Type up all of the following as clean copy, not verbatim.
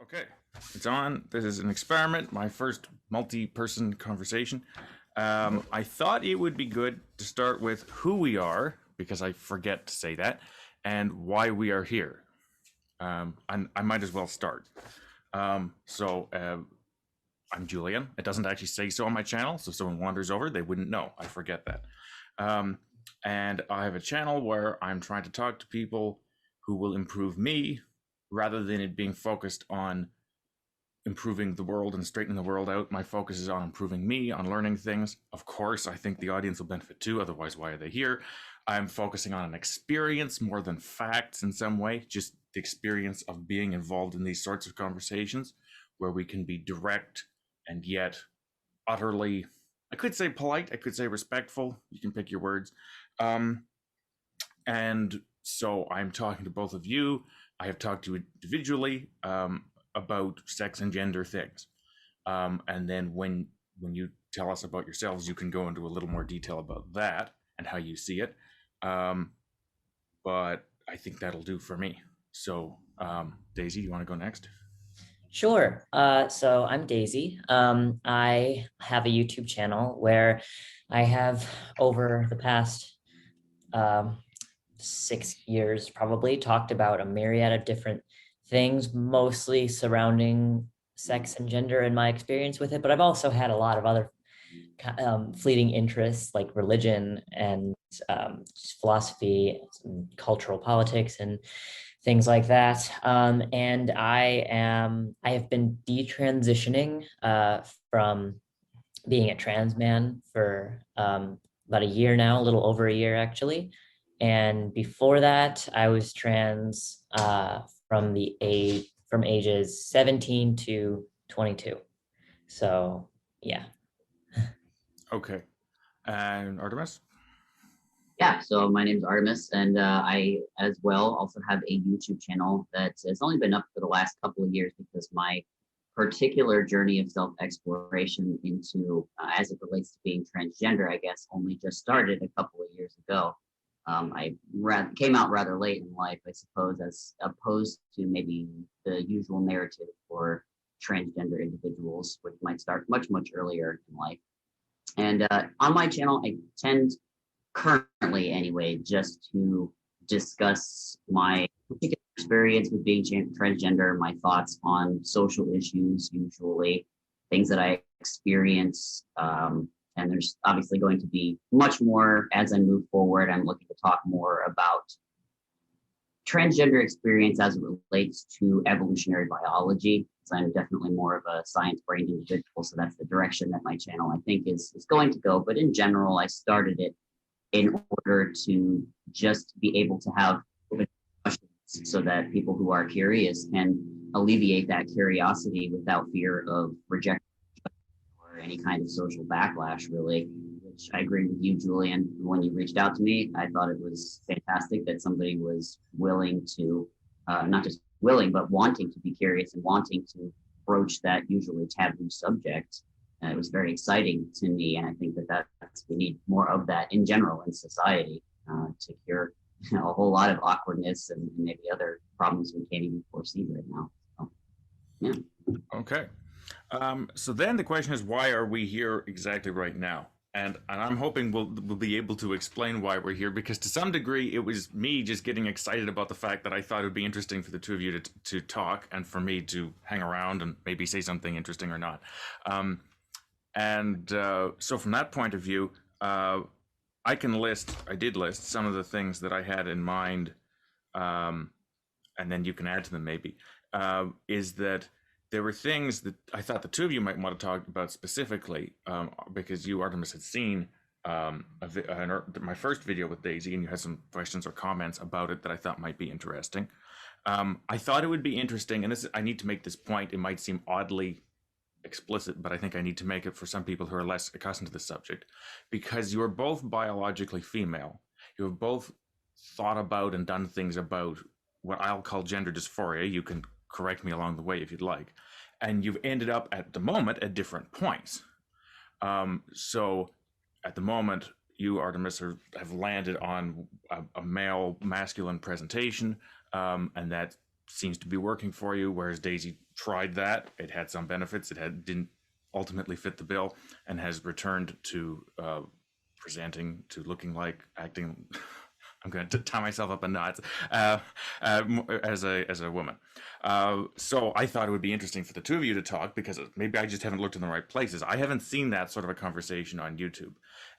Okay, it's on. This is an experiment, my first multi-person conversation. I thought it would be good to start with who we are, because I forget to say that, and why we are here. And I might as well start. So I'm Julian. It doesn't actually say so on my channel, so if someone wanders over, they wouldn't know. I forget that. Um, and I have a channel where I'm trying to talk to people who will improve me rather than it being focused on improving the world and straightening the world out. My focus is on improving me, on learning things. Of course, I think the audience will benefit too. Otherwise, why are they here? I'm focusing on an experience more than facts in some way, just the experience of being involved in these sorts of conversations where we can be direct and yet utterly, I could say polite, I could say respectful. You can pick your words. And so I'm talking to both of you. I have talked to you individually about sex and gender things. And then when you tell us about yourselves, you can go into a little more detail about that and how you see it. But I think that'll do for me. So, Daisy, you want to go next? Sure. So I'm Daisy. I have a YouTube channel where I have over the past 6 years probably talked about a myriad of different things, mostly surrounding sex and gender and my experience with it. But I've also had a lot of other fleeting interests like religion and philosophy, cultural politics, and things like that. And I have been detransitioning from being a trans man for about a year now, a little over a year actually. And before that, I was trans from ages 17 to 22. So yeah. Okay. And Artemis? Yeah, so my name's Artemis, and I as well also have a YouTube channel that has only been up for the last couple of years because my particular journey of self-exploration into, as it relates to being transgender, I guess, only just started a couple of years ago. Came out rather late in life, I suppose, as opposed to maybe the usual narrative for transgender individuals, which might start much, much earlier in life. And on my channel, I tend currently anyway, just to discuss my particular experience with being transgender, my thoughts on social issues, usually things that I experience. And there's obviously going to be much more as I move forward. I'm looking to talk more about transgender experience as it relates to evolutionary biology. So I'm definitely more of a science-brained individual, so that's the direction that my channel I think is going to go. But in general, I started it in order to just be able to have questions so that people who are curious can alleviate that curiosity without fear of rejection or any kind of social backlash, really, which I agree with you, Julian. When you reached out to me, I thought it was fantastic that somebody was willing to, not just willing, but wanting to be curious and wanting to broach that usually taboo subject. It was very exciting to me, and I think that we need more of that in general in society to cure a whole lot of awkwardness and maybe other problems we can't even foresee right now. So, yeah. Okay. So then the question is, why are we here exactly right now? And I'm hoping we'll be able to explain why we're here, because to some degree it was me just getting excited about the fact that I thought it would be interesting for the two of you to talk and for me to hang around and maybe say something interesting or not. So from that point of view, I did list some of the things that I had in mind, and then you can add to them maybe, is that there were things that I thought the two of you might want to talk about specifically, because you, Artemis, had seen my first video with Daisy, and you had some questions or comments about it that I thought might be interesting. I thought it would be interesting, and I need to make this point. It might seem oddly explicit, but I think I need to make it for some people who are less accustomed to the subject, because you are both biologically female. You have both thought about and done things about what I'll call gender dysphoria. You can correct me along the way if you'd like. And you've ended up at the moment at different points. So at the moment, you, Artemis, have landed on a male masculine presentation, and that seems to be working for you, whereas Daisy tried that. It had some benefits. Didn't ultimately fit the bill, and has returned to presenting, to looking like, acting. I'm going to tie myself up in knots as a woman. So I thought it would be interesting for the two of you to talk, because maybe I just haven't looked in the right places. I haven't seen that sort of a conversation on YouTube,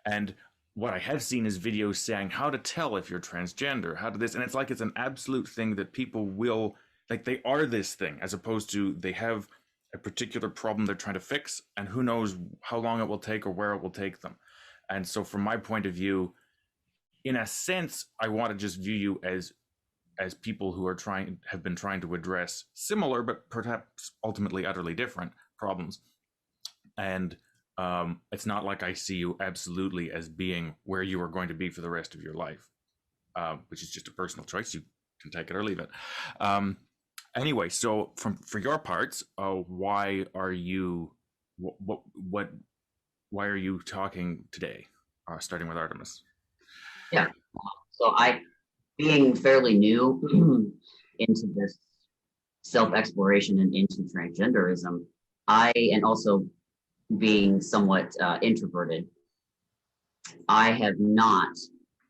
and what I have seen is videos saying how to tell if you're transgender, how to this, and it's like it's an absolute thing that people will, like, they are this thing, as opposed to they have a particular problem they're trying to fix, and who knows how long it will take or where it will take them. And so from my point of view, in a sense, I want to just view you as people who have been trying to address similar but perhaps ultimately utterly different problems. And it's not like I see you absolutely as being where you are going to be for the rest of your life, which is just a personal choice. You can take it or leave it. Anyway, so for your parts, why are you why are you talking today? Starting with Artemis. Yeah. So being fairly new into this self-exploration and into transgenderism, and also being somewhat introverted, I have not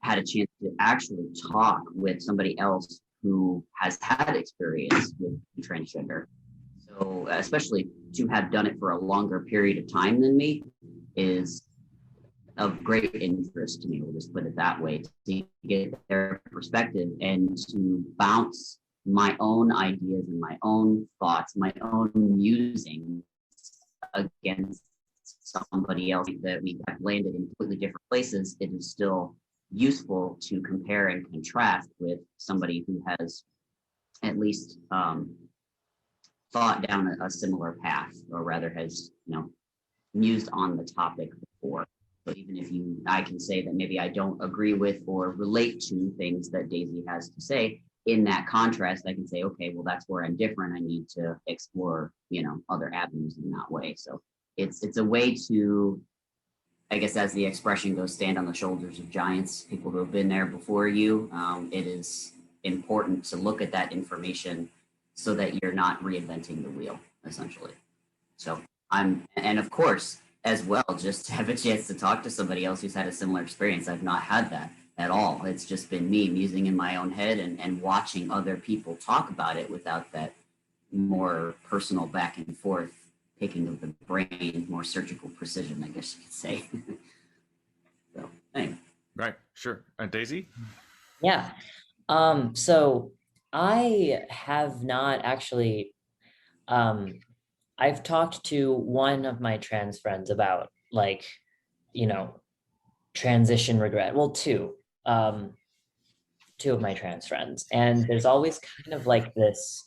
had a chance to actually talk with somebody else who has had experience with transgender. So especially to have done it for a longer period of time than me is of great interest to me. We'll just put it that way, to get their perspective and to bounce my own ideas and my own thoughts, my own musings against somebody else that we have landed in completely different places. It is still useful to compare and contrast with somebody who has at least thought down a similar path, or rather has, mused on the topic before. So even if I can say that maybe I don't agree with or relate to things that Daisy has to say, in that contrast, I can say, okay, well, that's where I'm different. I need to explore, other avenues in that way. So it's a way to, I guess, as the expression goes, stand on the shoulders of giants, people who have been there before you. It is important to look at that information so that you're not reinventing the wheel, essentially. So and of course, as well, just to have a chance to talk to somebody else who's had a similar experience. I've not had that at all. It's just been me musing in my own head and watching other people talk about it without that more personal back and forth picking of the brain, more surgical precision, I guess you could say. So, anyway. Right, sure. Daisy? Yeah. So I have not actually, I've talked to one of my trans friends about, like, transition regret. Well, two of my trans friends. And there's always kind of like this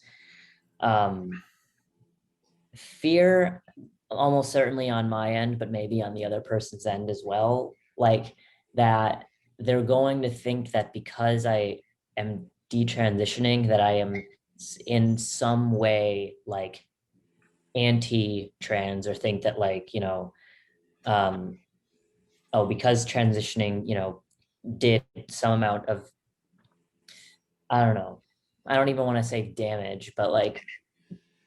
fear, almost certainly on my end, but maybe on the other person's end as well, like that they're going to think that because I am detransitioning, that I am in some way like anti-trans, or think that, like, oh, because transitioning, did some amount of, I don't know, I don't even want to say damage, but like,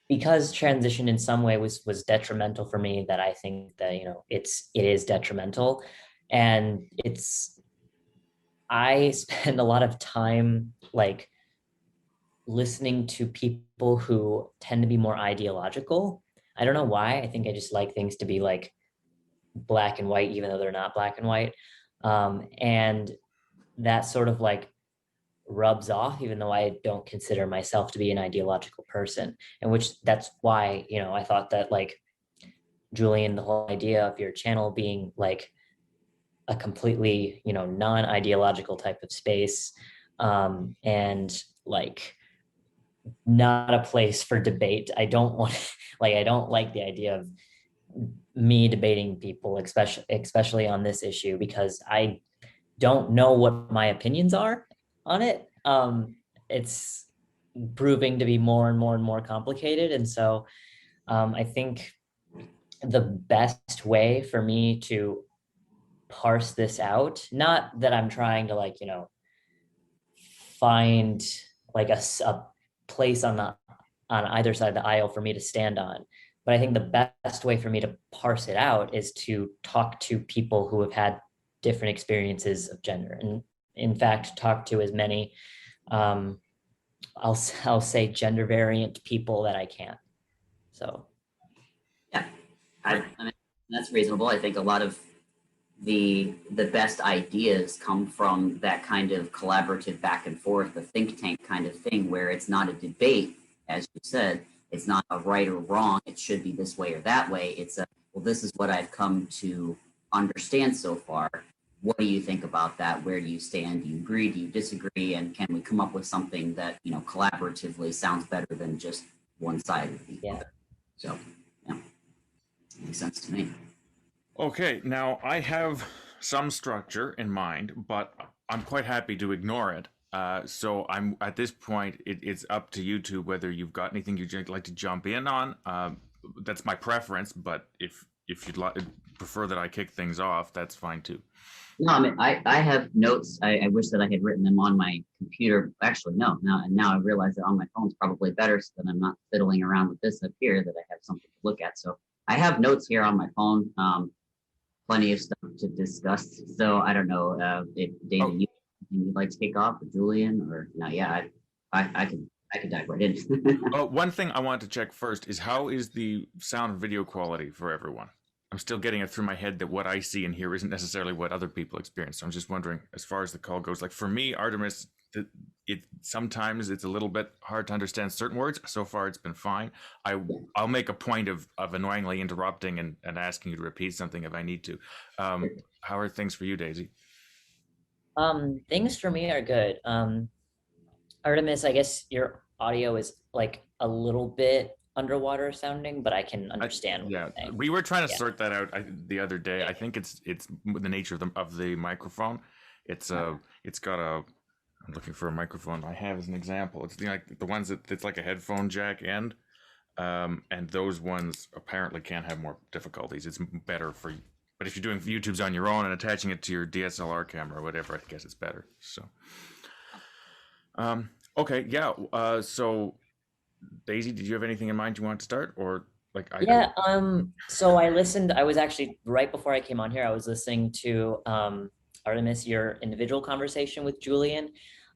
because transition in some way was detrimental for me, that I think that, it is detrimental. And I spend a lot of time like listening to people who tend to be more ideological. I don't know why. I think I just like things to be like black and white, even though they're not black and white. And that sort of like rubs off, even though I don't consider myself to be an ideological person. And that's why, I thought that, like, Julian, the whole idea of your channel being like a completely, non-ideological type of space, and like not a place for debate. I don't want like, I don't like the idea of me debating people, especially on this issue, because I don't know what my opinions are on it. It's proving to be more and more and more complicated. And so I think the best way for me to parse this out, not that I'm trying to, like, find like a place on either side of the aisle for me to stand on. But I think the best way for me to parse it out is to talk to people who have had different experiences of gender, and in fact, talk to as many, I'll say gender variant people that I can. So. Yeah, I mean, that's reasonable. I think a lot of the best ideas come from that kind of collaborative back and forth, the think tank kind of thing, where it's not a debate, as you said. It's not a right or wrong. It should be this way or that way. It's a, well, this is what I've come to understand so far. What do you think about that? Where do you stand? Do you agree? Do you disagree? And can we come up with something that, you know, collaboratively sounds better than just one side of the other? So, yeah, makes sense to me. Okay, now I have some structure in mind, but I'm quite happy to ignore it. So I'm at this point, it's up to you two whether you've got anything you'd like to jump in on. That's my preference, but if you'd prefer that I kick things off, that's fine too. No, I mean, I have notes. I wish that I had written them on my computer. Actually, no. Now I realize that on my phone's probably better, so that I'm not fiddling around with this up here, that I have something to look at. So I have notes here on my phone. Plenty of stuff to discuss. So I don't know if David, you'd like to kick off, or Julian, or no? Yeah, I could dive right in. One thing I want to check first is how is the sound and video quality for everyone? I'm still getting it through my head that what I see and hear isn't necessarily what other people experience. So I'm just wondering, as far as the call goes, like for me, Artemis, sometimes it's a little bit hard to understand certain words. So far, it's been fine. I'll make a point of annoyingly interrupting and asking you to repeat something if I need to. How are things for you, Daisy? Things for me are good. Artemis, I guess your audio is like a little bit underwater sounding, but I can understand. Yeah, we were trying to sort that out the other day. I think it's the nature of the microphone. It's got a. I'm looking for a microphone I have as an example. It's like the ones that it's like a headphone jack end, and those ones apparently can have more difficulties. It's better for you. But if you're doing YouTube's on your own and attaching it to your DSLR camera or whatever, I guess it's better. So, okay, yeah. So, Daisy, did you have anything in mind you want to start, or like I? Yeah. So I listened. I was actually right before I came on here. I was listening to Artemis, your individual conversation with Julian.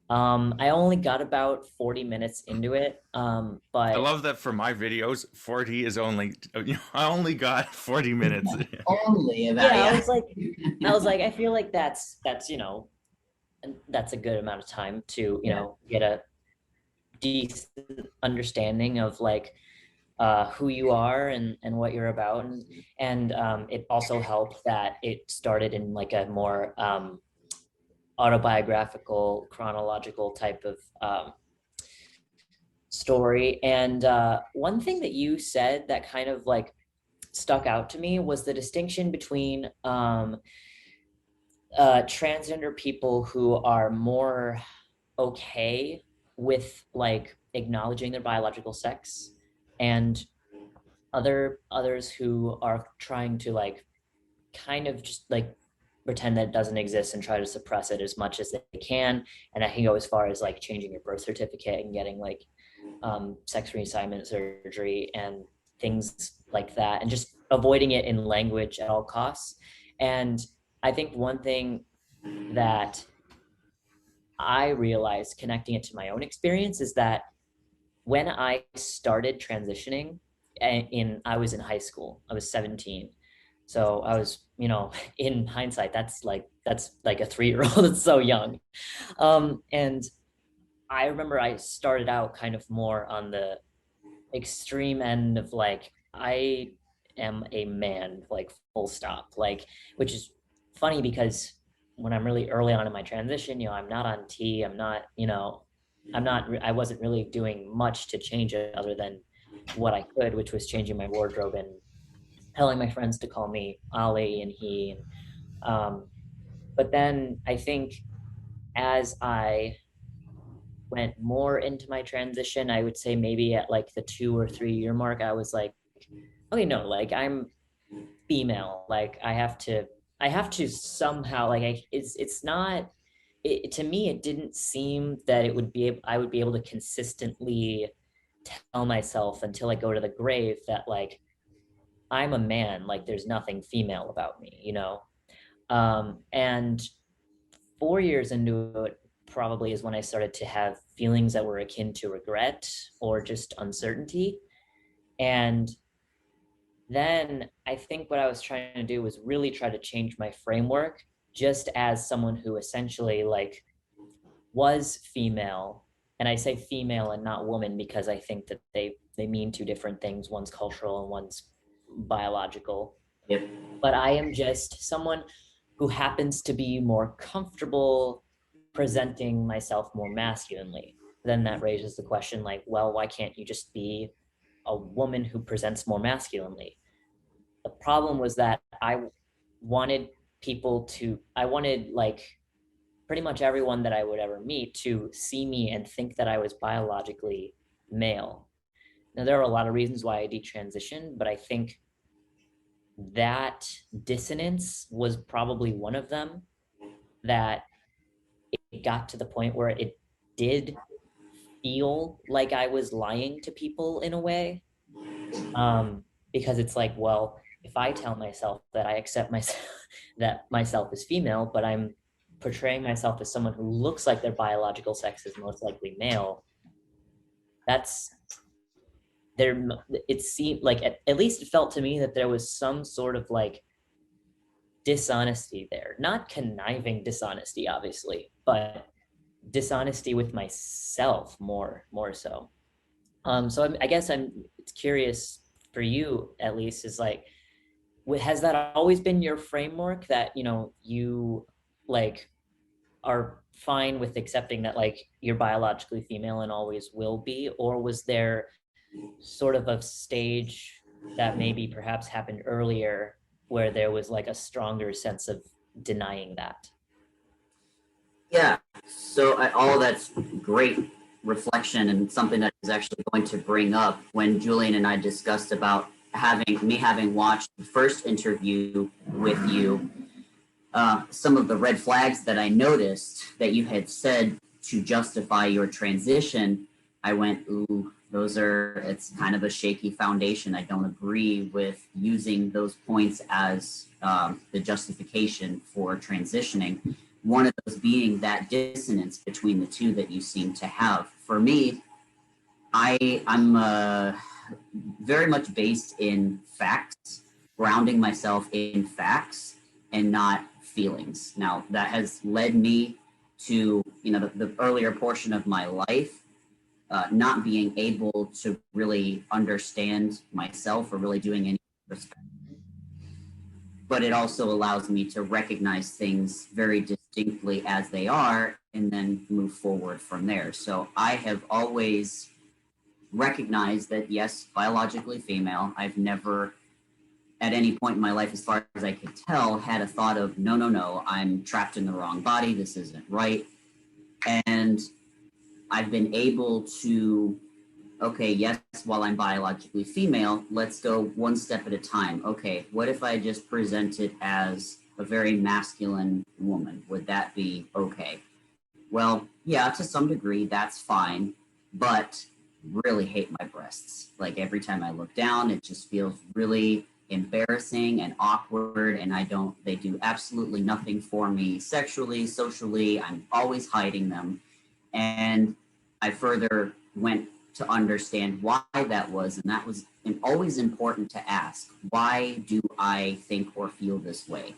I only got about 40 minutes into it, but I love that for my videos, 40 is only, I only got 40 minutes. Only about, yeah, I was like, I feel like that's that's a good amount of time to, get a decent understanding of like who you are and what you're about. And it also helped that it started in like a more autobiographical, chronological type of story. And one thing that you said that kind of like stuck out to me was the distinction between transgender people who are more okay with like acknowledging their biological sex, and others who are trying to like kind of just like pretend that it doesn't exist and try to suppress it as much as they can. And I can go as far as like changing your birth certificate and getting like sex reassignment surgery and things like that, and just avoiding it in language at all costs. And I think one thing that I realized connecting it to my own experience is that when I started transitioning I was in high school, I was 17. So I was, in hindsight, that's like a 3-year-old. It's so young. And I remember I started out kind of more on the extreme end of like, I am a man, like full stop, like, which is funny because when I'm really early on in my transition, I'm not on T, I wasn't really doing much to change it other than what I could, which was changing my wardrobe and telling my friends to call me Ollie and he. But then I think as I went more into my transition, I would say maybe at like the 2 or 3 year mark, I was like, okay, no, like I'm female. Like I have to somehow, like it's not to me, it didn't seem that I would be able to consistently tell myself until I go to the grave that like, I'm a man, like there's nothing female about me, you know? And 4 years into it probably is when I started to have feelings that were akin to regret or just uncertainty. And then I think what I was trying to do was really try to change my framework just as someone who essentially like was female. And I say female and not woman because I think that they mean two different things. One's cultural and one's biological. Yep. But I am just someone who happens to be more comfortable presenting myself more masculinely. Then that raises the question like, well, why can't you just be a woman who presents more masculinely? The problem was that wanted I wanted like pretty much everyone that I would ever meet to see me and think that I was biologically male. Now, there are a lot of reasons why I detransitioned, but I think that dissonance was probably one of them, that it got to the point where it did feel like I was lying to people in a way. Because it's like, well, if I tell myself that I accept myself, that myself is female, but I'm portraying myself as someone who looks like their biological sex is most likely male, that's there. It seemed like, at least it felt to me that there was some sort of like dishonesty there, not conniving dishonesty, obviously, but dishonesty with myself more so. So I guess I'm curious for you, at least, is like, has that always been your framework, that you like are fine with accepting that like you're biologically female and always will be, or was there sort of a stage that maybe perhaps happened earlier where there was like a stronger sense of denying that? Yeah. So all that's great reflection, and something that is actually going to bring up when Julian and I discussed about having watched the first interview with you. Some of the red flags that I noticed that you had said to justify your transition, I went, ooh, it's kind of a shaky foundation. I don't agree with using those points as the justification for transitioning. One of those being that dissonance between the two that you seem to have. For me, I'm very much based in facts, grounding myself in facts and not feelings. Now, that has led me to, the earlier portion of my life, not being able to really understand myself or really doing any respect. But it also allows me to recognize things very distinctly as they are and then move forward from there. So I have always recognized that, yes, biologically female. I've never, at any point in my life, as far as I could tell, had a thought of, no, I'm trapped in the wrong body. This isn't right. And I've been able to, okay, yes, while I'm biologically female, let's go one step at a time. Okay, what if I just presented as a very masculine woman? Would that be okay? Well, yeah, to some degree, that's fine, but really hate my breasts. Like every time I look down, it just feels really embarrassing and awkward, and they do absolutely nothing for me sexually, socially. I'm always hiding them. And I further went to understand why that was, and that was always important to ask, why do I think or feel this way?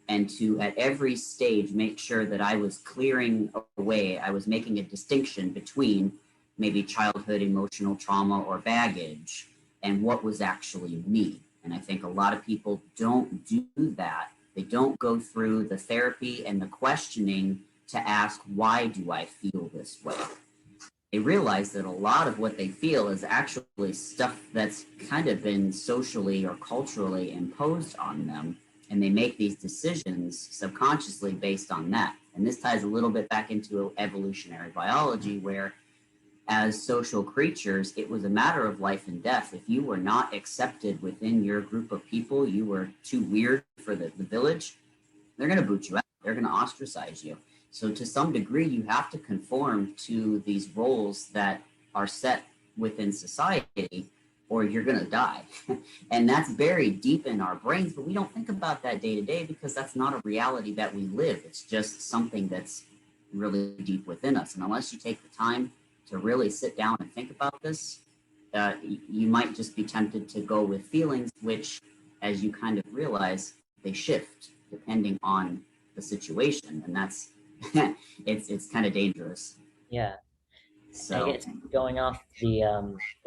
And to, at every stage, make sure that I was clearing away, I was making a distinction between maybe childhood emotional trauma or baggage and what was actually me. And I think a lot of people don't do that. They don't go through the therapy and the questioning to ask, why do I feel this way? They realize that a lot of what they feel is actually stuff that's kind of been socially or culturally imposed on them. And they make these decisions subconsciously based on that. And this ties a little bit back into evolutionary biology, where as social creatures, it was a matter of life and death. If you were not accepted within your group of people, you were too weird for the village, they're going to boot you out. They're going to ostracize you. So to some degree, you have to conform to these roles that are set within society, or you're going to die. And that's buried deep in our brains, but we don't think about that day to day because that's not a reality that we live. It's just something that's really deep within us. And unless you take the time to really sit down and think about this, you might just be tempted to go with feelings, which, as you kind of realize, they shift depending on the situation. And that's, it's kind of dangerous. Yeah. So I guess going off the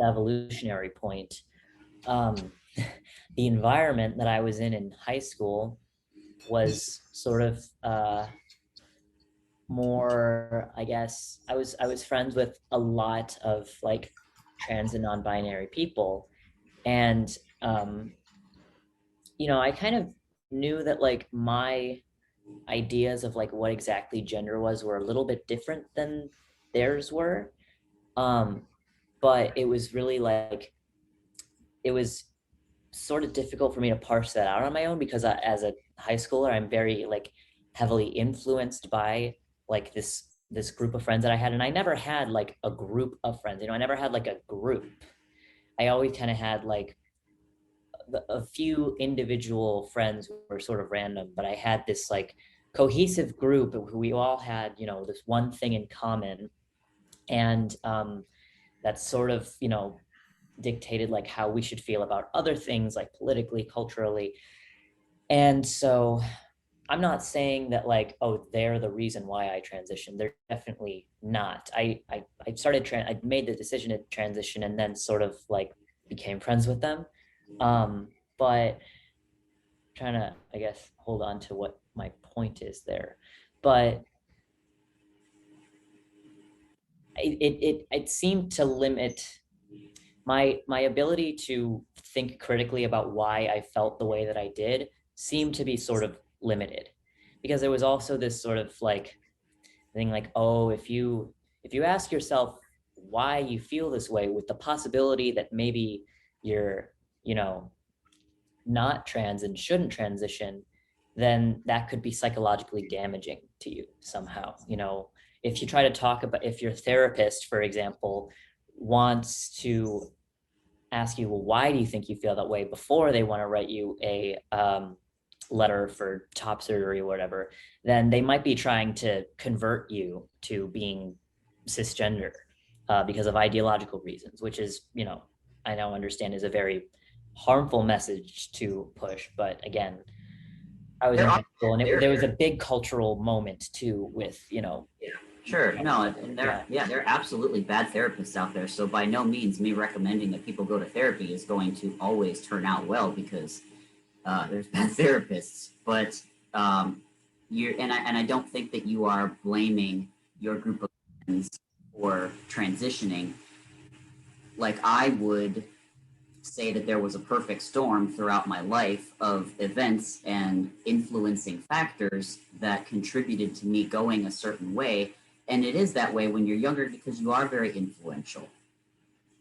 evolutionary point, the environment that I was in high school was sort of more, I guess, I was friends with a lot of like trans and non-binary people, and you know, I kind of knew that like my ideas of like what exactly gender was were a little bit different than theirs were. Um, but it was really like, it was sort of difficult for me to parse that out on my own because as a high schooler, I'm very like heavily influenced by like this group of friends that I had. And I never had like a group of friends, you know, I never had like a group. I always kind of had like a few individual friends who were sort of random, but I had this like cohesive group who we all had, you know, this one thing in common. And that sort of, you know, dictated like how we should feel about other things like politically, culturally. And so I'm not saying that like, oh, they're the reason why I transitioned. They're definitely not. I started, I made the decision to transition and then sort of like became friends with them. But trying to, I guess, hold on to what my point is there. But it seemed to limit my ability to think critically about why I felt the way that I did seemed to be sort of limited, because there was also this sort of like thing like, oh, if you ask yourself why you feel this way with the possibility that maybe you're, you know, not trans and shouldn't transition, then that could be psychologically damaging to you somehow. You know, if you try to talk about, if your therapist, for example, wants to ask you, well, why do you think you feel that way, before they want to write you a letter for top surgery or whatever, then they might be trying to convert you to being cisgender because of ideological reasons, which is, you know, I now understand is a very harmful message to push. But again, I was in high school and there was a big cultural moment too with, you know. Sure. No, and there are absolutely bad therapists out there. So by no means me recommending that people go to therapy is going to always turn out well, because there's bad therapists. But I don't think that you are blaming your group of friends for transitioning. Like, I would say that there was a perfect storm throughout my life of events and influencing factors that contributed to me going a certain way. And it is that way when you're younger because you are very influential.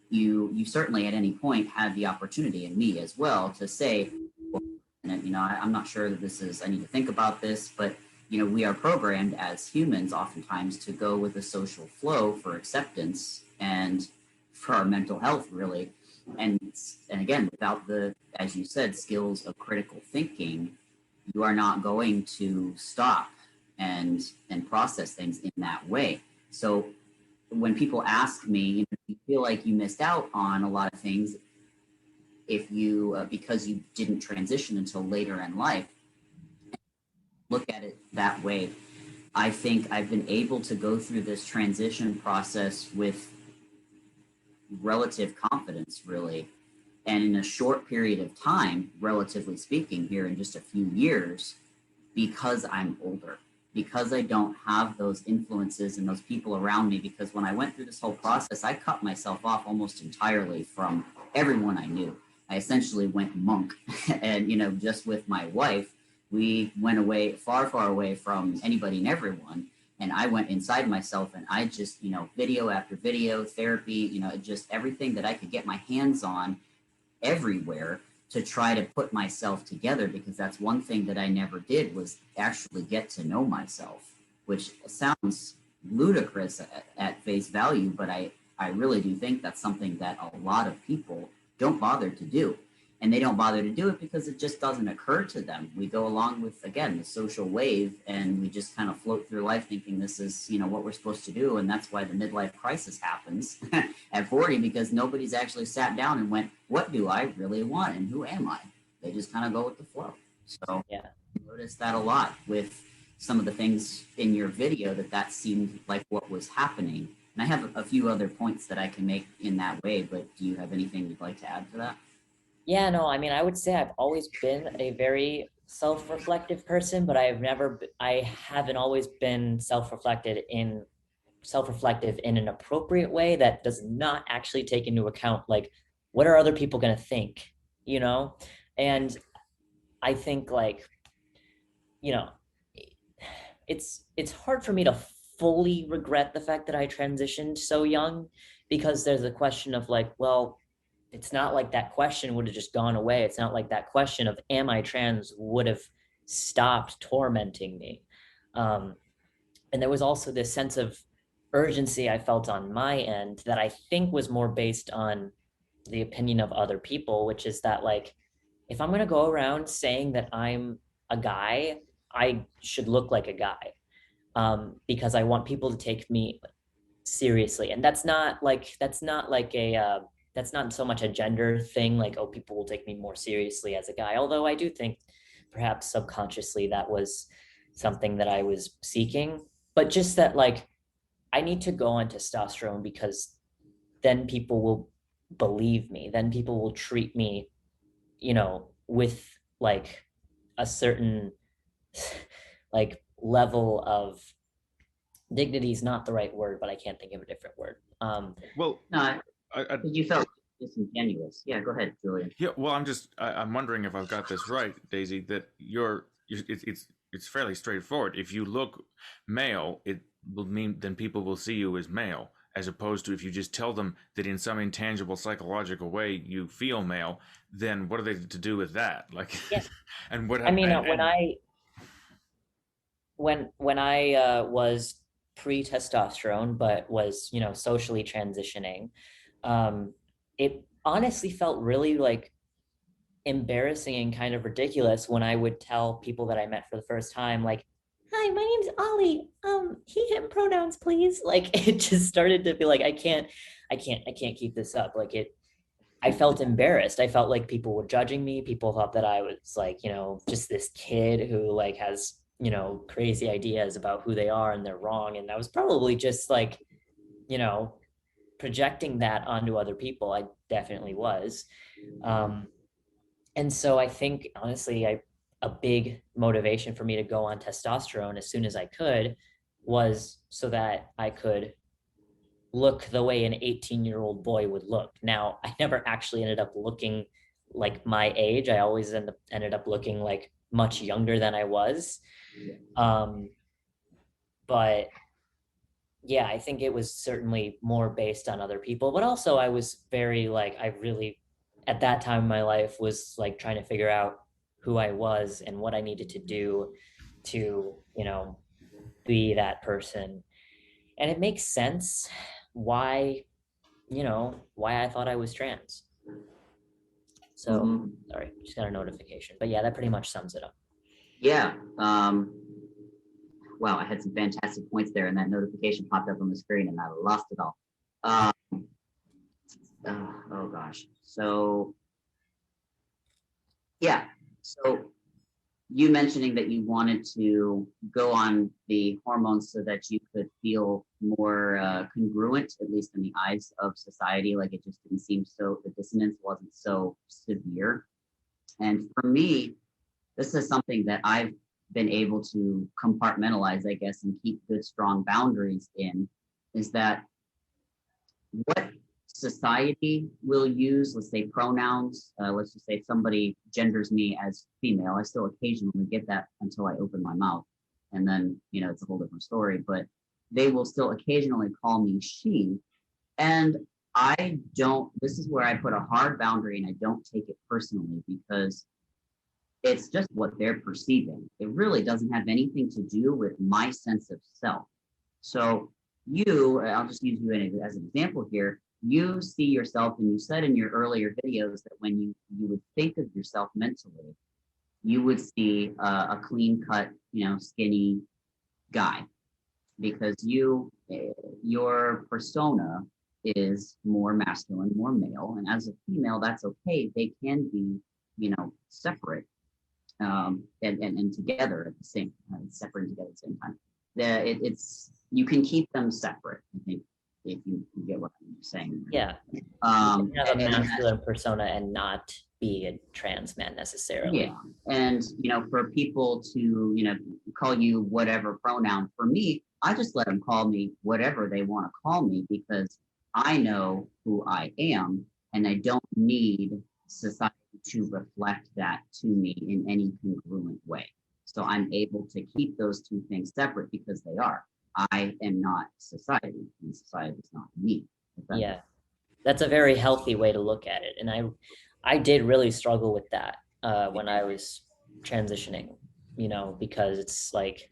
You certainly at any point had the opportunity, and me as well, to say, well, you know, I'm not sure that this is, I need to think about this, but you know, we are programmed as humans oftentimes to go with a social flow for acceptance and for our mental health, really. And again, without the, as you said, skills of critical thinking, you are not going to stop and process things in that way. So when people ask me, you know, you feel like you missed out on a lot of things if you because you didn't transition until later in life, look at it that way. I think I've been able to go through this transition process with relative confidence, really. And in a short period of time, relatively speaking, here in just a few years, because I'm older, because I don't have those influences and those people around me. Because when I went through this whole process, I cut myself off almost entirely from everyone I knew. I essentially went monk. And, you know, just with my wife, we went away, far, far away from anybody and everyone. And I went inside myself and I just, you know, video after video, therapy, you know, just everything that I could get my hands on everywhere to try to put myself together, because that's one thing that I never did, was actually get to know myself. which sounds ludicrous at face value, but I really do think that's something that a lot of people don't bother to do. And they don't bother to do it because it just doesn't occur to them. We go along with, again, the social wave, and we just kind of float through life thinking this is, what we're supposed to do. And that's why the midlife crisis happens at 40, because nobody's actually sat down and went, what do I really want? And who am I? They just kind of go with the flow. So Yeah. I noticed that a lot with some of the things in your video, that seemed like what was happening. And I have a few other points that I can make in that way, but do you have anything you'd like to add to that? Yeah, no, I mean, I would say I've always been a very self-reflective person, but I haven't always been self-reflective in an appropriate way that does not actually take into account, like, what are other people going to think, And I think, like, it's hard for me to fully regret the fact that I transitioned so young, because there's a question of, like, well, it's not like that question would have just gone away. It's not like that question of am I trans would have stopped tormenting me. And there was also this sense of urgency I felt on my end that I think was more based on the opinion of other people, which is that, like, if I'm going to go around saying that I'm a guy, I should look like a guy, because I want people to take me seriously. And that's not so much a gender thing, like, oh, people will take me more seriously as a guy, although I do think perhaps subconsciously that was something that I was seeking. But just that, like, I need to go on testosterone because then people will believe me, then people will treat me, with, like, a certain like level of dignity is not the right word, but I can't think of a different word. Well, No, you felt disingenuous. Yeah, go ahead, Julian. Yeah, well, I'm wondering if I've got this right, Daisy. That it's fairly straightforward. If you look male, it will mean then people will see you as male, as opposed to if you just tell them that in some intangible psychological way you feel male. Then what are they to do with that? Like, Yeah. and what? I mean, and, when I was pre-testosterone, but was, socially transitioning, it honestly felt really, like, embarrassing and kind of ridiculous when I would tell people that I met for the first time, like, hi, my name's Ollie. He, him pronouns, please. Like, it just started to be like, I can't keep this up. Like, I felt embarrassed. I felt like people were judging me. People thought that I was, like, just this kid who, like, has, crazy ideas about who they are and they're wrong. And I was probably just, like, projecting that onto other people. I definitely was. And so I think, honestly, a big motivation for me to go on testosterone as soon as I could was so that I could look the way an 18-year-old boy would look. Now, I never actually ended up looking like my age. I always ended up looking, like, much younger than I was. But yeah, I think it was certainly more based on other people, but also I was very, like, I really, at that time in my life, was, like, trying to figure out who I was and what I needed to do to, be that person. And it makes sense why I thought I was trans. So, sorry, just got a notification. But yeah, that pretty much sums it up. Yeah. Wow, I had some fantastic points there, and that notification popped up on the screen, and I lost it all. Oh gosh. So, yeah. So, you mentioning that you wanted to go on the hormones so that you could feel more congruent, at least in the eyes of society. Like, it just didn't seem so, the dissonance wasn't so severe. And for me, this is something that I've been able to compartmentalize, I guess, and keep good, strong boundaries in, is that what society will use, let's say pronouns, let's just say if somebody genders me as female, I still occasionally get that until I open my mouth. And then, it's a whole different story, but they will still occasionally call me she. And this is where I put a hard boundary, and I don't take it personally, because It's just what they're perceiving. It really doesn't have anything to do with my sense of self. So I'll just use you as an example here. You see yourself, and you said in your earlier videos that when you would think of yourself mentally, you would see a clean cut, skinny guy, because your persona is more masculine, more male, and as a female, that's okay. They can be, separate, and together at the same time, separate and together at the same time. It's you can keep them separate, I think, if you get what I'm saying. Yeah. You can have a masculine persona and not be a trans man necessarily. Yeah. And, for people to, call you whatever pronoun, for me, I just let them call me whatever they want to call me, because I know who I am, and I don't need society to reflect that to me in any congruent way. So I'm able to keep those two things separate because they are. I am not society, and society is not me. Yeah, that's a very healthy way to look at it. And I did really struggle with that when I was transitioning, because it's like,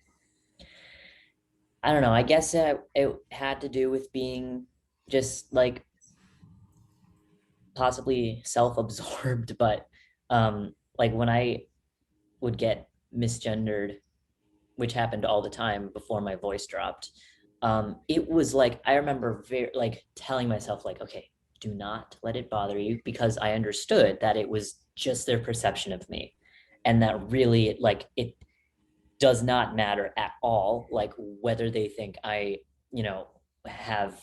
I don't know, I guess it had to do with being just like possibly self-absorbed, but like when I would get misgendered, which happened all the time before my voice dropped, it was like, I remember telling myself like, okay, do not let it bother you, because I understood that it was just their perception of me, and that really, like, it does not matter at all, like whether they think I, have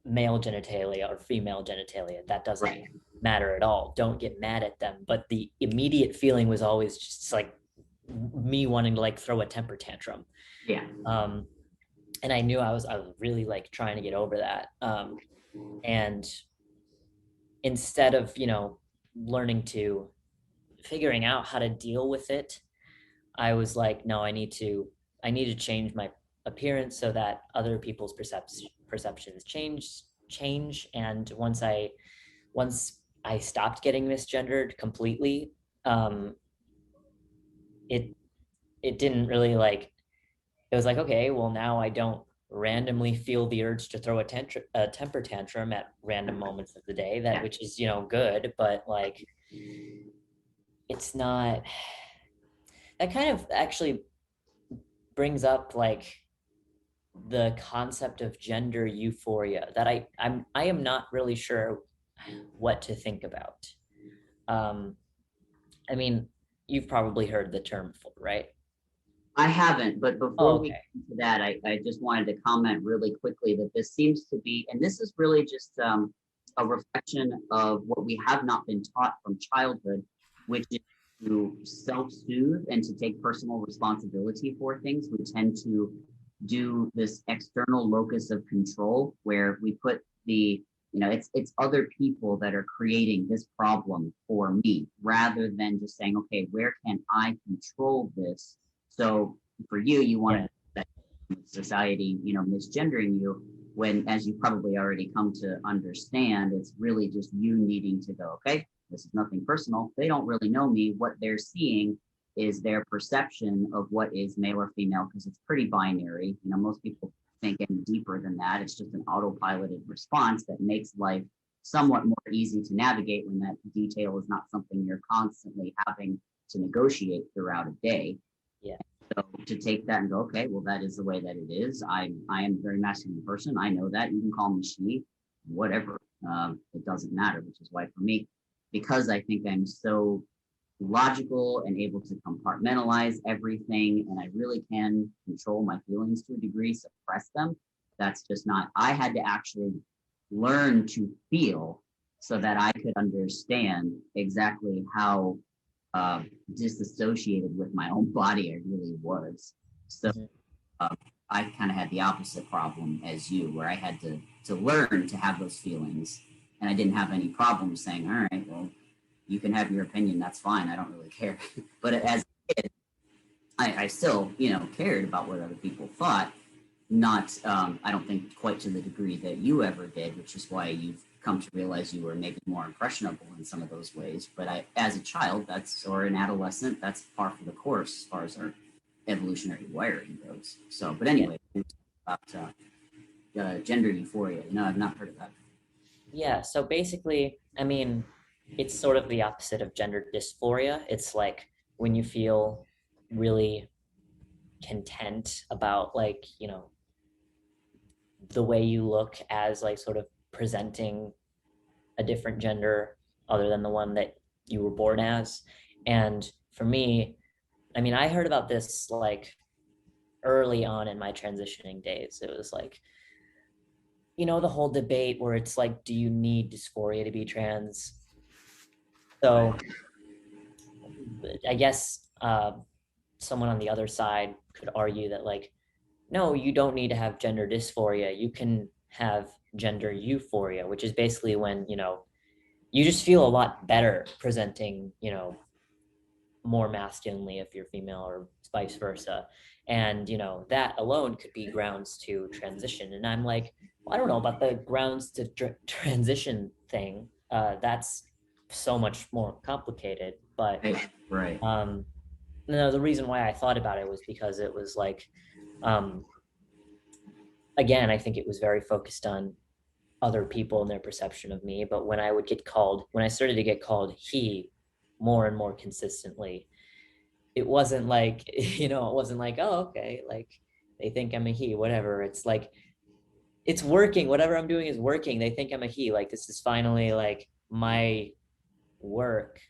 male genitalia or female genitalia. That doesn't matter at all. Don't get mad at them. But the immediate feeling was always just like me wanting to like throw a temper tantrum. Yeah. And I knew I was really like trying to get over that. And instead of, figuring out how to deal with it, I was like, no, I need to change my appearance so that other people's perceptions change. And once I stopped getting misgendered completely, it didn't really like, it was like, okay, well, now I don't randomly feel the urge to throw a temper tantrum at random moments of the day, which is, good, but like, it's not, that kind of actually brings up like the concept of gender euphoria that I am not really sure what to think about. I mean, you've probably heard the term before, right? I haven't, but before we get into that, I just wanted to comment really quickly that this seems to be, and this is really just a reflection of what we have not been taught from childhood, which is to self-soothe and to take personal responsibility for things. We tend to do this external locus of control where we put it's other people that are creating this problem for me, rather than just saying, okay, where can I control this? So for you want that society, misgendering you, when, as you probably already come to understand, it's really just you needing to go, okay, this is nothing personal. They don't really know me. What they're seeing is their perception of what is male or female, because it's pretty binary. Most people think any deeper than that. It's just an autopiloted response that makes life somewhat more easy to navigate when that detail is not something you're constantly having to negotiate throughout a day. Yeah. So to take that and go, okay, well, that is the way that it is. I am a very masculine person. I know that. You can call me she, whatever. It doesn't matter, which is why for me, because I think I'm so logical and able to compartmentalize everything, and I really can control my feelings to a degree, suppress them. That's just not, I had to actually learn to feel so that I could understand exactly how disassociated with my own body I really was. So I kind of had the opposite problem as you, where I had to learn to have those feelings, and I didn't have any problem saying, all right, well, you can have your opinion, that's fine, I don't really care. But as a kid, I still, cared about what other people thought, not, I don't think quite to the degree that you ever did, which is why you've come to realize you were maybe more impressionable in some of those ways. But as a child, or an adolescent, that's par for the course as far as our evolutionary wiring goes. So, but anyway, about gender euphoria. No, I've not heard of that. Yeah, so basically, I mean, it's sort of the opposite of gender dysphoria. It's like when you feel really content about, like, you know, the way you look as like sort of presenting a different gender other than the one that you were born as. And for me, I mean, I heard about this like early on in my transitioning days. It was like, you know, the whole debate where it's like, do you need dysphoria to be trans? So I guess someone on the other side could argue that, like, no, you don't need to have gender dysphoria. You can have gender euphoria, which is basically when, you know, you just feel a lot better presenting, you know, more masculinely if you're female or vice versa. And, you know, that alone could be grounds to transition. And I'm like, well, I don't know about the grounds to transition thing. That's so much more complicated. But Right. no, the reason why I thought about it was because it was like, again, I think it was very focused on other people and their perception of me. But when I started to get called he more and more consistently, it wasn't like, you know, it wasn't like, oh, okay, like they think I'm a he, whatever. It's like, it's working. Whatever I'm doing is working. They think I'm a he. Like, this is finally like my work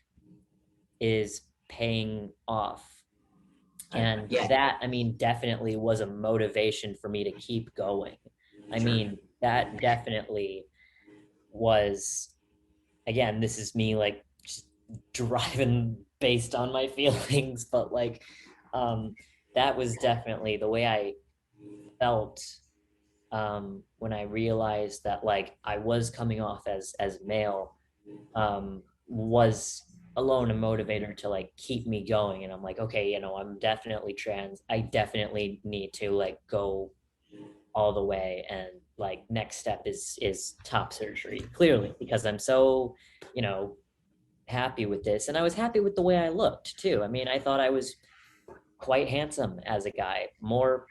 is paying off. And that, I mean, definitely was a motivation for me to keep going. I mean, that definitely was, again, this is me like just driving based on my feelings, but like that was definitely the way I felt when I realized that like I was coming off as male, was alone a motivator to like keep me going. And I'm like, okay, you know, I'm definitely trans. I definitely need to like go all the way, and like next step is top surgery, clearly, because I'm so, you know, happy with this. And I was happy with the way I looked too. I mean, I thought I was quite handsome as a guy, more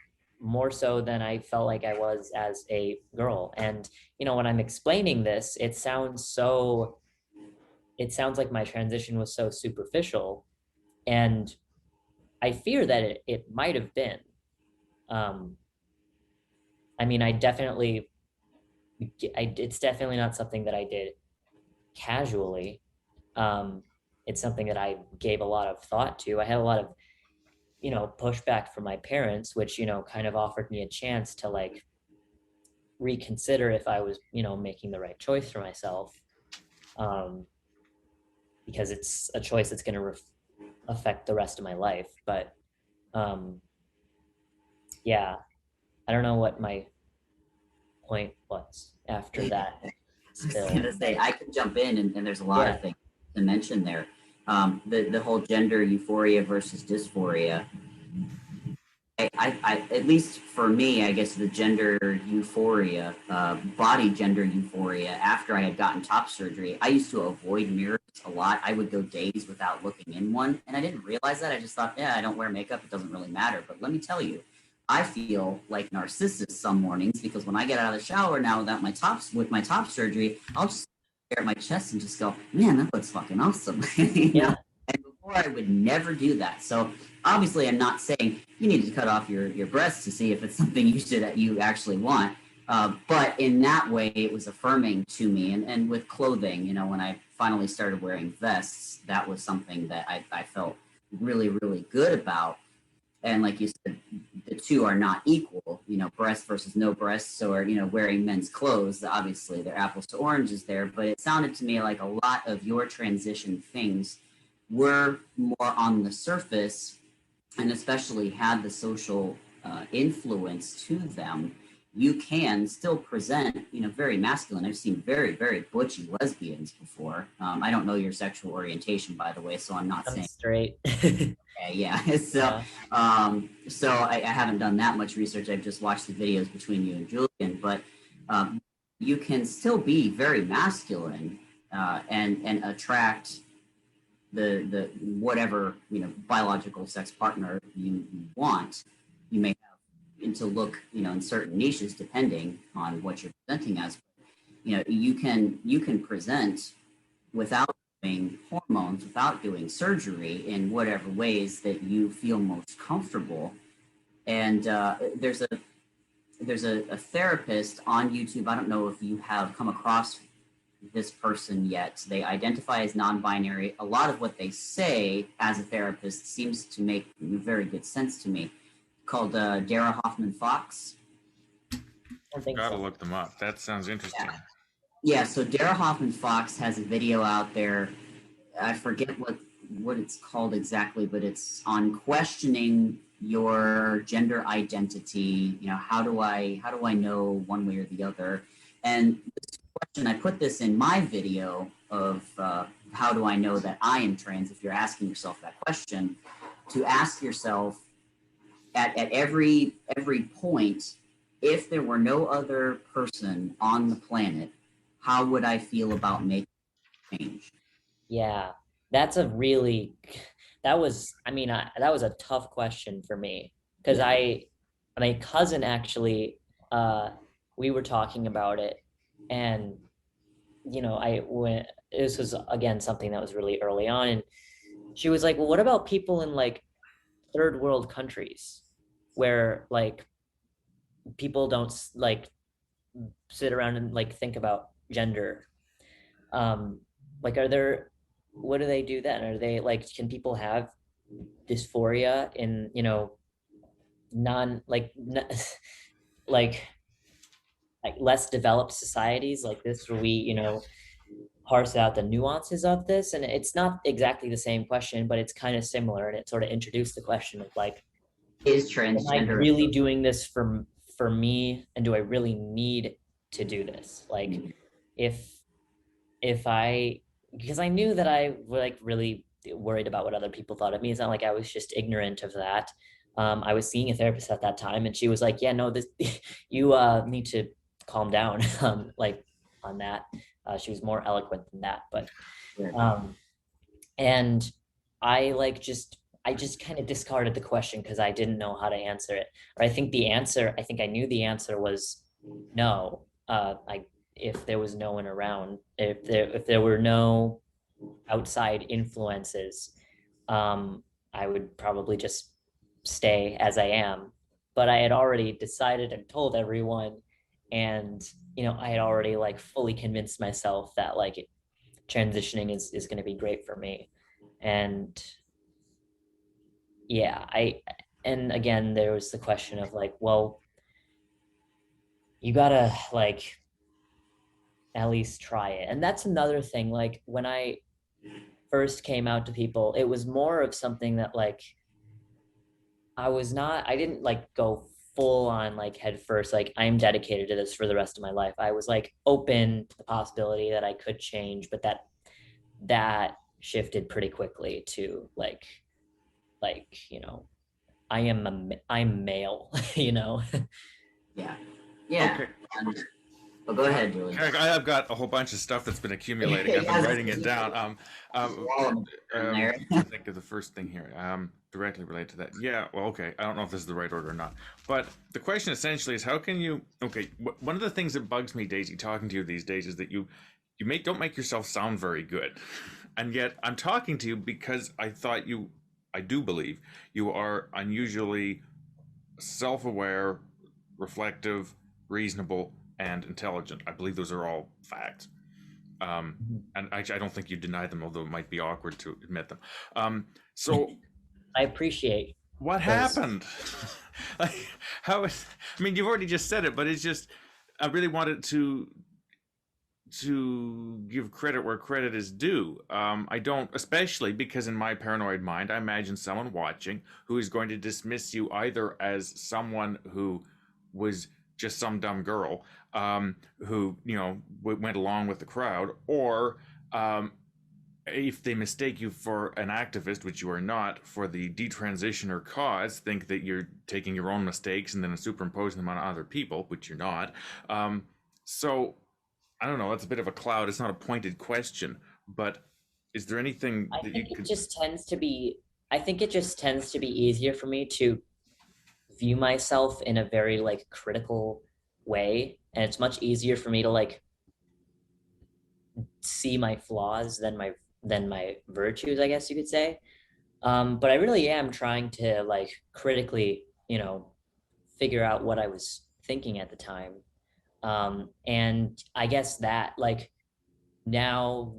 so than I felt like I was as a girl. And, you know, when I'm explaining this, it sounds like my transition was so superficial. And I fear that it might have been. I mean, it's definitely not something that I did casually. It's something that I gave a lot of thought to. I had a lot of, you know, pushback from my parents, which, you know, kind of offered me a chance to like reconsider if I was, you know, making the right choice for myself. Because it's a choice that's going to affect the rest of my life. But yeah, I don't know what my point was after that. I was gonna say, I could jump in, and there's a lot of things to mention there. The whole gender euphoria versus dysphoria. I at least for me, I guess the gender euphoria, body gender euphoria, after I had gotten top surgery, I used to avoid mirrors a lot. I would go days without looking in one, and I didn't realize that. I just thought, yeah, I don't wear makeup, it doesn't really matter. But let me tell you, I feel like Narcissus some mornings, because when I get out of the shower now with my top surgery, I'll just stare at my chest and just go, man, that looks fucking awesome. you know? And before I would never do that. So obviously I'm not saying you need to cut off your breasts to see if it's something you actually want. But in that way, it was affirming to me. And with clothing, you know, when I finally started wearing vests, that was something that I felt really, really good about. And like you said, the two are not equal, you know, breasts versus no breasts, or, you know, wearing men's clothes. Obviously, they're apples to oranges there. But it sounded to me like a lot of your transition things were more on the surface, and especially had the social influence to them. You can still present, you know, very masculine. I've seen very, very butchy lesbians before. I don't know your sexual orientation, by the way, so I'm saying straight. Yeah. So I haven't done that much research. I've just watched the videos between you and Julian. But you can still be very masculine and attract the whatever biological sex partner you want. You may have to look in certain niches depending on what you're presenting as. You can present without doing hormones, without doing surgery, in whatever ways that you feel most comfortable. And there's a therapist on YouTube. I don't know if you have come across this person yet. They identify as non-binary. A lot of what they say as a therapist seems to make very good sense to me. Called Dara Hoffman Fox. I think Gotta so. look them up. That sounds interesting. Yeah, so Dara Hoffman Fox has a video out there. I forget what it's called exactly, but it's on questioning your gender identity. How do I know one way or the other? And this question, I put this in my video of how do I know that I am trans? If you're asking yourself that question, to ask yourself at every point, if there were no other person on the planet, how would I feel about making a change? Yeah, that's a really, that was a tough question for me because my cousin actually, we were talking about it, and this was again something that was really early on, and she was like, well, what about people in like third world countries where like people don't like sit around and like think about gender? Like, what do they do then? Are they like, can people have dysphoria in, non like like less developed societies like this, where we, parse out the nuances of this? And it's not exactly the same question, but it's kind of similar, and it sort of introduced the question of like, Is am I transgender really doing this for me, and do I really need to do this? Like, if I, because I knew that I like really worried about what other people thought of me. It's not like I was just ignorant of that. I was seeing a therapist at that time, and she was like, yeah, no, this you need to calm down like on that. She was more eloquent than that, but and I just kind of discarded the question because I didn't know how to answer it. Or I think I knew the answer was no. If there was no one around, if there were no outside influences, I would probably just stay as I am. But I had already decided and told everyone, and I had already like fully convinced myself that like transitioning is going to be great for me. And yeah, and again, there was the question of like, well, you gotta like at least try it. And that's another thing. Like, when I first came out to people, it was more of something that like I didn't like go full on like head first, like I'm dedicated to this for the rest of my life. I was like open to the possibility that I could change, but that shifted pretty quickly to like I'm male. Yeah. Okay. Well, go ahead, Julie. I've got a whole bunch of stuff that's been accumulating. I've been writing it down. Think of the first thing here. Directly related to that. Yeah. Well, okay. I don't know if this is the right order or not. But the question essentially is, how can you? Okay. One of the things that bugs me, Daisy, talking to you these days, is that you don't make yourself sound very good, and yet I'm talking to you because I do believe you are unusually self-aware, reflective, reasonable, and intelligent. I believe those are all facts. And I don't think you deny them, although it might be awkward to admit them. So I appreciate what happened. Like, I mean, you've already just said it, but it's just, I really wanted to give credit where credit is due. I don't, especially because in my paranoid mind, I imagine someone watching who is going to dismiss you either as someone who was just some dumb girl who went along with the crowd, or if they mistake you for an activist, which you are not, for the detransitioner cause, think that you're taking your own mistakes and then superimposing them on other people, which you're not. So I don't know, that's a bit of a cloud. It's not a pointed question, but is there anything I that you think it could? just tends to be, I think it just tends to be easier for me to view myself in a very like critical way. And it's much easier for me to like see my flaws than my virtues, I guess you could say. But I really am trying to like critically, figure out what I was thinking at the time. And I guess that like now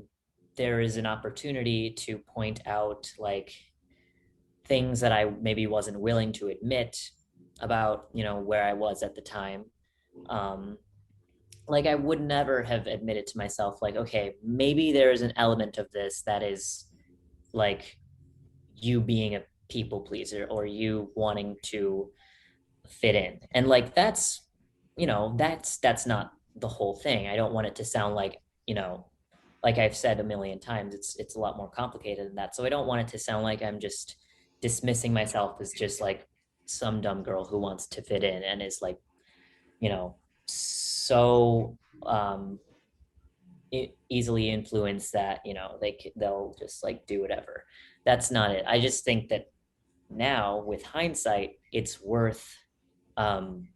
there is an opportunity to point out like things that I maybe wasn't willing to admit about, where I was at the time. Um, like I would never have admitted to myself, like, okay, maybe there is an element of this that is like you being a people pleaser or you wanting to fit in. And like that's not the whole thing. I don't want it to sound like I've said a million times, it's a lot more complicated than that. So I don't want it to sound like I'm just dismissing myself as just like some dumb girl who wants to fit in and is like, so easily influenced that, they'll just like do whatever. That's not it. I just think that now with hindsight, it's worth um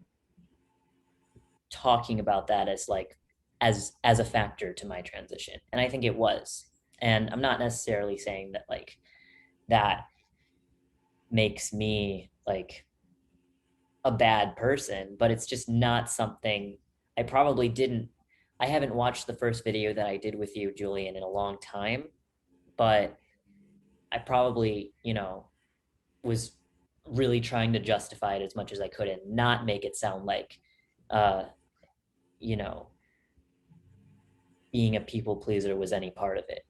talking about that as like as a factor to my transition, and I think it was. And I'm not necessarily saying that like that makes me like a bad person, but it's just not something I probably didn't. I haven't watched the first video that I did with you, Julian, in a long time, but I probably was really trying to justify it as much as I could and not make it sound like uh you know being a people pleaser was any part of it.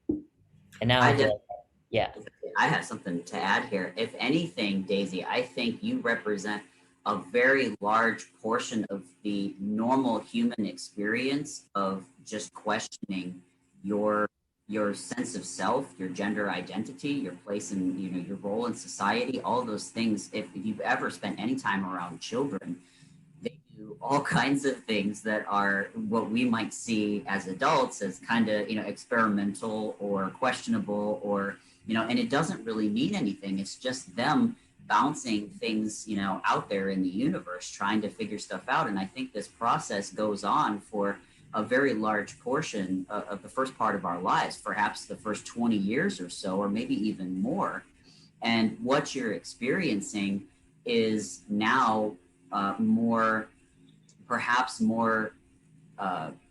And now I I feel just, like, yeah. I have something to add here. If anything, Daisy, I think you represent a very large portion of the normal human experience of just questioning your your sense of self, your gender identity, your place in, your role in society, all those things. If you've ever spent any time around children, they do all kinds of things that are what we might see as adults as kind of experimental or questionable, or and it doesn't really mean anything. It's just them bouncing things out there in the universe, trying to figure stuff out. And I think this process goes on for a very large portion of the first part of our lives, perhaps the first 20 years or so, or maybe even more. And what you're experiencing is now more, perhaps more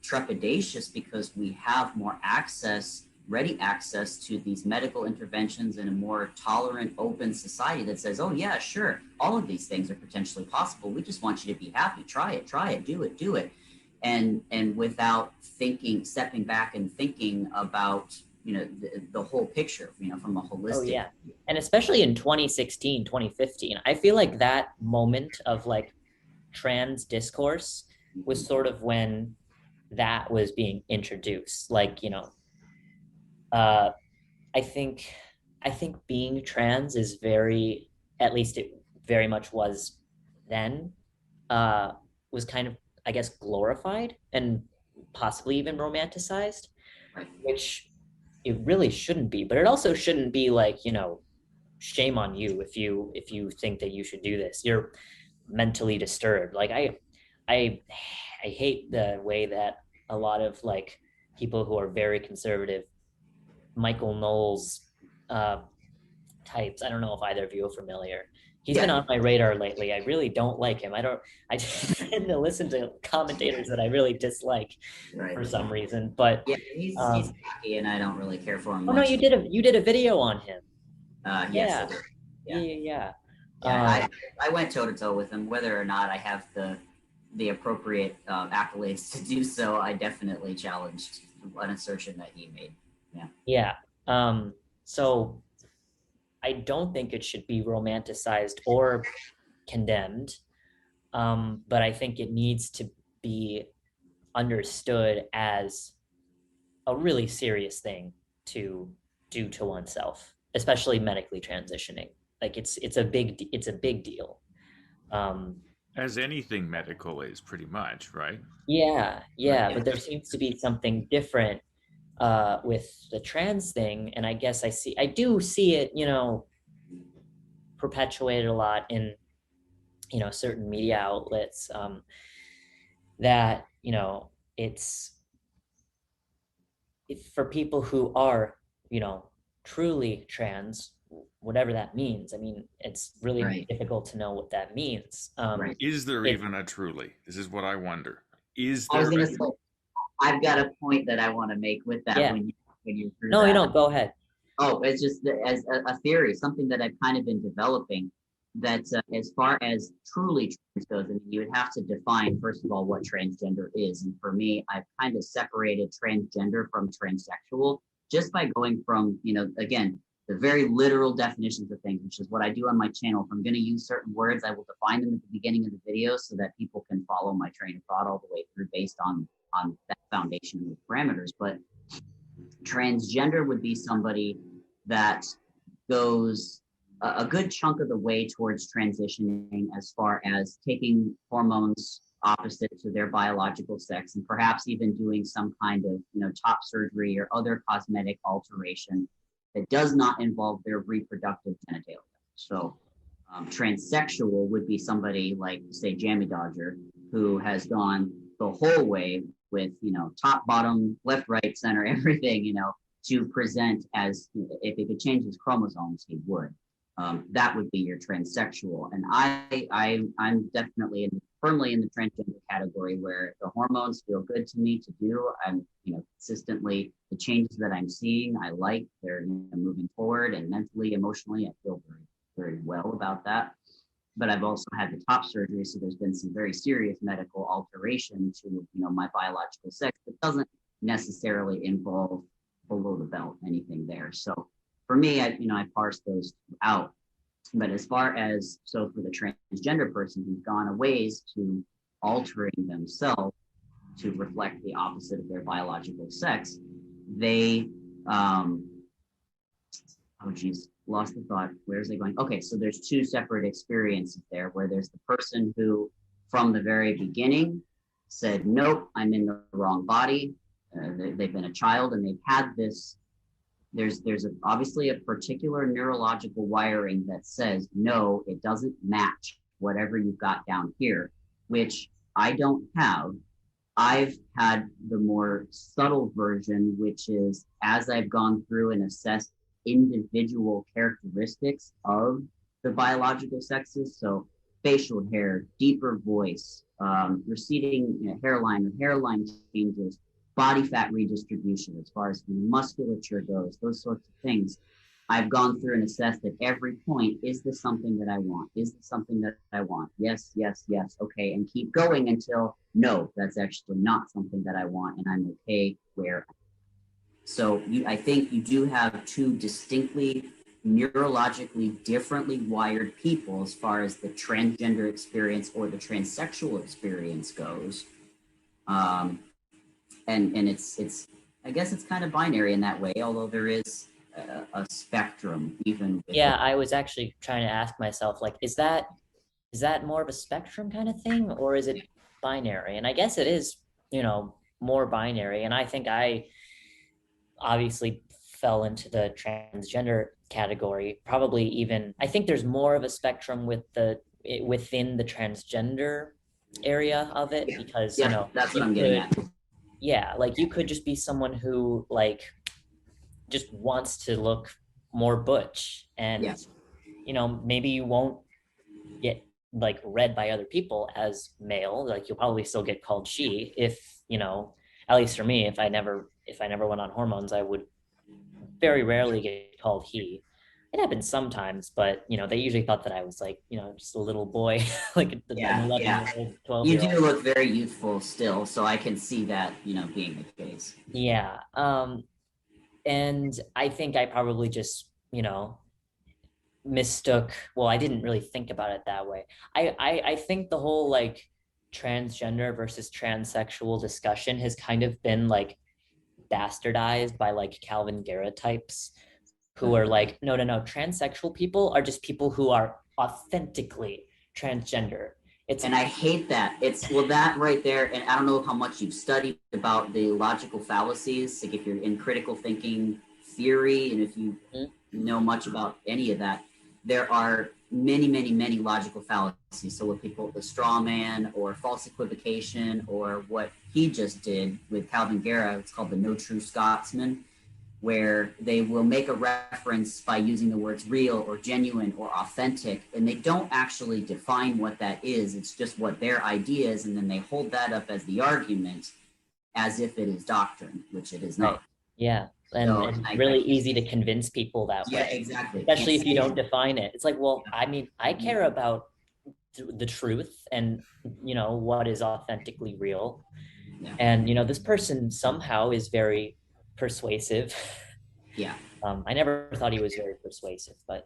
trepidatious, because we have more access, ready access to these medical interventions in a more tolerant, open society that says, oh yeah, sure, all of these things are potentially possible. We just want you to be happy. Try it, do it. And without thinking, stepping back and thinking about, the whole picture, from a Oh holistic. yeah. And especially in 2016, 2015, I feel like that moment of like trans discourse was sort of when that was being introduced. Like, uh I think I think being trans is very, at least it very much was then, uh, was kind of, I guess, glorified and possibly even romanticized, Right. which it really shouldn't be. But it also shouldn't be like, shame on you if you think that you should do this. You're mentally disturbed. Like I I hate the way that a lot of like people who are very conservative, Michael Knowles uh, types. I don't know if either of you are familiar. He's been Yeah. on my radar lately. I really don't like him. I tend to listen to commentators that I really dislike Right. for some reason. But Yeah, he's hacky, and I don't really care for him oh no, much. you did a video on him. Yes, I Yeah, did. yeah, Yeah. yeah, yeah. Yeah, I went toe to toe with him. Whether or not I have the appropriate accolades to do so, I definitely challenged an assertion that he made. Yeah. Yeah. So I don't think it should be romanticized or condemned. But I think it needs to be understood as a really serious thing to do to oneself, especially medically transitioning. Like it's a big deal. Um, As anything medical is, pretty much, right? Yeah, Right. yeah, but there seems to be something different with the trans thing, and I guess I do see it, perpetuated a lot in certain media outlets, that it's for people who are truly trans, whatever that means. I mean, it's really Right. difficult to know what that means. Right. Is there It even a truly? This is what I wonder. Is I was there gonna a say, I've got a point that I want to make with that Yeah, when you're through no, you that. don't, go ahead. Oh, it's just as a theory, something that I've kind of been developing. That as far as truly trans goes, I mean, you would have to define first of all what transgender is. And for me, I've kind of separated transgender from transsexual just by going from, again, the very literal definitions of things, which is what I do on my channel. If I'm going to use certain words, I will define them at the beginning of the video so that people can follow my train of thought all the way through based on that foundation with parameters. But transgender would be somebody that goes a good chunk of the way towards transitioning as far as taking hormones opposite to their biological sex and perhaps even doing some kind of top surgery or other cosmetic alteration that does not involve their reproductive genitalia. So transsexual would be somebody like, say, Jammy Dodger, who has gone the whole way with top, bottom, left, right, center, everything, to present as, if he could change his chromosomes, he would. That would be your transsexual. And I'm definitely firmly in the transgender category where the hormones feel good to me to do. I'm consistently, the changes that I'm seeing, I like. They're moving forward, and mentally, emotionally, I feel very, very well about that. But I've also had the top surgery, so there's been some very serious medical alteration to my biological sex that doesn't necessarily involve below the belt anything there. So for me, I parse those out. But as far as, so for the transgender person who's gone a ways to altering themselves to reflect the opposite of their biological sex, they oh geez, lost the thought. Where's it going? Okay, so there's two separate experiences there, where there's the person who from the very beginning said, nope, I'm in the wrong body. They've been a child and they've had this. There's obviously a particular neurological wiring that says, no, it doesn't match whatever you've got down here, which I don't have. I've had the more subtle version, which is as I've gone through and assessed individual characteristics of the biological sexes. So facial hair, deeper voice, receding hairline or hairline changes, body fat redistribution as far as musculature goes, those sorts of things. I've gone through and assessed at every point, is this something that I want? Is this something that I want? Yes, yes, yes. Okay. And keep going until, no, that's actually not something that I want. And I'm okay where. So I think you do have two distinctly neurologically differently wired people as far as the transgender experience or the transsexual experience goes. And it's I guess it's kind of binary in that way, although there is a spectrum even with Yeah, it. I was actually trying to ask myself, like, is that more of a spectrum kind of thing, or is it binary? And I guess it is, more binary. And I think I obviously fell into the transgender category. Probably even, I think there's more of a spectrum within the transgender area of it, because Yeah, that's what you I'm getting could, at. yeah, like you could just be someone who like just wants to look more butch, and Yes. maybe you won't get like read by other people as male. Like you'll probably still get called she, if at least for me, if I never went on hormones, I would very rarely get called he. It happens sometimes, but they usually thought that I was like, just a little boy, like an Yeah, 11-year-old, you 12-year-old. do look very youthful still, so I can see that being the case. Yeah. And I think I probably just, mistook, well, I didn't really think about it that way. I think the whole like transgender versus transsexual discussion has kind of been like bastardized by like Calvin Garrett types who are like, no, transsexual people are just people who are authentically transgender. And I hate that. Well, that right there, and I don't know how much you've studied about the logical fallacies, like if you're in critical thinking theory, and if you know much about any of that, there are many, many, many logical fallacies. So what people, the straw man or false equivocation, or what he just did with Calvin Guerra, it's called the no true Scotsman, where they will make a reference by using the words real or genuine or authentic, and they don't actually define what that is. It's just what their idea is, and then they hold that up as the argument as if it is doctrine, which it is not. Yeah, and So, it's really easy to convince people that way. Yeah, exactly. Especially if you don't define it. It's like, well, I mean, I care about the truth and, you know, what is authentically real. Yeah. And, you know, this person somehow is very persuasive. Yeah. I never thought he was very persuasive, but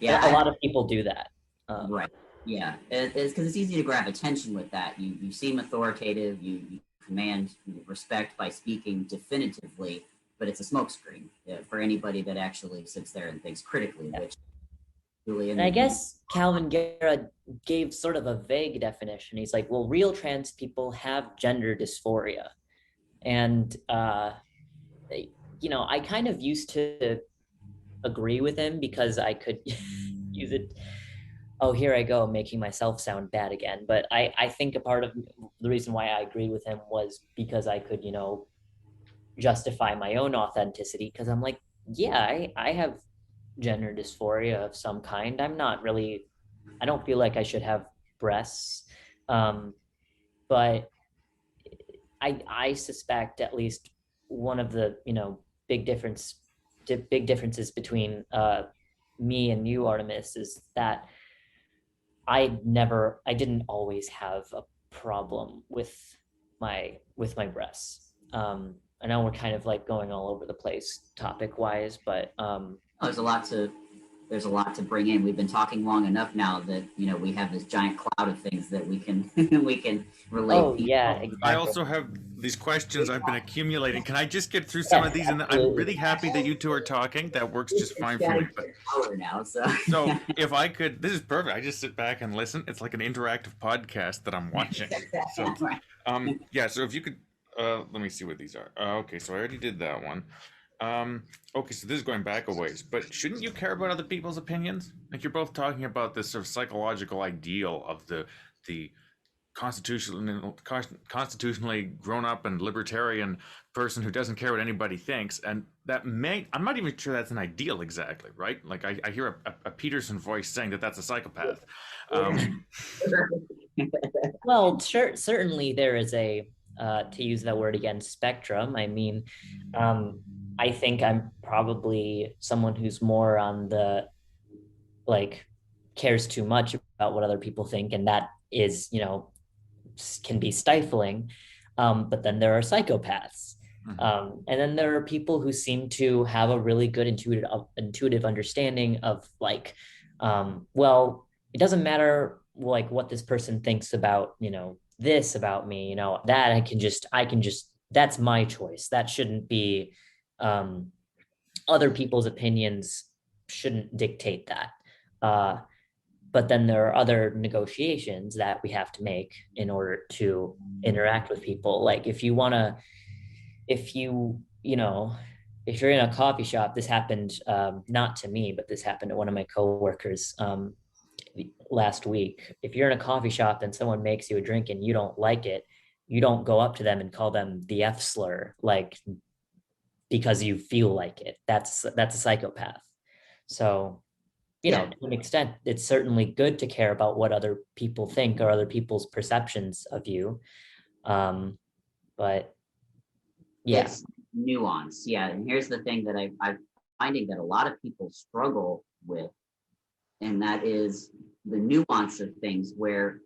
Yeah, a lot of people do that. Right. Yeah, it's because it's easy to grab attention with that. You seem authoritative. You command respect by speaking definitively, but it's a smokescreen for anybody that actually sits there and thinks critically. Yeah. Which really, and I guess Calvin Guerra gave sort of a vague definition. He's like, well, real trans people have gender dysphoria, and you know, I kind of used to agree with him because I could use it. Oh, here I go, making myself sound bad again. But I think a part of the reason why I agreed with him was because I could, you know, justify my own authenticity. Because I'm like, yeah, I have gender dysphoria of some kind. I'm not really, I don't feel like I should have breasts. But I suspect at least one of the, you know, big differences between me and you, Artemis, is that I didn't always have a problem with my breasts. I know we're kind of like going all over the place topic wise, but there's a lot to bring in. We've been talking long enough now that, you know, we have this giant cloud of things that we can we can relate. Oh yeah, exactly. I also have these questions I've been accumulating. Can I just get through some of these? And I'm really happy that you two are talking. That works just fine for me. But now, so if I could, this is perfect. I just sit back and listen. It's like an interactive podcast that I'm watching. So yeah. So if you could, let me see what these are. Okay, so I already did that one. Okay, so this is going back a ways, but shouldn't you care about other people's opinions? Like, you're both talking about this sort of psychological ideal of the constitutionally grown up and libertarian person who doesn't care what anybody thinks, and I'm not even sure that's an ideal exactly, right? Like, I hear a Peterson voice saying that that's a psychopath. Well, certainly there is a to use that word again, spectrum. I mean, I think I'm probably someone who's more on the, like, cares too much about what other people think, and that is, you know, can be stifling. But then there are psychopaths. And then there are people who seem to have a really good intuitive understanding of, like, well, it doesn't matter like what this person thinks about, you know, this about me, you know, that I can just, that's my choice. That shouldn't be, other people's opinions shouldn't dictate that. But then there are other negotiations that we have to make in order to interact with people. Like, if you're in a coffee shop, this happened, not to me, but this happened to one of my coworkers last week. If you're in a coffee shop and someone makes you a drink and you don't like it, you don't go up to them and call them the F slur, like, because you feel like it. That's a psychopath. So, you know, to an extent, it's certainly good to care about what other people think or other people's perceptions of you. But yeah. It's nuance. Yeah. And here's the thing that I'm finding that a lot of people struggle with, and that is the nuance of things where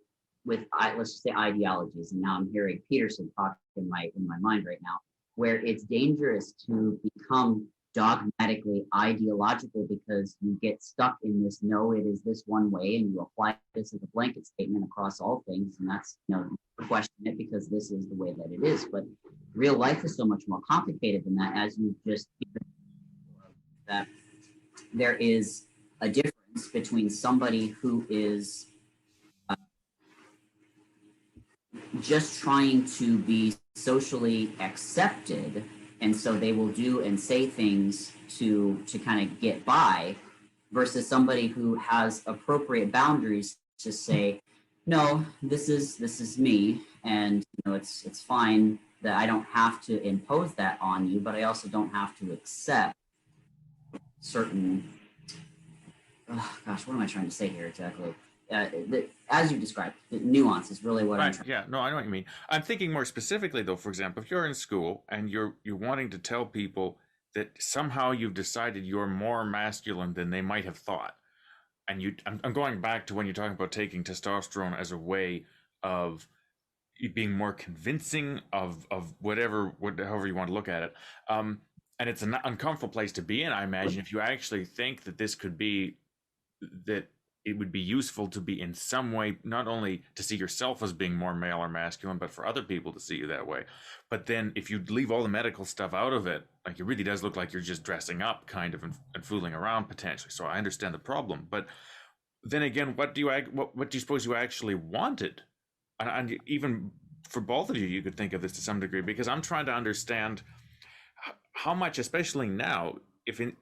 let's just say ideologies. And now I'm hearing Peterson talk in my mind right now, where it's dangerous to become dogmatically ideological because you get stuck in this, no, it is this one way, and you apply this as a blanket statement across all things, and that's, you know, question it because this is the way that it is. But real life is so much more complicated than that, as you just that there is a difference between somebody who is just trying to be socially accepted, and so they will do and say things to kind of get by, versus somebody who has appropriate boundaries to say, no, this is me, and it's fine that I don't have to impose that on you, but I also don't have to accept certain, oh gosh, what am I trying to say here exactly? As you described, the nuance is really what I'm Right. trying. Yeah. No, I know what you mean. I'm thinking more specifically, though. For example, if you're in school and you're wanting to tell people that somehow you've decided you're more masculine than they might have thought, and I'm going back to when you're talking about taking testosterone as a way of you being more convincing of however you want to look at it. And it's an uncomfortable place to be in. I imagine if you actually think that this could be that it would be useful to be in some way, not only to see yourself as being more male or masculine, but for other people to see you that way. But then if you leave all the medical stuff out of it, like it really does look like you're just dressing up kind of and fooling around potentially. So I understand the problem. But then again, what do you suppose you actually wanted? And even for both of you, you could think of this to some degree, because I'm trying to understand how much, especially now,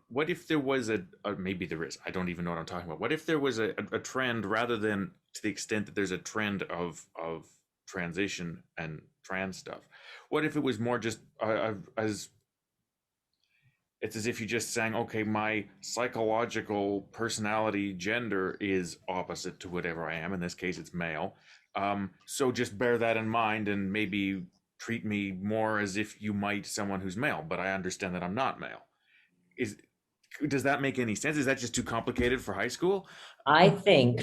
what if there was maybe there is, I don't even know what I'm talking about. What if there was a trend, rather than to the extent that there's a trend of transition and trans stuff? What if it was more just as it's as if you're just saying, okay, my psychological personality gender is opposite to whatever I am. In this case, it's male. So just bear that in mind and maybe treat me more as if you might someone who's male, but I understand that I'm not male. Is Does that make any sense? Is that just too complicated for high school? I think,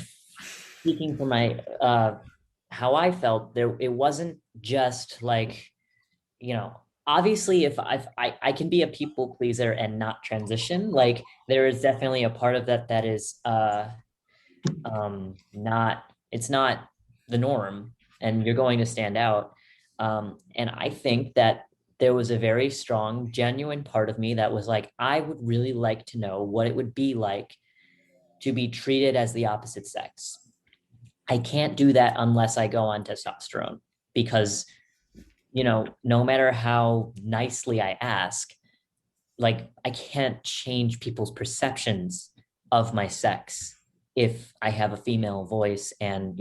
speaking from my how I felt, there it wasn't just like, obviously if I can be a people pleaser and not transition. Like there is definitely a part of that that is not, it's not the norm, and you're going to stand out. And I think that there was a very strong, genuine part of me that was like, I would really like to know what it would be like to be treated as the opposite sex. I can't do that unless I go on testosterone, because, no matter how nicely I ask, like I can't change people's perceptions of my sex if I have a female voice and,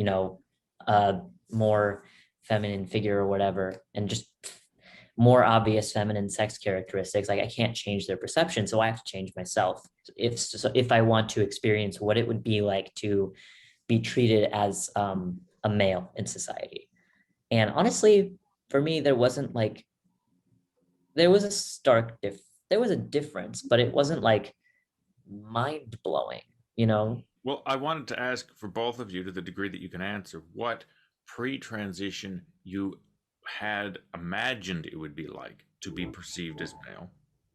a more feminine figure or whatever, and just more obvious feminine sex characteristics. Like I can't change their perception, so I have to change myself if I want to experience what it would be like to be treated as a male in society. And honestly, for me, there was a there was a difference, but it wasn't like mind blowing, you know? Well, I wanted to ask for both of you, to the degree that you can answer, what pre-transition you had imagined it would be like to be perceived as male,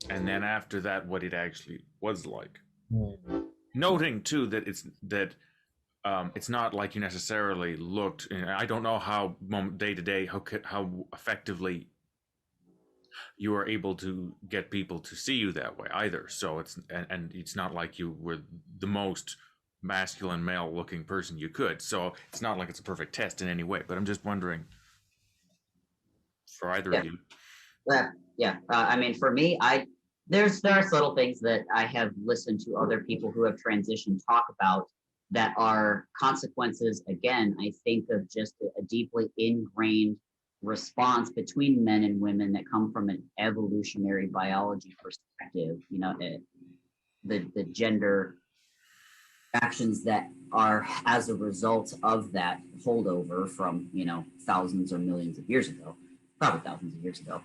and then after that, what it actually was like. Hmm. Noting too that it's not like you necessarily looked. And I don't know how day to day how effectively you were able to get people to see you that way either. So and it's not like you were the most masculine male looking person you could. So it's not like it's a perfect test in any way. But I'm just wondering for either Yeah. of you. Yeah. I mean, for me, there are subtle things that I have listened to other people who have transitioned talk about that are consequences. Again, I think of just a deeply ingrained response between men and women that come from an evolutionary biology perspective. The gender actions that are as a result of that holdover from thousands or millions of years ago, probably thousands of years ago.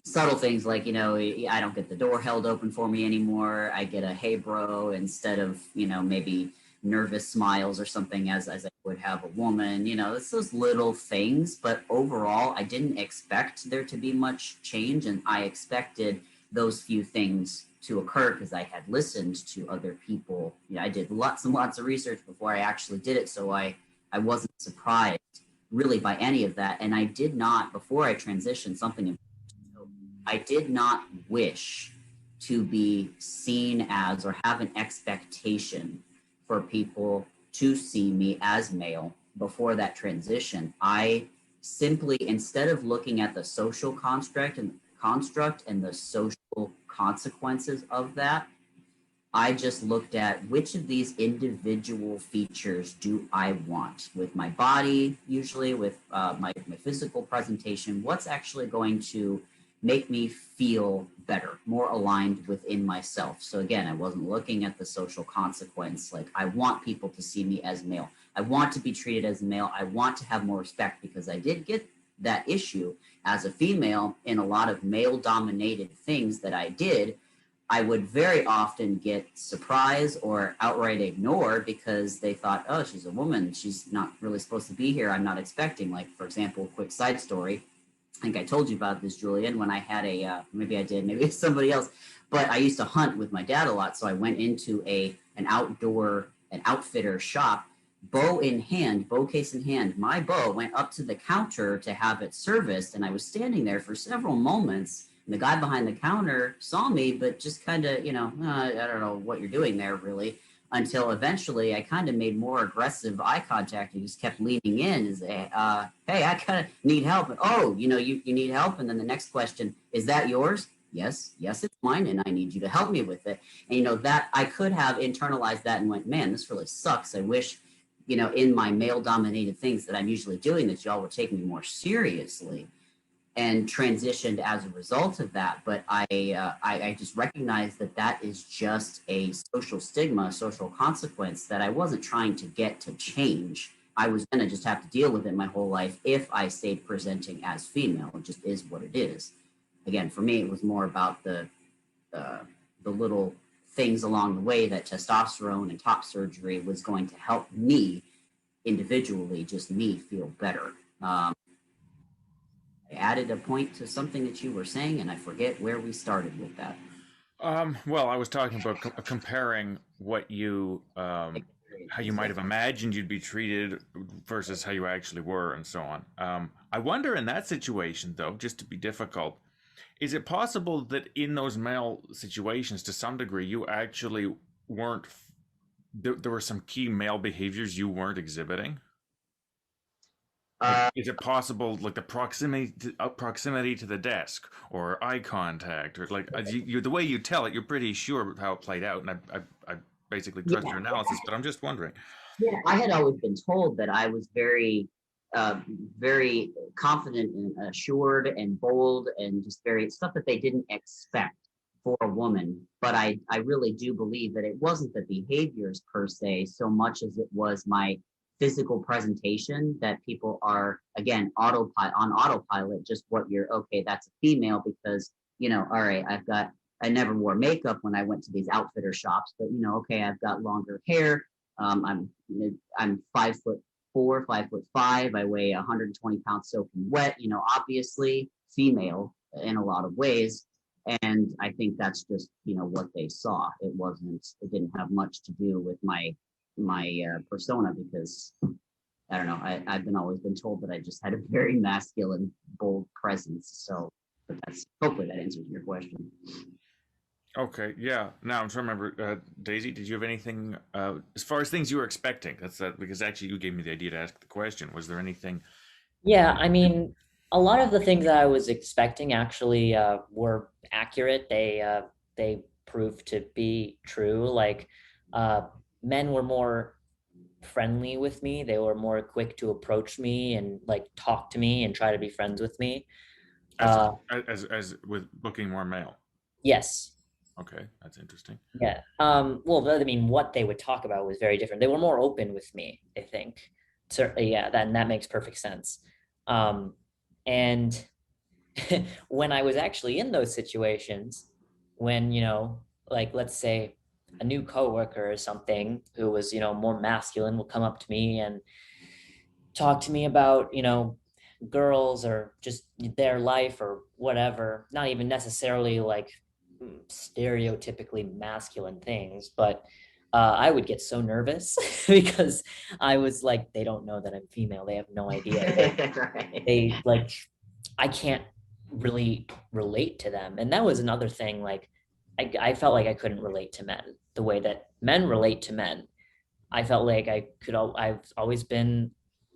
Subtle things like, I don't get the door held open for me anymore. I get a hey bro instead of maybe nervous smiles or something as I would have a woman. It's those little things, but overall I didn't expect there to be much change, and I expected those few things to occur because I had listened to other people. I did lots and lots of research before I actually did it, so I wasn't surprised really by any of that. And I did not, before I transitioned, I did not wish to be seen as or have an expectation for people to see me as male before that transition, I simply, instead of looking at the social construct and the social consequences of that, I just looked at which of these individual features do I want with my body, usually with my physical presentation, what's actually going to make me feel better, more aligned within myself. So again, I wasn't looking at the social consequence. Like, I want people to see me as male. I want to be treated as a male. I want to have more respect, because I did get that issue as a female in a lot of male dominated things that I did. I would very often get surprised or outright ignored because they thought, oh, she's a woman. She's not really supposed to be here. I'm not expecting. Like, for example, quick side story. I think I told you about this, Julian, when I had maybe I did, maybe it's somebody else, but I used to hunt with my dad a lot. So I went into an outfitter shop, bow case in hand. My bow went up to the counter to have it serviced. And I was standing there for several moments. And the guy behind the counter saw me, but just kind of, I don't know what you're doing there, really, until eventually I kind of made more aggressive eye contact and just kept leaning in and say, hey, I kind of need help. Oh, you need help. And then the next question, is that yours? Yes, it's mine, and I need you to help me with it. And, that I could have internalized that and went, man, this really sucks. I wish, in my male-dominated things that I'm usually doing, that y'all would take me more seriously, and transitioned as a result of that. But I just recognized that is just a social stigma, a social consequence that I wasn't trying to get to change. I was going to just have to deal with it my whole life if I stayed presenting as female. It just is what it is. Again, for me, it was more about the little things along the way that testosterone and top surgery was going to help me individually, just me, feel better. I added a point to something that you were saying, and I forget where we started with that. Well, I was talking about comparing what you, how you might have imagined you'd be treated versus how you actually were, and so on. I wonder, in that situation, though, just to be difficult, is it possible that in those male situations, to some degree, you actually weren't, there were some key male behaviors you weren't exhibiting? Like, is it possible, like the proximity to the desk, or eye contact, or like the way you tell it, you're pretty sure how it played out, and I basically trust your analysis, but I'm just wondering. Yeah, I had always been told that I was very, very confident and assured and bold, and just very stuff that they didn't expect for a woman. But I really do believe that it wasn't the behaviors per se so much as it was my physical presentation, that people are, again, on autopilot, just what you're, okay, that's a female because, all right, I never wore makeup when I went to these outfitter shops, but okay, I've got longer hair. I'm 5'4", 5'5". I weigh 120 pounds soaking wet, obviously female in a lot of ways. And I think that's just, what they saw. It didn't have much to do with my persona, because I don't know, I've always been told that I just had a very masculine, bold presence. So, but hopefully that answers your question. Okay, yeah. Now I'm trying to remember, Daisy, did you have anything as far as things you were expecting? That's because actually you gave me the idea to ask the question. Was there anything? Yeah, I mean, a lot of the things that I was expecting actually were accurate. They proved to be true. Like, men were more friendly with me. They were more quick to approach me and like talk to me and try to be friends with me. As with looking more male. Yes. Okay, that's interesting. Yeah. Well, I mean, what they would talk about was very different. They were more open with me, I think. Certainly, yeah, that makes perfect sense. And when I was actually in those situations, when, like, let's say a new coworker or something who was, more masculine will come up to me and talk to me about, girls or just their life or whatever, not even necessarily like stereotypically masculine things, but I would get so nervous because I was like, they don't know that I'm female. They have no idea. Right. They like, I can't really relate to them. And that was another thing. Like, I felt like I couldn't relate to men the way that men relate to men. I felt like I've always been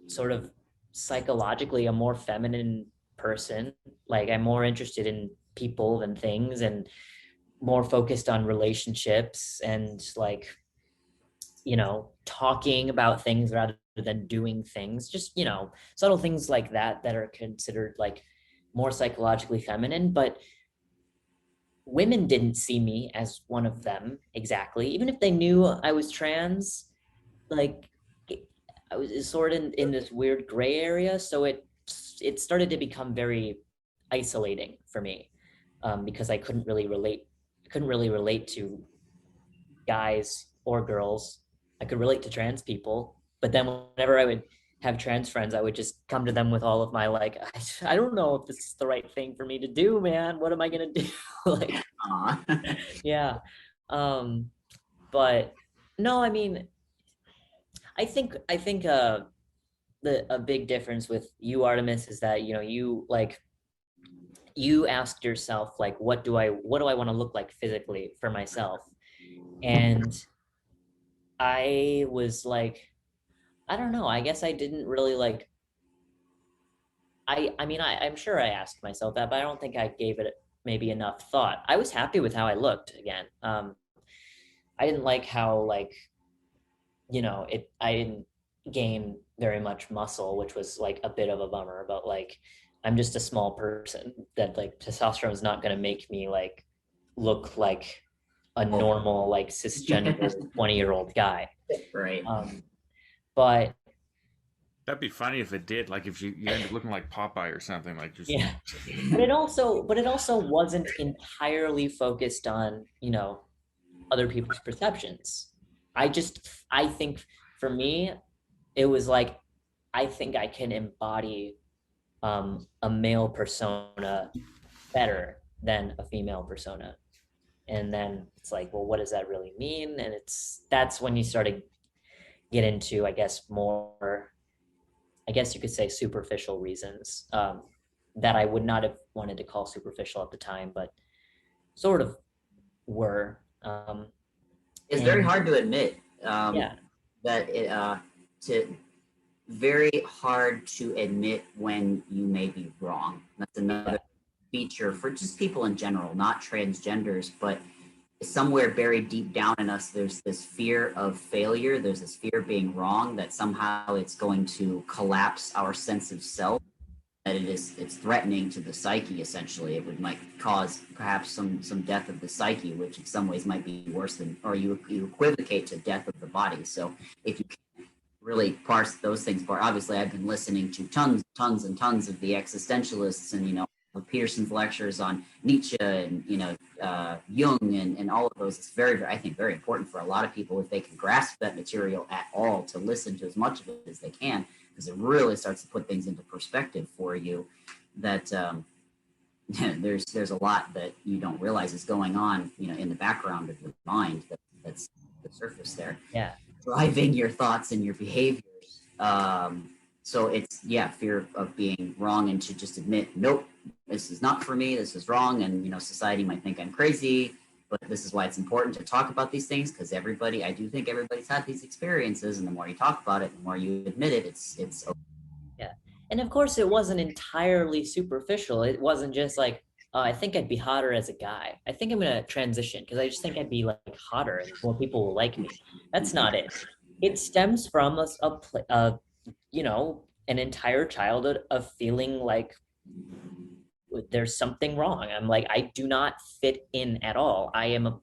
sort of psychologically a more feminine person. Like I'm more interested in people than things, and more focused on relationships and like, talking about things rather than doing things. Just, subtle things like that that are considered like more psychologically feminine. But women didn't see me as one of them exactly. Even if they knew I was trans, like I was sort of in this weird gray area. So it started to become very isolating for me, because I couldn't really relate to guys or girls. I could relate to trans people, but then whenever I would have trans friends, I would just come to them with all of my like, I don't know if this is the right thing for me to do, man. What am I gonna do? Like, yeah. Um, but no, I mean, I think a big difference with you, Artemis, is that you asked yourself like, what do I want to look like physically for myself? And I was like, I don't know. I guess I didn't really like. I mean, I'm sure I asked myself that, but I don't think I gave it maybe enough thought. I was happy with how I looked again. I didn't like how like, I didn't gain very much muscle, which was like a bit of a bummer. But like, I'm just a small person that like testosterone is not going to make me like look like a normal like cisgender 20-year-old guy. Right. But That'd be funny if it did. Like if you end up looking like Popeye or something. Like just yeah, but it also wasn't entirely focused on, other people's perceptions. I think for me, it was like, I think I can embody a male persona better than a female persona. And then it's like, well, what does that really mean? And that's when you start to get into, I guess, more, I guess you could say, superficial reasons, that I would not have wanted to call superficial at the time, but sort of were. It's very And hard to admit yeah, that to very hard to admit when you may be wrong. That's another feature for just people in general, not transgenders, but somewhere buried deep down in us, there's this fear of failure. There's this fear of being wrong, that somehow it's going to collapse our sense of self, that it's threatening to the psyche. Essentially, it might cause perhaps some death of the psyche, which in some ways might be worse than, or you equivocate to death of the body. So if you really parse those things apart. Obviously, I've been listening to tons and tons of the existentialists, and Peterson's lectures on Nietzsche, and Jung, and all of those. It's very, I think, very important for a lot of people, if they can grasp that material at all, to listen to as much of it as they can, because it really starts to put things into perspective for you. That there's a lot that you don't realize is going on, in the background of your mind, that's the surface there, yeah, driving your thoughts and your behaviors. So it's, fear of being wrong, and to just admit, nope, this is not for me, this is wrong. And, society might think I'm crazy, but this is why it's important to talk about these things, because I do think everybody's had these experiences. And the more you talk about it, the more you admit it, it's okay. yeah. And of course, it wasn't entirely superficial. It wasn't just like, I think I'd be hotter as a guy. I think I'm gonna transition because I just think I'd be like hotter and more people will like me. That's not it. It stems from an entire childhood of feeling like there's something wrong. I'm like, I do not fit in at all. I am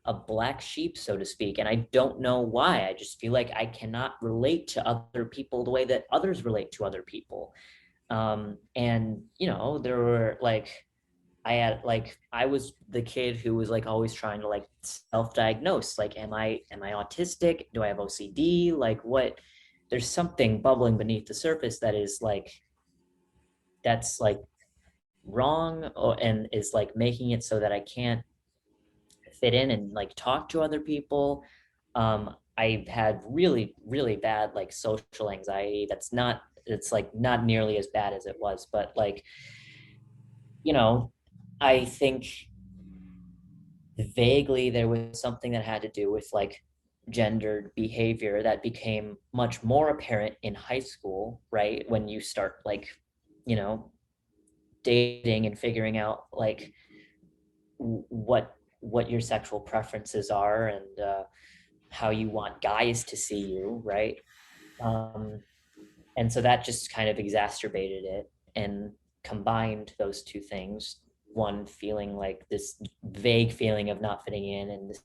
a black sheep, so to speak, and I don't know why. I just feel like I cannot relate to other people the way that others relate to other people. And there were like, I was the kid who was like always trying to like self-diagnose, like, am I autistic? Do I have OCD? Like, what? There's something bubbling beneath the surface that is like, that's like wrong, and is like making it so that I can't fit in and like talk to other people. I've had really, really bad like social anxiety. It's like not nearly as bad as it was, but like, you know, I think vaguely there was something that had to do with like gendered behavior that became much more apparent in high school, right? When you start like, you know, dating and figuring out like what your sexual preferences are, and how you want guys to see you, right? Um, and so that just kind of exacerbated it and combined those two things. One feeling like this vague feeling of not fitting in, and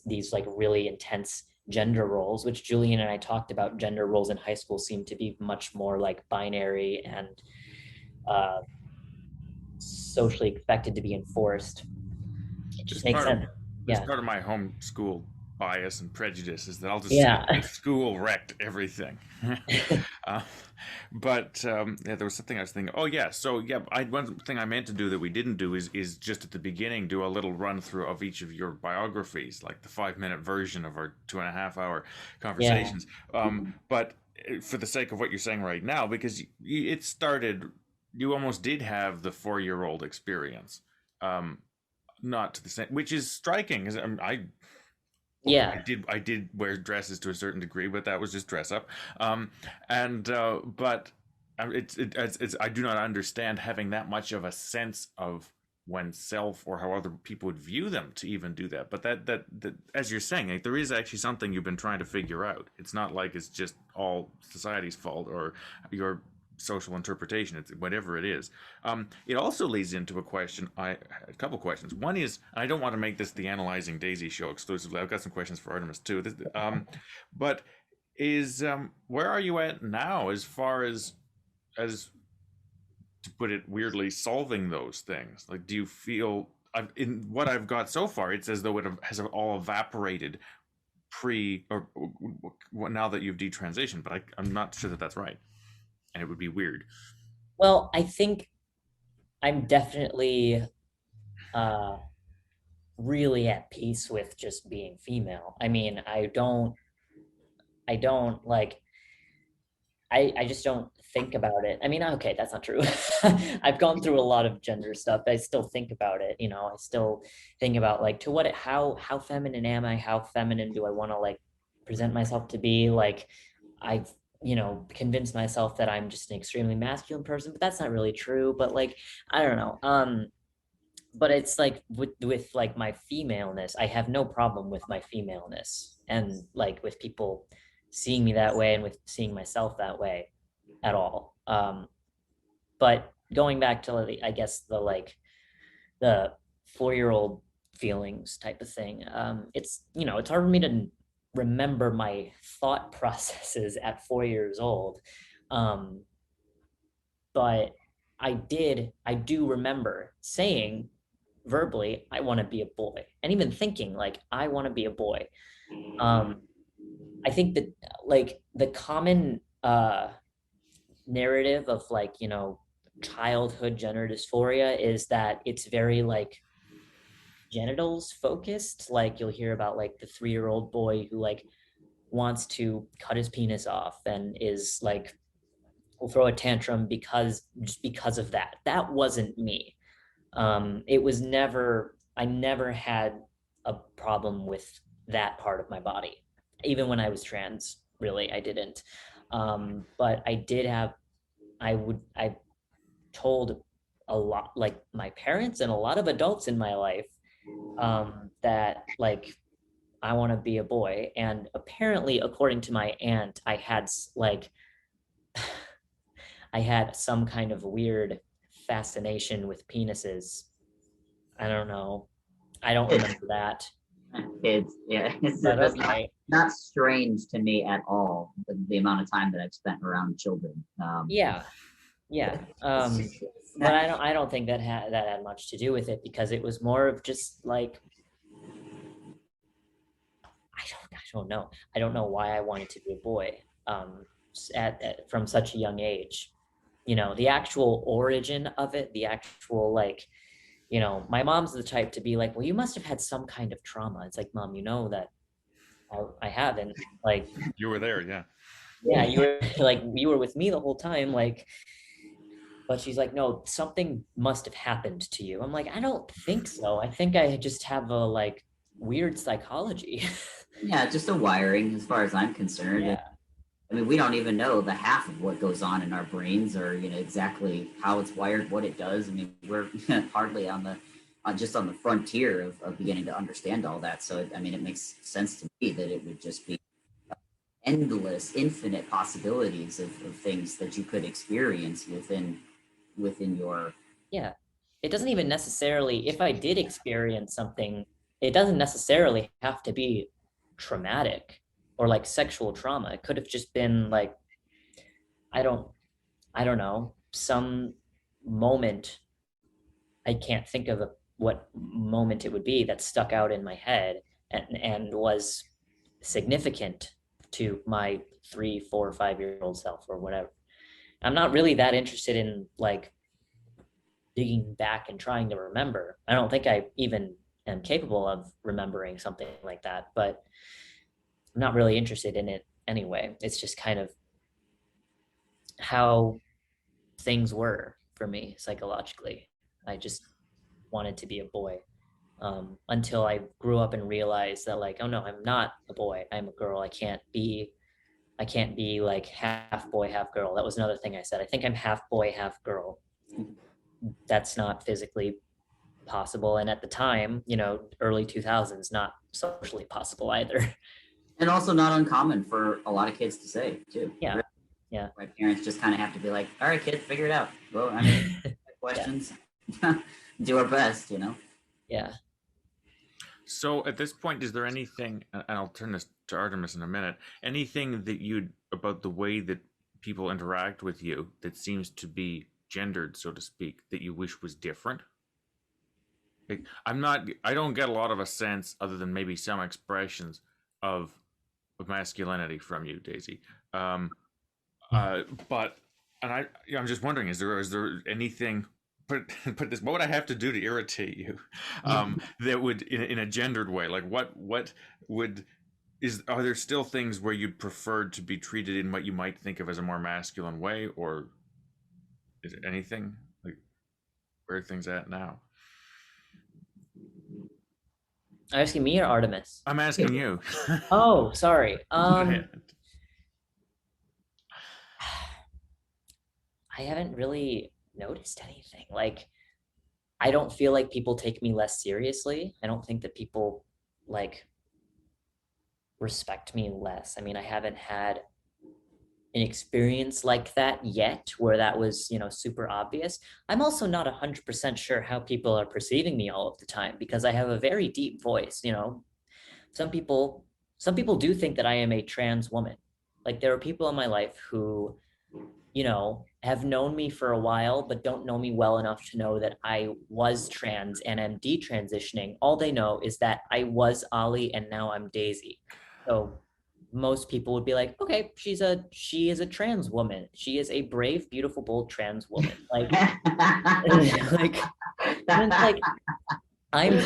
these like really intense gender roles, which Julian and I talked about. Gender roles in high school seem to be much more like binary and uh, socially expected to be enforced. It This just makes part of sense. this Yeah. part of my homeschool bias and prejudice is that I'll just say Yeah. that school wrecked everything. uh, but yeah, there was something I was thinking. Oh yeah, so yeah, one thing I meant to do that we didn't do is just at the beginning do a little run through of each of your biographies, like the 5 minute version of our 2.5 hour Yeah. conversations. But for the sake of what you're saying right now, because it started, you almost did have the 4 year old experience. Um, not to the same, which is striking. Because Yeah. I did wear dresses to a certain degree, but that was just dress up. And but it's I do not understand having that much of a sense of oneself or how other people would view them to even do that. But that as you're saying, like, there is actually something you've been trying to figure out. It's not like it's just all society's fault or your social interpretation. It's whatever it is. It also leads into a couple questions. One is, and I don't want to make this the Analyzing Daisy show exclusively. I've got some questions for Artemis too. But is where are you at now as far as to put it weirdly, solving those things? Like, do you feel in what I've got so far? It's as though it has all evaporated pre or now that you've detransitioned, but I'm not sure that that's right, and it would be weird. Well, I think I'm definitely uh really at peace with just being female. I mean, I don't like I just don't think about it. I mean, okay, that's not true. I've gone through a lot of gender stuff. I still think about it, you know. I still think about like to what how feminine am I? How feminine do I want to like present myself to be? Like I've, you know, convinced myself that I'm just an extremely masculine person, but that's not really true. But like, I don't know. But it's like with like my femaleness, I have no problem with my femaleness, and like with people seeing me that way and with seeing myself that way at all. But going back to I guess the like the 4-year-old feelings type of thing, it's, you know, it's hard for me to remember my thought processes at 4 years old. um, but I do remember saying verbally, I want to be a boy, and even thinking like I want to be a boy. um I think that like the common narrative of like, you know, childhood gender dysphoria is that it's very like genitals focused. Like you'll hear about like the 3-year-old boy who like wants to cut his penis off and is like will throw a tantrum because of that. That wasn't me. It was never, I never had a problem with that part of my body. Even when I was trans, really, I didn't. But I did have, I told a lot, like my parents and a lot of adults in my life, that like I want to be a boy. And apparently, according to my aunt, like, I had some kind of weird fascination with penises. I don't know. I don't remember that, It's yeah, but that's okay. not strange to me at all. The amount of time that I've spent around children. Yeah, yeah. But I don't think that had much to do with it, because it was more of just like I don't know. I don't know why I wanted to be a boy. From such a young age. You know, the actual origin of it, the actual like, you know, my mom's the type to be like, well, you must have had some kind of trauma. It's like, Mom, you know that I haven't. Like, You were there, yeah. yeah, you were like, you were with me the whole time. Like, but she's like, no, something must have happened to you. I'm like, I don't think so. I think I just have a like weird psychology. Yeah, just a wiring as far as I'm concerned. Yeah. I mean, we don't even know the half of what goes on in our brains, or exactly how it's wired, what it does. I mean, we're hardly on the just on the frontier of beginning to understand all that. So, I mean, it makes sense to me that it would just be endless, infinite possibilities of things that you could experience within your. Yeah. It doesn't even necessarily, if I did experience something, it doesn't necessarily have to be traumatic or like sexual trauma. It could have just been like, I don't, I don't know, some moment. I can't think of what moment it would be that stuck out in my head and was significant to my 3, 4, 5 year old self or whatever. I'm not really that interested in like digging back and trying to remember. I don't think I even am capable of remembering something like that, but I'm not really interested in it anyway. It's just kind of how things were for me psychologically. I just wanted to be a boy until I grew up and realized that like, oh no, I'm not a boy. I'm a girl. I can't be like half boy, half girl. That was another thing I said. I think I'm half boy, half girl. That's not physically possible. And at the time, early 2000s, not socially possible either. And also not uncommon for a lot of kids to say too. Yeah. Yeah. My parents just kind of have to be like, all right, kid, figure it out. Well, I mean, questions, do our best, Yeah. So at this point, is there anything, and I'll turn this to Artemis in a minute, anything that about the way that people interact with you that seems to be gendered, so to speak, that you wish was different? Like, I don't get a lot of a sense, other than maybe some expressions of masculinity from you, Daisy. But, and I'm just wondering, is there anything, put this, what would I have to do to irritate you, that would, in a gendered way, like what would, are there still things where you'd prefer to be treated in what you might think of as a more masculine way, or is it anything, like, where are things at now? Are you asking me or Artemis? I'm asking you. Oh, sorry. Go ahead. I haven't really noticed anything. Like, I don't feel like people take me less seriously. I don't think that people like respect me less. I mean, I haven't had an experience like that yet where that was, super obvious. I'm also not 100% sure how people are perceiving me all of the time because I have a very deep voice. Some people some people do think that I am a trans woman. Like there are people in my life who have known me for a while, but don't know me well enough to know that I was trans and am detransitioning. All they know is that I was Ollie and now I'm Daisy. So most people would be like, okay, she is a trans woman. She is a brave, beautiful, bold trans woman. Like, like, and it's like, I'm,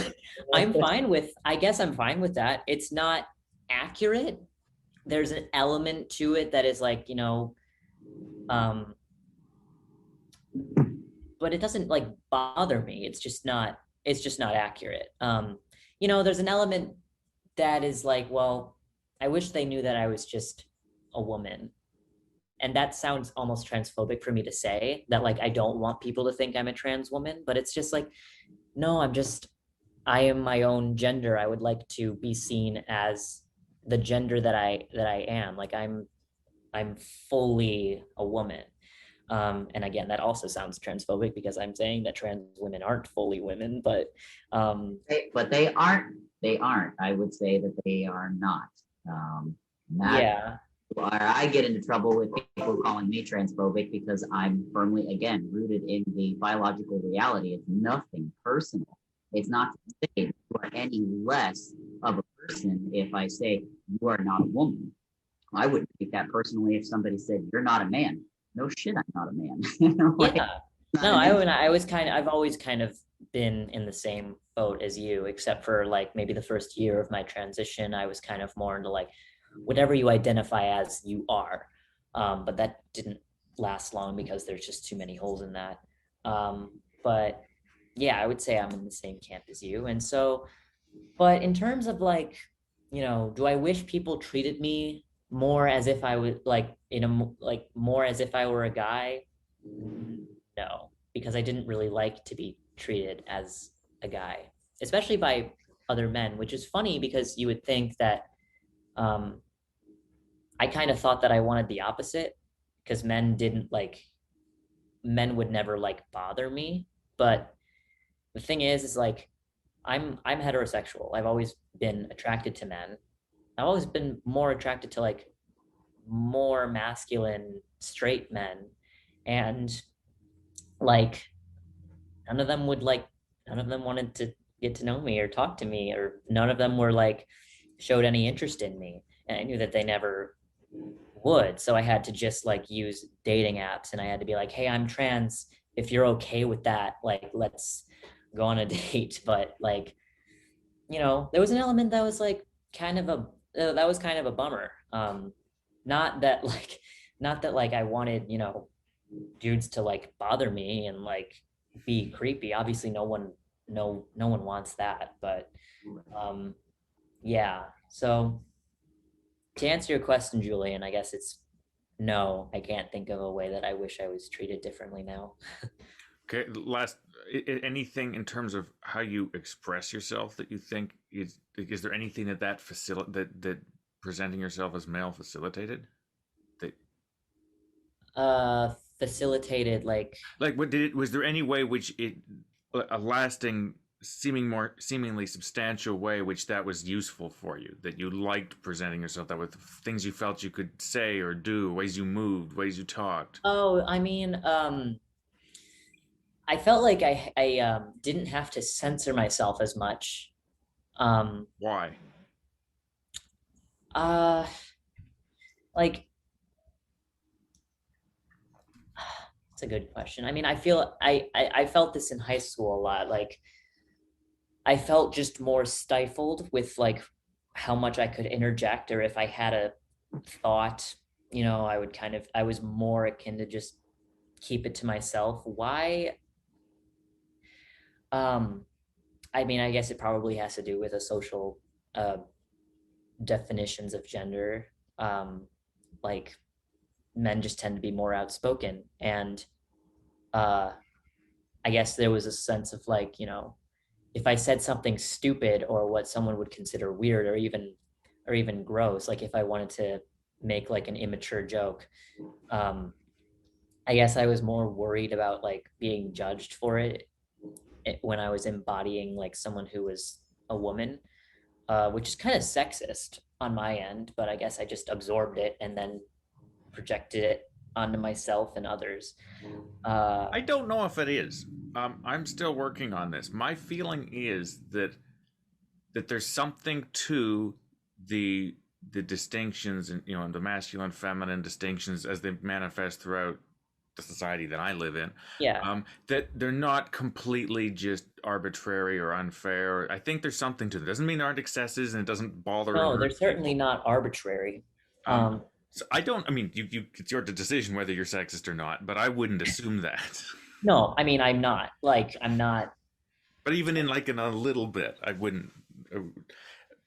I'm fine with, I guess I'm fine with that. It's not accurate. There's an element to it that is like, um, but it doesn't like bother me. It's just not accurate. There's an element that is like, well, I wish they knew that I was just a woman. And that sounds almost transphobic for me to say that, like, I don't want people to think I'm a trans woman, but it's just like, no, I am my own gender. I would like to be seen as the gender that I am. Like I'm fully a woman. And again, that also sounds transphobic because I'm saying that trans women aren't fully women, but but they aren't. They aren't. I would say that they are not. Yeah. I get into trouble with people calling me transphobic because I'm firmly, again, rooted in the biological reality. It's nothing personal. It's not to say you are any less of a person if I say you are not a woman. I wouldn't take that personally if somebody said you're not a man. No shit, I'm not a man. Like, Yeah. No, I've always kind of been in the same boat as you, except for like maybe the first year of my transition, I was kind of more into like whatever you identify as you are. But that didn't last long because there's just too many holes in that. But yeah, I would say I'm in the same camp as you. And so, but in terms of like do I wish people treated me more as if I was like more as if I were a guy? No, because I didn't really like to be treated as a guy, especially by other men, which is funny because you would think that um, I kind of thought that I wanted the opposite because men would never like bother me. But the thing is like I'm heterosexual. I've always been attracted to men. I've always been more attracted to like more masculine straight men. And like none of them would like none of them wanted to get to know me or talk to me, or none of them were like showed any interest in me. And I knew that they never would. So I had to just like use dating apps, and I had to be like, hey, I'm trans. If you're okay with that, like let's go on a date. But like, there was an element that was like kind of a that was kind of a bummer. Not that like not that like I wanted, dudes to like bother me and like be creepy. Obviously no one wants that. But um yeah. So to answer your question, Julian, I guess it's no, I can't think of a way that I wish I was treated differently now. Okay, last, anything in terms of how you express yourself that you think is there anything that presenting yourself as male facilitated? That Facilitated like what did it was there any way which it a lasting seemingly substantial way which that was useful for you, that you liked presenting yourself that with things you felt you could say or do, ways you moved, ways you talked? oh, I mean, I felt like I didn't have to censor myself as much. Um, Why? uh, like it's a good question. I mean, I feel I felt this in high school a lot. Like I felt just more stifled with like how much I could interject, or if I had a thought, I was more akin to just keep it to myself. Why? Um, I mean, I guess it probably has to do with a social uh, definitions of gender. Um, like men just tend to be more outspoken, and uh, I guess there was a sense of like, if I said something stupid or what someone would consider weird or even gross, like if I wanted to make like an immature joke, um, I guess I was more worried about like being judged for it when I was embodying like someone who was a woman, which is kind of sexist on my end, but I guess I just absorbed it and then projected it onto myself and others. Uh, I don't know if it is. I'm still working on this. My feeling is that there's something to the the distinctions and the masculine feminine distinctions as they manifest throughout the society that I live in, yeah, that they're not completely just arbitrary or unfair. I think there's something to it. Doesn't mean there aren't excesses and it doesn't bother and no, they're hurt certainly people. not arbitrary. Um, Um, so I don't. I mean, it's your decision whether you're sexist or not. But I wouldn't assume that. no, I mean, I'm not, But even in a little bit, I wouldn't. uh,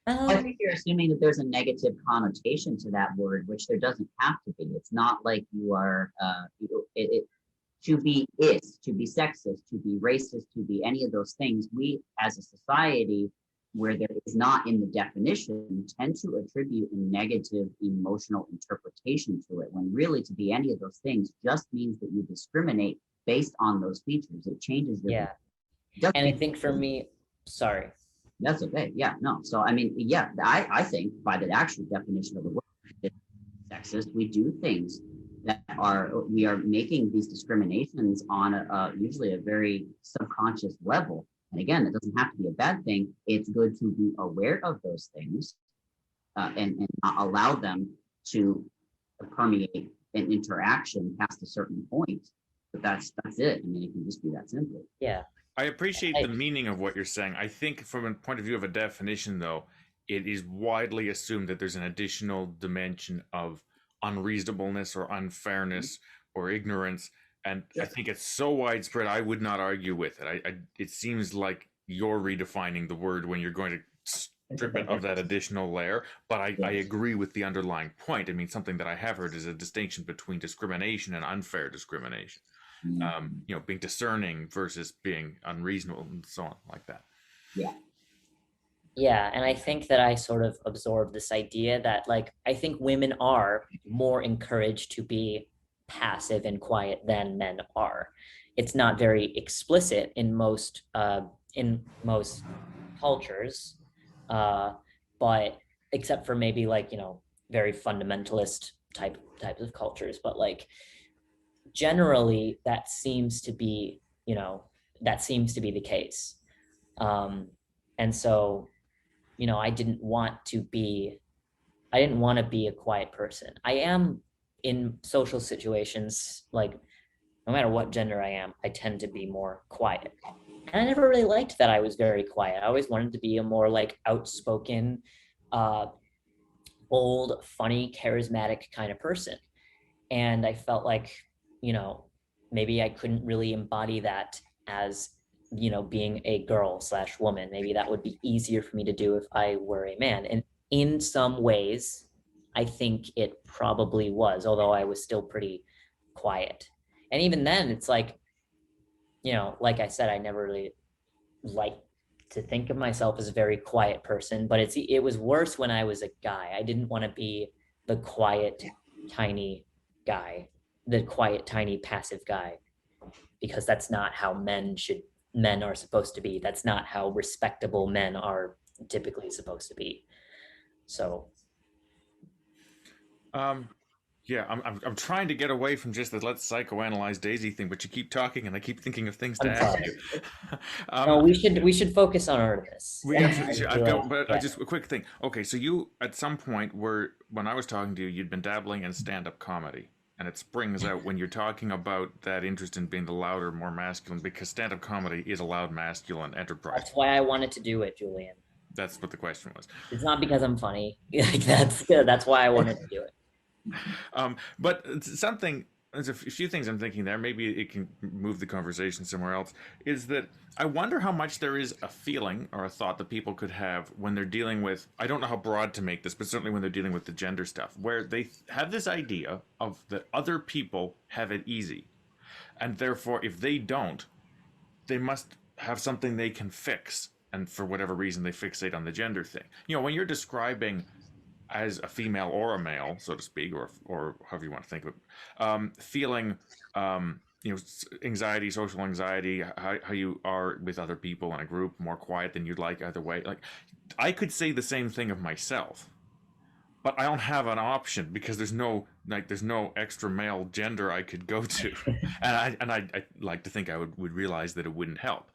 I um, think you're assuming that there's a negative connotation to that word, which there doesn't have to be. It's not like you are, to be to be sexist, to be racist, to be any of those things. We, as a society, where there is not in the definition, tend to attribute a negative emotional interpretation to it, when really to be any of those things just means that you discriminate based on those features. It changes your. yeah. It doesn't And I mean think for me, sorry. that's okay. Yeah, no. So I mean, yeah, I think by the actual definition of the word, it's sexist. We do things that we are making these discriminations on usually a very subconscious level. And again, it doesn't have to be a bad thing. It's good to be aware of those things, and not allow them to permeate an interaction past a certain point. But that's it. I mean, it can just be that simple. Yeah. I appreciate I, the meaning of what you're saying. I think, from a point of view of a definition, though, it is widely assumed that there's an additional dimension of unreasonableness or unfairness or ignorance, and I think it's so widespread. I would not argue with it. It seems like you're redefining the word when you're going to strip it of that additional layer. But I agree with the underlying point. I mean, something that I have heard is a distinction between discrimination and unfair discrimination. Being discerning versus being unreasonable and so on, like that. Yeah. Yeah, and I think that I sort of absorbed this idea that, like, I think women are more encouraged to be passive and quiet than men are. It's not very explicit in most cultures, but except for maybe, like, very fundamentalist types of cultures. But, like, generally that seems to be the case. And so, I didn't want to be a quiet person. I am in social situations, like, no matter what gender I am, I tend to be more quiet. And I never really liked that I was very quiet. I always wanted to be a more, like, outspoken, bold, funny, charismatic kind of person. And I felt like, maybe I couldn't really embody that as, being a girl / woman. Maybe that would be easier for me to do if I were a man. And in some ways, I think it probably was, although I was still pretty quiet. And even then, it's like, like I said, I never really liked to think of myself as a very quiet person, but it was worse when I was a guy. I didn't want to be the quiet, tiny guy, the quiet, tiny, passive guy, because that's not how men are supposed to be. That's not how respectable men are typically supposed to be. So, Yeah, I'm trying to get away from just the let's psychoanalyze Daisy thing, but you keep talking, and I keep thinking of things to ask you. No, we should focus on Artemis. We absolutely should. Just a quick thing. Okay, so you at some point when I was talking to you, you'd been dabbling in stand-up comedy, and it springs out when you're talking about that interest in being the louder, more masculine, because stand-up comedy is a loud, masculine enterprise. That's why I wanted to do it, Julian. That's what the question was. It's not because I'm funny. Like, that's good. That's why I wanted to do it. But there's a few things I'm thinking there. Maybe it can move the conversation somewhere else. Is that I wonder how much there is a feeling or a thought that people could have when they're dealing with, I don't know how broad to make this, but certainly when they're dealing with the gender stuff, where they have this idea of that other people have it easy. And therefore, if they don't, they must have something they can fix. And for whatever reason, they fixate on the gender thing. When you're describing as a female or a male, so to speak, or however you want to think of it, feeling, anxiety, social anxiety, how you are with other people in a group, more quiet than you'd like either way. Like, I could say the same thing of myself, but I don't have an option because there's no extra male gender I could go to, and I like to think I would realize that it wouldn't help.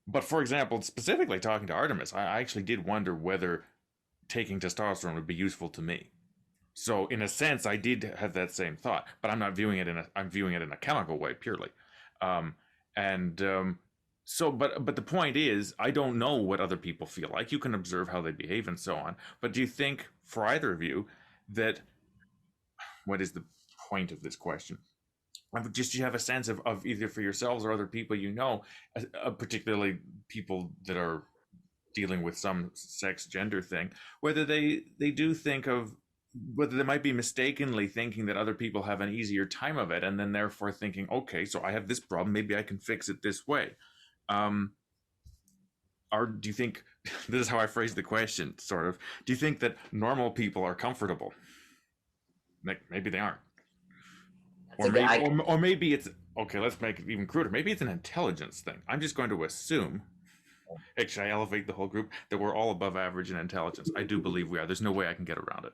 But for example, specifically talking to Artemis, I actually did wonder whether taking testosterone would be useful to me. So in a sense, I did have that same thought, but I'm not viewing it I'm viewing it in a chemical way purely. So, but the point is, I don't know what other people feel like. You can observe how they behave and so on. But do you think, for either of you, that what is the point of this question? Just you have a sense of either for yourselves or other people particularly people that are dealing with some sex gender thing, whether they do think of whether they might be mistakenly thinking that other people have an easier time of it, and then therefore thinking, okay, so I have this problem, maybe I can fix it this way. Or do you think, this is how I phrase the question, sort of, do you think that normal people are comfortable? Maybe they aren't. Or maybe it's, okay, let's make it even cruder. Maybe it's an intelligence thing. I'm just going to assume, actually I elevate the whole group, that we're all above average in intelligence. I do believe we are. There's no way I can get around it.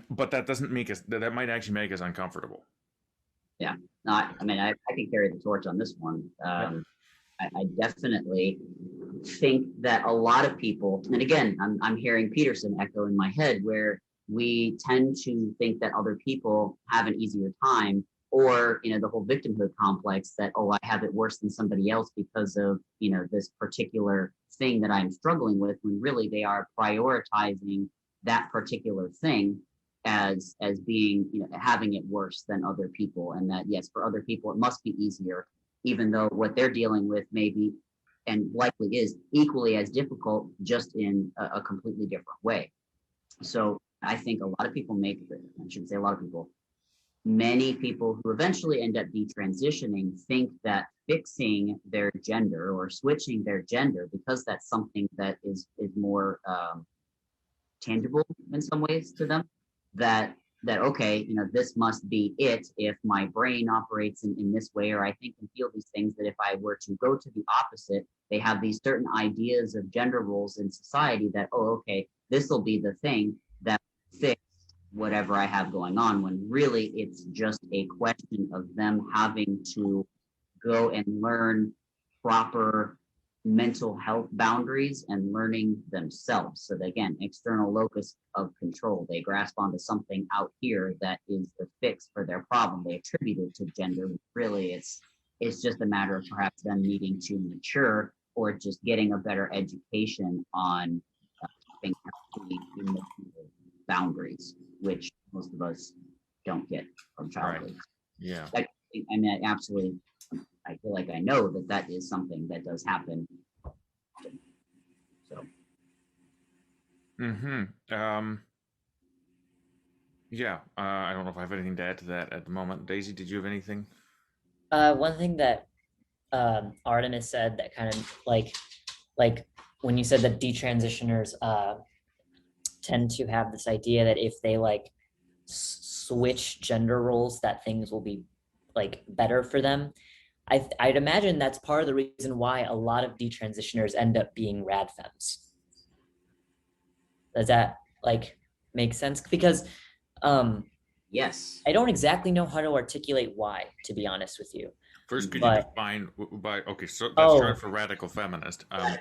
But that doesn't make us, that might actually make us uncomfortable. Yeah, no, I can carry the torch on this one. I definitely think that a lot of people, and again, I'm hearing Peterson echo in my head, where we tend to think that other people have an easier time, or the whole victimhood complex that, oh, I have it worse than somebody else because of this particular thing that I'm struggling with, when really they are prioritizing that particular thing as being having it worse than other people, and that yes, for other people it must be easier, even though what they're dealing with may be and likely is equally as difficult, just in a completely different way. So I think a lot of people I shouldn't say a lot of people, many people who eventually end up detransitioning think that fixing their gender or switching their gender, because that's something that is more tangible in some ways to them, that okay, this must be it if my brain operates in this way, or I think and feel these things, that if I were to go to the opposite, they have these certain ideas of gender roles in society that, oh, okay, this will be the thing that fix whatever I have going on, when really it's just a question of them having to go and learn proper mental health boundaries and learning themselves. So that, again, external locus of control, they grasp onto something out here that is the fix for their problem. They attribute it to gender. Really, it's just a matter of perhaps them needing to mature, or just getting a better education on keeping healthy emotional boundaries, which most of us don't get from childhood. Right. Yeah. I mean, absolutely. I feel like I know that is something that does happen often. So. Yeah. I don't know if I have anything to add to that at the moment. Daisy, did you have anything? One thing that Artemis said that kind of like when you said that detransitioners tend to have this idea that if they like switch gender roles, that things will be like better for them. I'd imagine that's part of the reason why a lot of detransitioners end up being rad femmes. Does that like make sense? Because Yes. I don't exactly know how to articulate why, to be honest with you. First, could But, you define okay, so that's short for radical feminist. I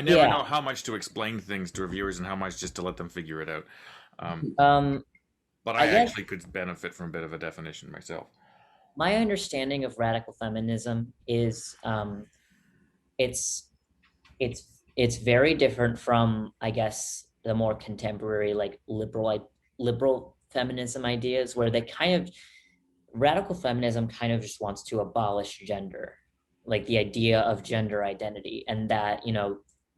never know how much to explain things to reviewers and how much just to let them figure it out. But I guess actually could benefit from a bit of a definition myself. my understanding of radical feminism is it's it's very different from, I guess, the more contemporary like liberal feminism ideas, where they kind of radical feminism kind of just wants to abolish gender, like the idea of gender identity, and that,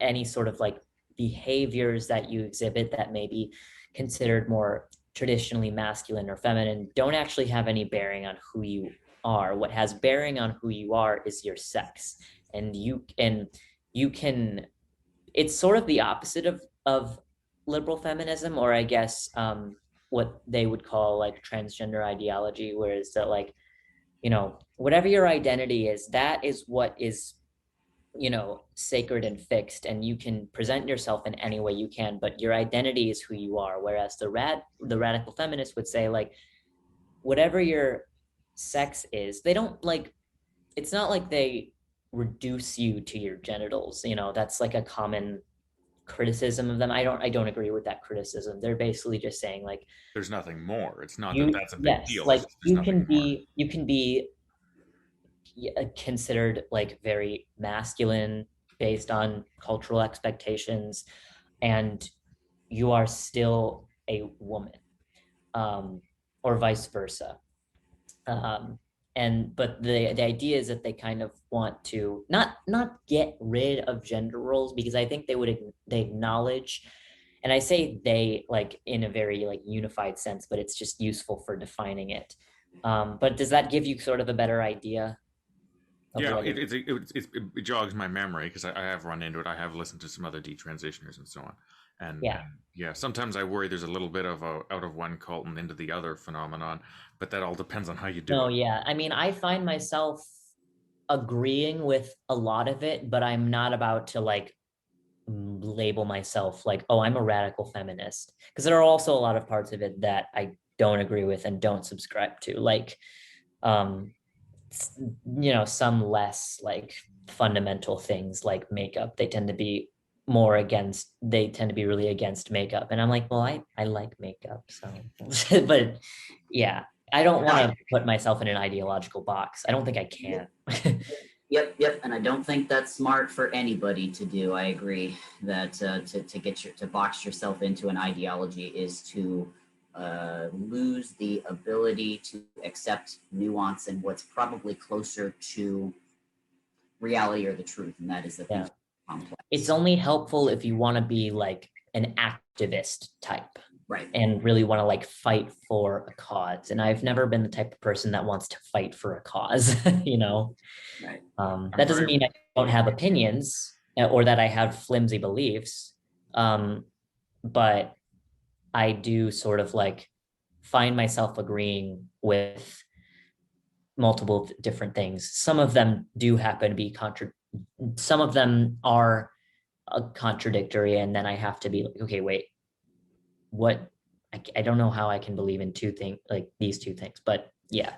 any sort of like behaviors that you exhibit that may be considered more traditionally masculine or feminine don't actually have any bearing on who you are. What has bearing on who you are is your sex, and you can it's sort of the opposite of liberal feminism, or I guess what they would call like transgender ideology, whereas that like, whatever your identity is, that is what is, sacred and fixed, and you can present yourself in any way you can, but your identity is who you are. Whereas the radical feminist would say like, whatever your sex is, they don't like, it's not like they reduce you to your genitals. That's like a common criticism of them. I don't agree with that criticism. They're basically just saying like, There's nothing more. It's not that that's a big deal. like There's nothing more. you can be considered like very masculine based on cultural expectations, and you are still a woman, or vice versa. But the idea is that they kind of want to not get rid of gender roles, because I think they acknowledge, and I say they like in a very like unified sense, but it's just useful for defining it. But does that give you sort of a better idea? Yeah, it jogs my memory because I have run into it. I have listened to some other detransitioners and so on. And yeah, sometimes I worry there's a little bit of a out of one cult and into the other phenomenon, but that all depends on how you do it. Yeah. I mean, I find myself agreeing with a lot of it, but I'm not about to like label myself like, oh, I'm a radical feminist, because there are also a lot of parts of it that I don't agree with and don't subscribe to, like some less like fundamental things like makeup. They tend to be really against makeup, and I'm like, well, I like makeup, so but yeah, I don't want to put myself in an ideological box. I don't think I can. Yep. And I don't think that's smart for anybody to do. I agree that to box yourself into an ideology is to lose the ability to accept nuance and what's probably closer to reality or the truth, and that is that Yeah. things are complex. It's only helpful if you want to be like an activist type Right. and really want to like fight for a cause. And I've never been the type of person that wants to fight for a cause, you know. Right. That doesn't mean I don't have opinions or that I have flimsy beliefs. But I do sort of like find myself agreeing with multiple different things. Some of them do happen to be some of them are contradictory, and then I have to be like, okay, wait, what? I don't know how I can believe in two things, like these two things, but yeah.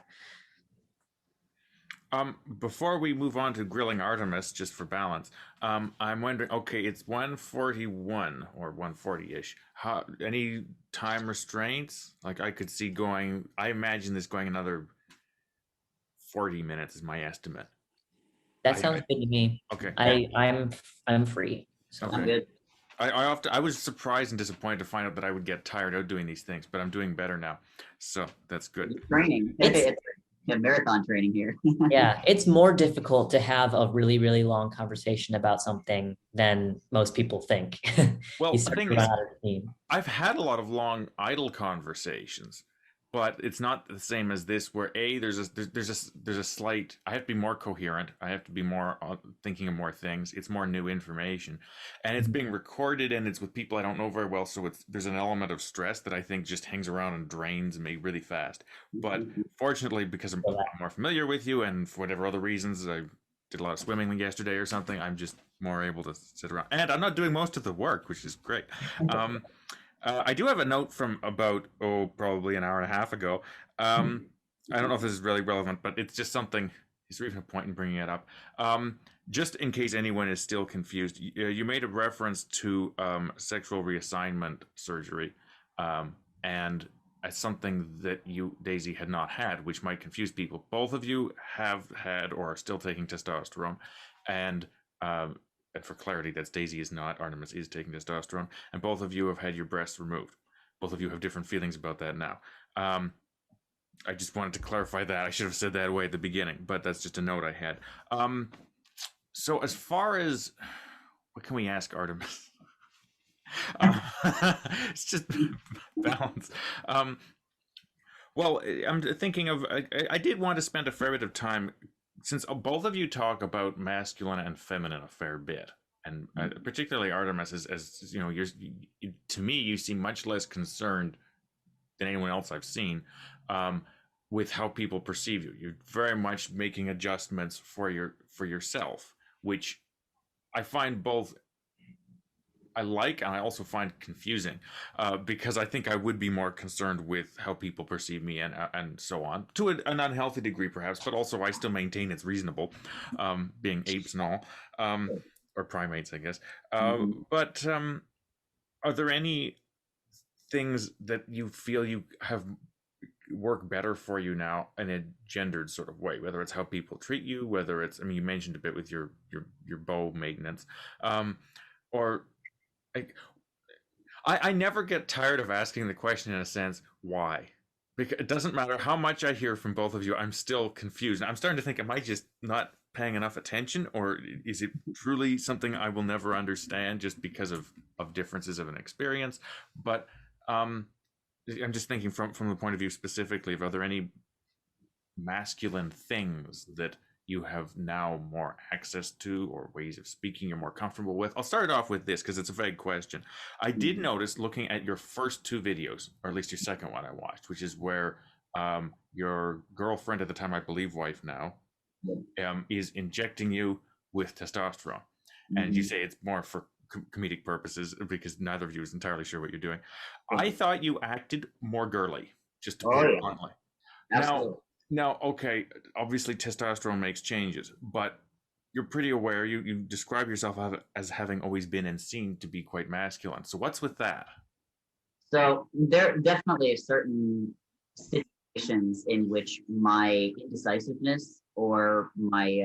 Before we move on to grilling Artemis, just for balance, I'm wondering, okay, it's 1:41 or 1:40-ish. How, any time restraints? Like I could see going, I imagine this going another 40 minutes is my estimate. That sounds good to me. Okay. I'm free. So I'm good. I was surprised and disappointed to find out that I would get tired out doing these things, but I'm doing better now, so that's good. Training. It's marathon training here. yeah, it's more difficult to have a really, really long conversation about something than most people think. Well, You the start thing to is, run out of steam. I've had a lot of long idle conversations, but it's not the same as this where there's a slight, I have to be more coherent, I have to be more thinking of more things, it's more new information, and it's being recorded and it's with people I don't know very well, so there's an element of stress that I think just hangs around and drains me really fast. But fortunately, because I'm more familiar with you, and for whatever other reasons, I did a lot of swimming yesterday or something, I'm just more able to sit around, and I'm not doing most of the work, which is great. I do have a note from about, probably an hour and a half ago. I don't know if this is really relevant, but it's just something, is there even a point in bringing it up? Just in case anyone is still confused, you made a reference to sexual reassignment surgery, and as something that you, Daisy, had not had, which might confuse people. Both of you have had or are still taking testosterone, and for clarity, that's Daisy is not, Artemis is taking testosterone, and both of you have had your breasts removed. Both of you have different feelings about that now. I just wanted to clarify that. I should have said that way at the beginning, but that's just a note I had. So as far as, what can we ask Artemis? It's just balance. Well, I'm thinking of, I did want to spend a fair bit of time, since both of you talk about masculine and feminine a fair bit, and particularly Artemis, as you know, to me, you seem much less concerned than anyone else I've seen with how people perceive you. You're very much making adjustments for yourself, which I find both I like, and I also find confusing, because I think I would be more concerned with how people perceive me and so on, to an unhealthy degree perhaps, but also I still maintain it's reasonable, being apes and all, or primates, I guess. But are there any things that you feel you have work better for you now in a gendered sort of way, whether it's how people treat you, whether it's, I mean, you mentioned a bit with your bow maintenance, or I never get tired of asking the question in a sense, why? Because it doesn't matter how much I hear from both of you, I'm still confused. I'm starting to think, am I just not paying enough attention, or is it truly something I will never understand just because of differences of an experience? But I'm just thinking from the point of view specifically of, are there any masculine things that you have now more access to, or ways of speaking you're more comfortable with? I'll start off with this because it's a vague question. I did notice, looking at your first two videos, or at least your second one I watched, which is where your girlfriend at the time, I believe wife now, is injecting you with testosterone. And you say it's more for comedic purposes because neither of you is entirely sure what you're doing. I thought you acted more girly, just to put it bluntly. Absolutely. Now, okay, obviously testosterone makes changes, but you're pretty aware, you describe yourself as having always been and seen to be quite masculine. So what's with that? So there definitely are certain situations in which my indecisiveness or my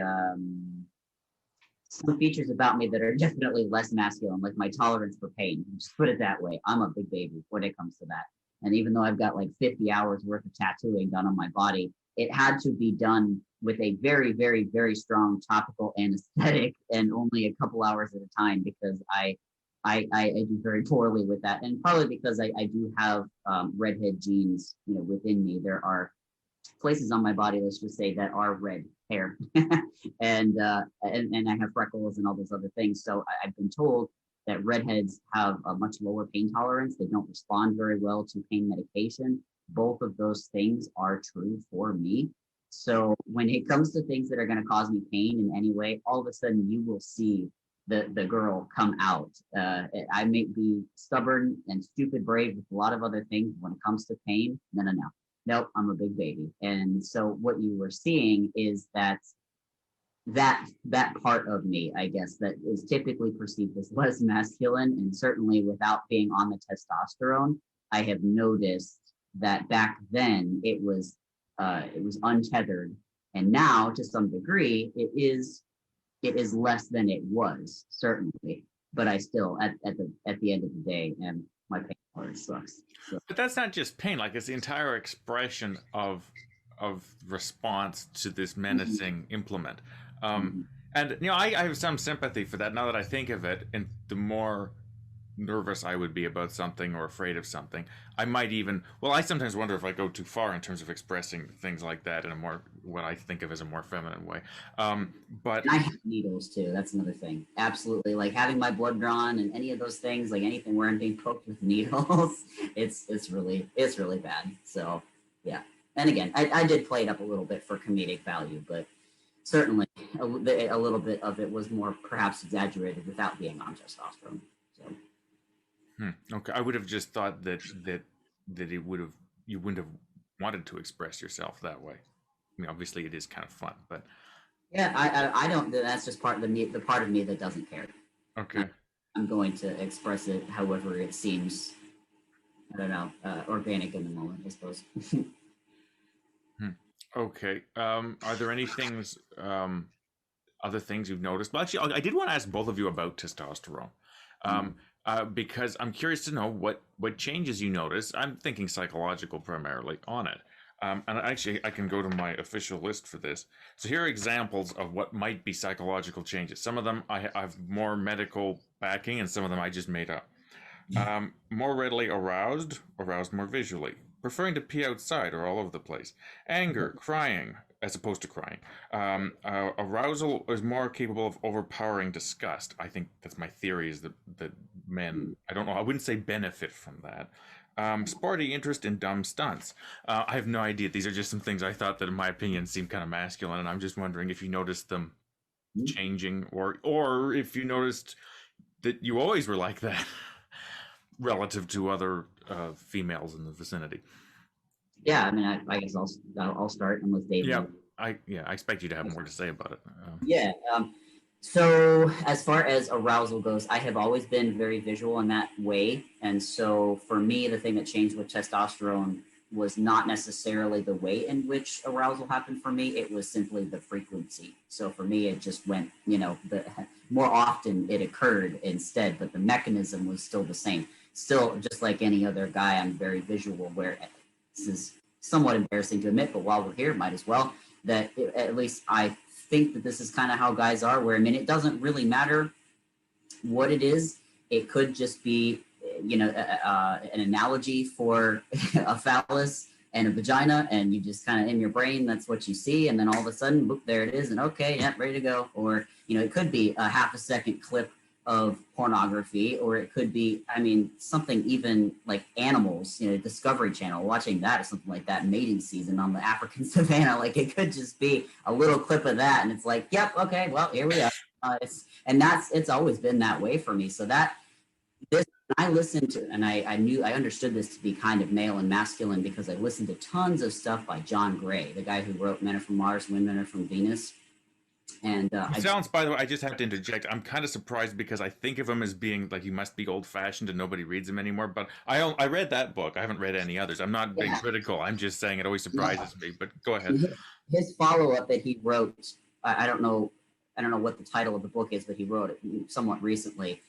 some features about me that are definitely less masculine, like my tolerance for pain. Just put it that way. I'm a big baby when it comes to that. And even though I've got like 50 hours worth of tattooing done on my body, it had to be done with a very, very, very strong topical anesthetic and only a couple hours at a time, because I do very poorly with that, and probably because I do have redhead genes, within me. There are places on my body, let's just say, that are red hair, and I have freckles and all those other things. So I've been told that redheads have a much lower pain tolerance. They don't respond very well to pain medication. Both of those things are true for me. So when it comes to things that are going to cause me pain in any way, all of a sudden you will see the girl come out. I may be stubborn and stupid brave with a lot of other things. When it comes to pain, no. Nope, I'm a big baby. And so what you were seeing is that part of me, I guess, that is typically perceived as less masculine, and certainly without being on the testosterone, I have noticed that back then it was untethered, and now to some degree it is less than it was, certainly, but I still at the end of the day am, my pain tolerance sucks. So. But that's not just pain, like it's the entire expression of response to this menacing implement. And I have some sympathy for that now that I think of it, and the more nervous I would be about something or afraid of something, I might even, I sometimes wonder if I go too far in terms of expressing things like that in a more, what I think of as a more feminine way. But and I have needles too. That's another thing. Absolutely. Like having my blood drawn and any of those things, like anything where I'm being poked with needles, it's really bad. So yeah. And again, I did play it up a little bit for comedic value, but certainly a little bit of it was more perhaps exaggerated without being on testosterone. So. Okay, I would have just thought that you wouldn't have wanted to express yourself that way. I mean, obviously it is kind of fun, but yeah, I don't. That's just part of the part of me that doesn't care. Okay, I'm going to express it however it seems. I don't know, organic in the moment, I suppose. Okay. Are there any things, other things you've noticed? Well, actually, I did want to ask both of you about testosterone. Because I'm curious to know what changes you notice. I'm thinking psychological primarily on it. And actually, I can go to my official list for this. So here are examples of what might be psychological changes. Some of them I have more medical backing, and some of them I just made up. More readily aroused more visually. Preferring to pee outside or all over the place. Anger, crying, as opposed to crying. Arousal is more capable of overpowering disgust. I think that's my theory, is that men, I don't know, I wouldn't say benefit from that. Sporty interest in dumb stunts. I have no idea. These are just some things I thought that, in my opinion, seem kind of masculine, and I'm just wondering if you noticed them changing, or if you noticed that you always were like that relative to other females in the vicinity. Yeah, I mean, I guess I'll start unless Dave. Yeah, I expect you to have more to say about it. Yeah. So as far as arousal goes, I have always been very visual in that way, and so for me, the thing that changed with testosterone was not necessarily the way in which arousal happened for me. It was simply the frequency. So for me, it just went, the more often it occurred instead, but the mechanism was still the same. Still, just like any other guy, I'm very visual, where this is somewhat embarrassing to admit, but while we're here, might as well, that at least I think that this is kind of how guys are, where, I mean, it doesn't really matter what it is. It could just be, an analogy for a phallus and a vagina, and you just kind of, in your brain, that's what you see, and then all of a sudden, boop, there it is, and okay, yep, ready to go. Or, it could be a half a second clip of pornography, or it could be, I mean, something even like animals, Discovery Channel, watching that or something like that, mating season on the African savannah, like it could just be a little clip of that, and it's like, yep, okay, well, here we are. It's always been that way for me. So I listened to, and I understood this to be kind of male and masculine, because I listened to tons of stuff by John Gray, the guy who wrote Men Are From Mars, Women Are From Venus. And by the way, I just have to interject. I'm kind of surprised, because I think of him as being like, he must be old fashioned and nobody reads him anymore. But I read that book. I haven't read any others. I'm not being critical. I'm just saying it always surprises me. But go ahead. His follow up that he wrote, I don't know what the title of the book is, but he wrote it somewhat recently.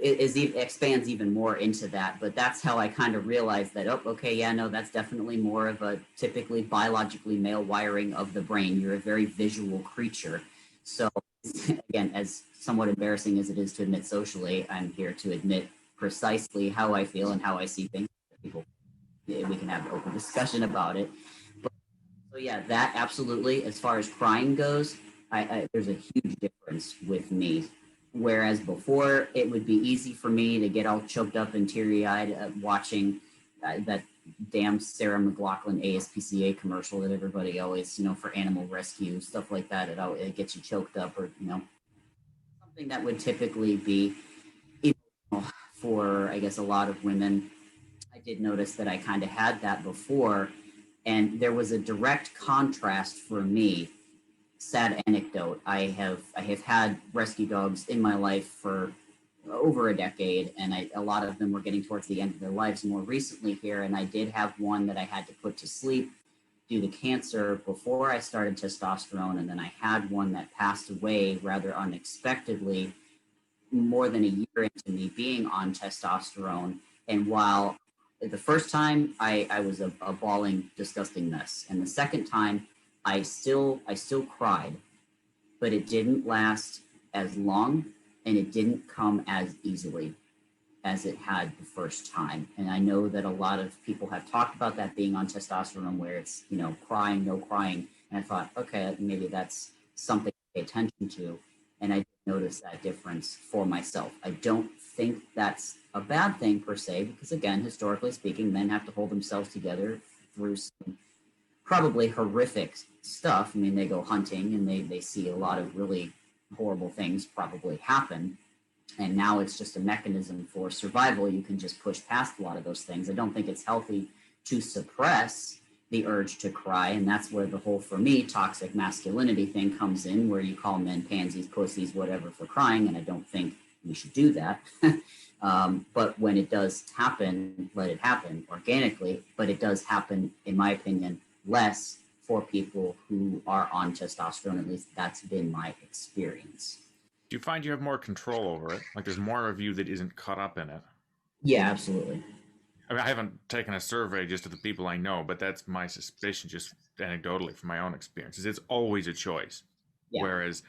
expands even more into that. But that's how I kind of realized that, oh, okay, yeah, no, that's definitely more of a typically biologically male wiring of the brain. You're a very visual creature. So again, as somewhat embarrassing as it is to admit socially, I'm here to admit precisely how I feel and how I see things. People, we can have an open discussion about it. But, so yeah, that absolutely. As far as crying goes, there's a huge difference with me. Whereas before, it would be easy for me to get all choked up and teary-eyed watching that damn Sarah McLachlan ASPCA commercial that everybody always, for animal rescue, stuff like that. It gets you choked up, or, something that would typically be emotional for, I guess, a lot of women. I did notice that I kind of had that before, and there was a direct contrast for me. Sad anecdote. I have had rescue dogs in my life for over a decade, and a lot of them were getting towards the end of their lives more recently here. And I did have one that I had to put to sleep due to cancer before I started testosterone, and then I had one that passed away rather unexpectedly more than a year into me being on testosterone. And while the first time I was a bawling, disgusting mess, and the second time I still cried, but it didn't last as long, and it didn't come as easily as it had the first time. And I know that a lot of people have talked about that being on testosterone, where it's, crying, no crying. And I thought, okay, maybe that's something to pay attention to. And I noticed that difference for myself. I don't think that's a bad thing per se, because again, historically speaking, men have to hold themselves together through some probably horrific stuff. I mean, they go hunting and they see a lot of really horrible things probably happen. And now it's just a mechanism for survival. You can just push past a lot of those things. I don't think it's healthy to suppress the urge to cry. And that's where the whole, for me, toxic masculinity thing comes in, where you call men pansies, pussies, whatever for crying. And I don't think we should do that. But when it does happen, let it happen organically. But it does happen, in my opinion, less for people who are on testosterone. At least that's been my experience. Do you find you have more control over it? Like there's more of you that isn't caught up in it? Yeah, absolutely. I mean, I haven't taken a survey just of the people I know, but that's my suspicion, just anecdotally from my own experiences. It's always a choice. Yeah. Whereas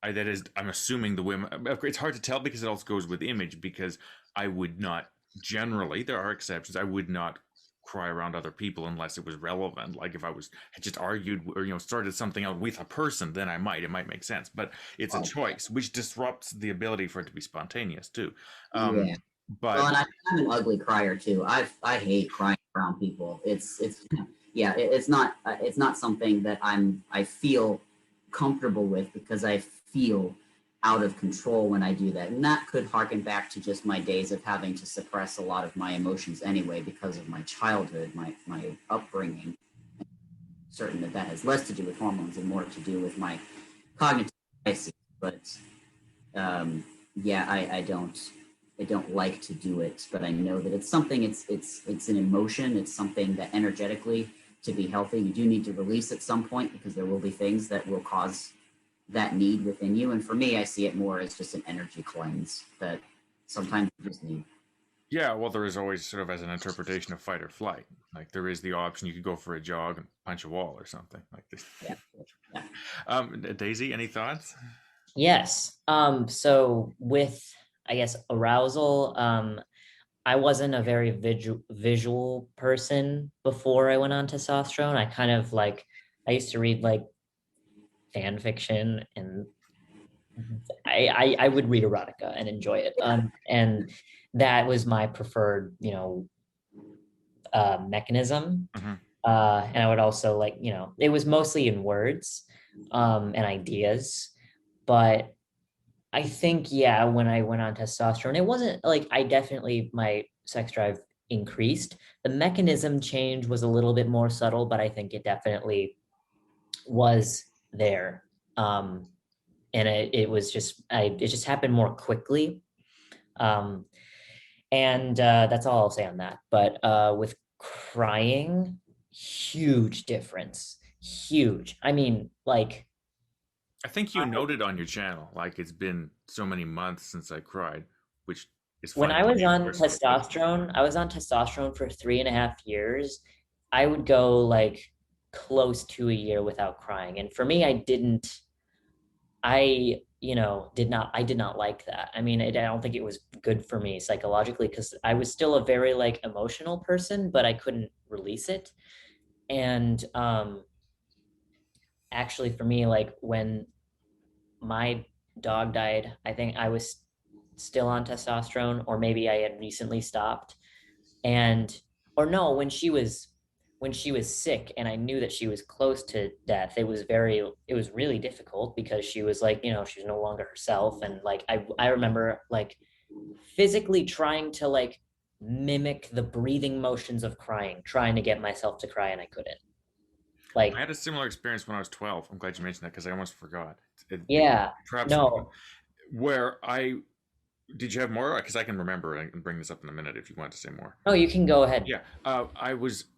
I'm assuming the women, it's hard to tell because it also goes with image, because I would not, generally, there are exceptions, I would not cry around other people unless it was relevant. Like if I had just argued or started something out with a person, then it might make sense. But it's a choice, which disrupts the ability for it to be spontaneous too. Yeah. But Well, and I'm an ugly crier too. I hate crying around people. It's yeah. It's not something that I feel comfortable with, because I feel out of control when I do that. And that could harken back to just my days of having to suppress a lot of my emotions anyway, because of my childhood, my upbringing. Certain that has less to do with hormones and more to do with my cognitive biases. But yeah, I don't like to do it, but I know that it's something, it's an emotion. It's something that energetically, to be healthy, you do need to release at some point, because there will be things that will cause that need within you. And for me, I see it more as just an energy cleanse that sometimes you just need. yeah, well, there is always sort of as an interpretation of fight or flight. Like there is the option you could go for a jog and punch a wall or something like this. Yeah. Daisy, any thoughts? Yes. So with, I guess, arousal, I wasn't a very visual person before I went on testosterone. I kind of I used to read fan fiction, and I would read erotica and enjoy it. And that was my preferred, mechanism. Mm-hmm. And I would also it was mostly in words, and ideas. But I think, yeah, when I went on testosterone, it wasn't my sex drive increased. The mechanism change was a little bit more subtle, but I think it definitely was there. And it was just, it just happened more quickly. And that's all I'll say on that. But with crying, huge difference. Huge. I mean, I think you noted on your channel, like it's been so many months since I cried, which is When I fighting was the on universe. testosterone, I was on testosterone for 3.5 years. I would go like close to a year without crying. And for me, I did not like that. I mean, I don't think it was good for me psychologically because I was still a very like emotional person, but I couldn't release it. And actually for me, like when my dog died, I think I was still on testosterone, or maybe I had recently stopped. And or no, when she was sick and I knew that she was close to death, it was really difficult because she was like, she's no longer herself. And like I remember like physically trying to like mimic the breathing motions of crying, trying to get myself to cry, and I couldn't. Like, I had a similar experience when I was 12. I'm glad you mentioned that because I almost forgot. yeah, Perhaps no, where I did you have more? Because I can remember and bring this up in a minute if you want to say more. no, you can go ahead. Yeah, I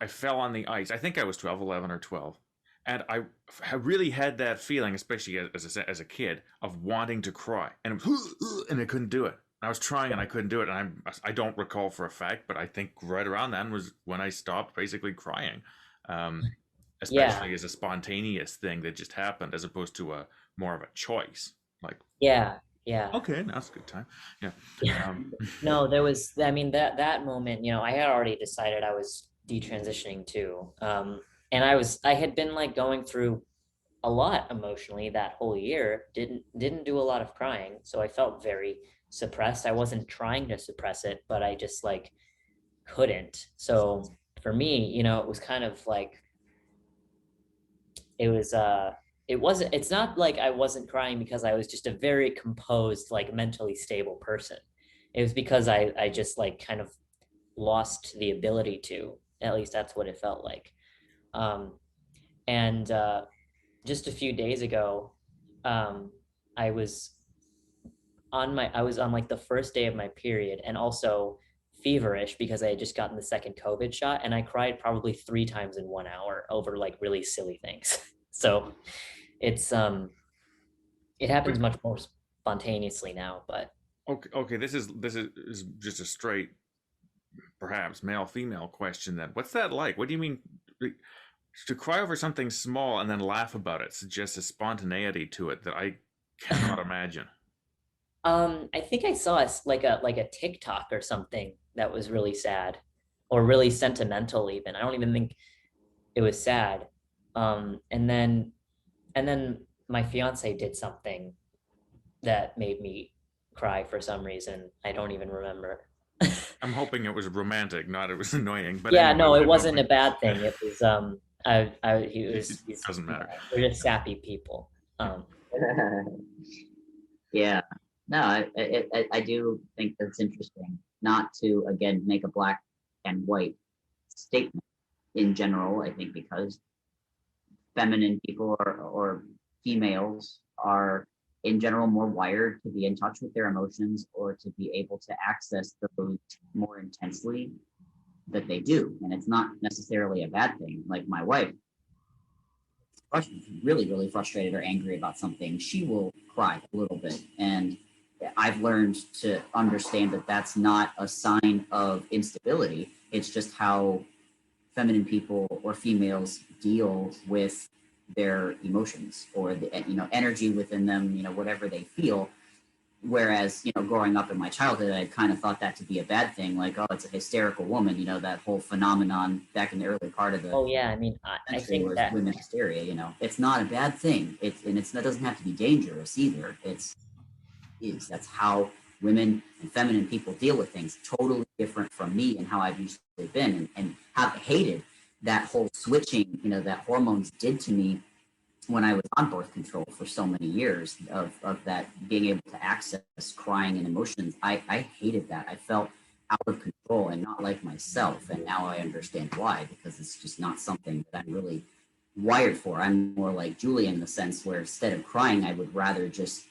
fell on the ice. I think I was 12, 11, or 12, and I really had that feeling, especially as a kid, of wanting to cry, and it was, and I couldn't do it. I was trying and I couldn't do it, and I don't recall for a fact, but I think right around then was when I stopped basically crying, um, Yeah, especially as a spontaneous thing that just happened, as opposed to a more of a choice. Like, yeah, yeah. okay, now's a good time. Yeah. Yeah. Um, No, there was, I mean, that moment, I had already decided I was detransitioning too. And I had been like going through a lot emotionally that whole year, didn't do a lot of crying. So I felt very suppressed. I wasn't trying to suppress it, but I just like couldn't. So for me, it was kind of like, it was, it's not like I wasn't crying because I was just a very composed, like mentally stable person. It was because I just like kind of lost the ability to. At least that's what it felt like. Um, and just a few days ago, um, I was I was on like the first day of my period, and also feverish because I had just gotten the second COVID shot, and I cried probably 3 times in 1 hour over like really silly things. So it's it happens much more spontaneously now, but okay. This is just a straight, perhaps male female question. Then, what's that like? What do you mean? Like, to cry over something small and then laugh about it suggests a spontaneity to it that I cannot imagine. I think I saw like a TikTok or something that was really sad or really sentimental even. I don't even think it was sad. And then my fiance did something that made me cry for some reason. I don't even remember. I'm hoping it was romantic, not it was annoying. But Yeah, anyway, no, it I'm wasn't a hoping bad thing. It was it he's doesn't matter. we're just sappy people. Yeah. No, I do think that's interesting. Not to again make a black and white statement in general. I think because feminine people or females are in general more wired to be in touch with their emotions or to be able to access those more intensely that they do. And it's not necessarily a bad thing. Like my wife, really, really frustrated or angry about something, she will cry a little bit. And I've learned to understand that that's not a sign of instability. It's just how feminine people or females deal with their emotions or the energy within them, whatever they feel. Whereas, growing up in my childhood, I kind of thought that to be a bad thing, like, oh, it's a hysterical woman, that whole phenomenon back in the early part of the Oh yeah, I mean, I century think was that women hysteria. It's not a bad thing. That doesn't have to be dangerous either. That's how women and feminine people deal with things. Totally different from me and how I've usually been, and have hated that whole switching, that hormones did to me when I was on birth control for so many years of that being able to access crying and emotions. I hated that. I felt out of control and not like myself. And now I understand why, because it's just not something that I'm really wired for. I'm more like Julian in the sense where instead of crying, I would rather just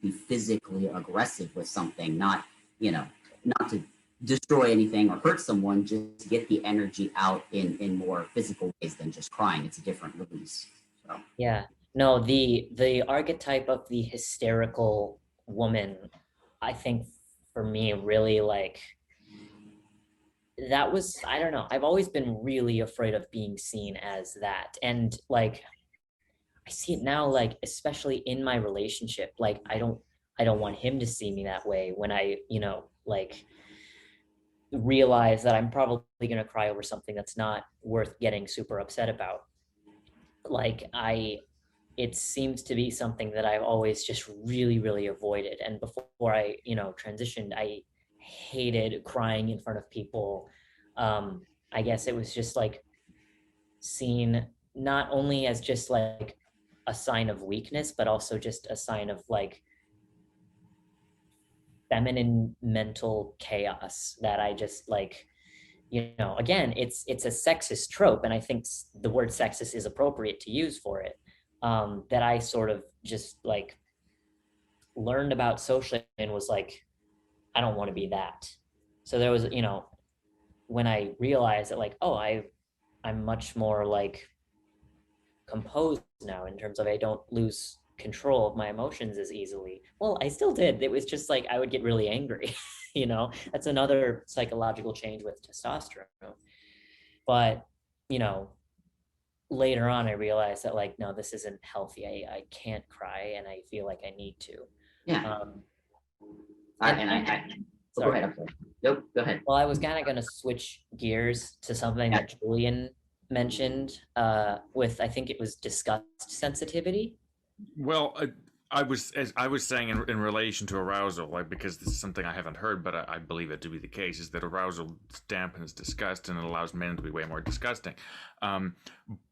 be physically aggressive with something, not to destroy anything or hurt someone, just get the energy out in more physical ways than just crying. It's a different release. So yeah. No, the archetype of the hysterical woman, I think for me really like that was, I don't know, I've always been really afraid of being seen as that. And like I see it now, like especially in my relationship, like I don't want him to see me that way when I, like realize that I'm probably going to cry over something that's not worth getting super upset about. Like it seems to be something that I've always just really, really avoided. And before I, transitioned, I hated crying in front of people. I guess it was just like seen not only as just like a sign of weakness, but also just a sign of like feminine mental chaos that I just like, again, it's a sexist trope, and I think the word sexist is appropriate to use for it. That I sort of just like learned about socially and was like, I don't want to be that. So there was, when I realized that like, oh, I'm much more like composed now in terms of I don't lose control of my emotions as easily. Well, I still did. It was just like I would get really angry. That's another psychological change with testosterone. But, later on I realized that like, no, this isn't healthy. I can't cry and I feel like I need to. Yeah. Go sorry. ahead. I'm sorry. Nope. Go ahead. Well, I was kind of going to switch gears to something that Julian mentioned with, I think it was disgust sensitivity. Well, I was saying in relation to arousal, like because this is something I haven't heard, but I believe it to be the case, is that arousal dampens disgust and it allows men to be way more disgusting.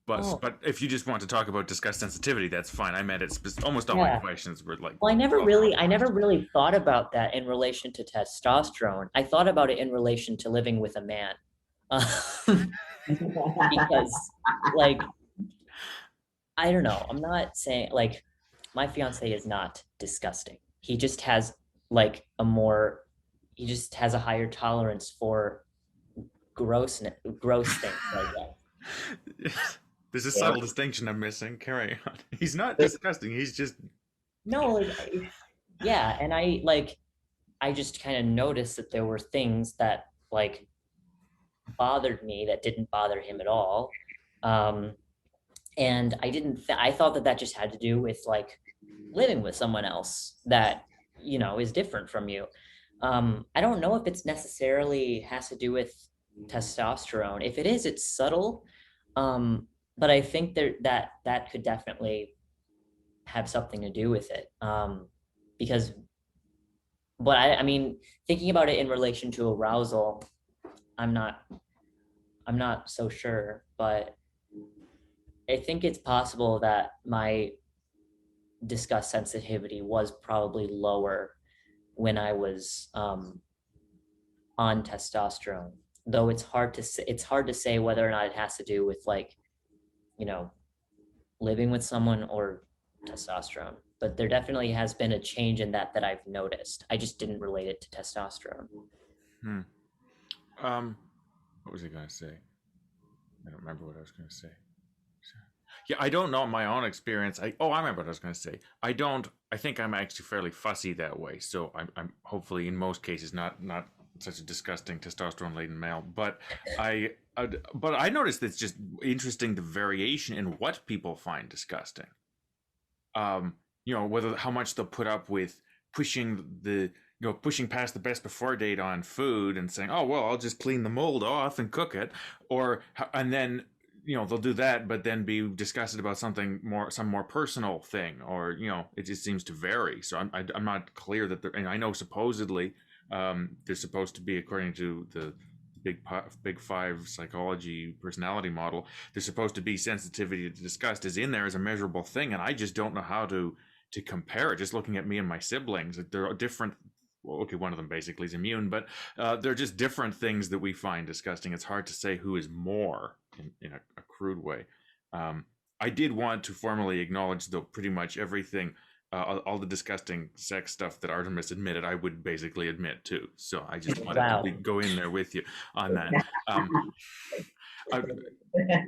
But if you just want to talk about disgust sensitivity, that's fine. I meant almost all my questions were like. Well, I never really thought about that in relation to testosterone. I thought about it in relation to living with a man, because like I don't know. I'm not saying like my fiance is not disgusting. He just has like he just has a higher tolerance for gross things like that. There's a subtle distinction I'm missing. Carry on. He's not disgusting. He's just no, yeah. And I just kind of noticed that there were things that like bothered me that didn't bother him at all. And I thought that just had to do with like living with someone else that, is different from you. I don't know if it's necessarily has to do with testosterone. If it is, it's subtle. But I think that could definitely have something to do with it. But I mean, thinking about it in relation to arousal, I'm not so sure, but I think it's possible that my disgust sensitivity was probably lower when I was on testosterone. Though it's hard to say whether or not it has to do with like, living with someone or testosterone. But there definitely has been a change in that I've noticed. I just didn't relate it to testosterone. What was I going to say? I don't remember what I was going to say. Yeah, I don't know my own experience. I remember what I was going to say. I think I'm actually fairly fussy that way. So I'm hopefully in most cases not such a disgusting testosterone laden male. But I noticed it's just interesting the variation in what people find disgusting. Whether how much they'll put up with pushing past the best before date on food and saying, oh well, I'll just clean the mold off and cook it, and then they'll do that, but then be disgusted about some more personal thing, or it just seems to vary. So I'm not clear that and I know supposedly they're supposed to be, according to the big five psychology personality model, there's supposed to be sensitivity to disgust is in there as a measurable thing, and I just don't know how to compare it. Just looking at me and my siblings, they're different. Well, okay, one of them basically is immune, but they're just different things that we find disgusting. It's hard to say who is more in a crude way. I did want to formally acknowledge, though, pretty much everything, all the disgusting sex stuff that Artemis admitted, I would basically admit too. So I just wanted to go in there with you on that.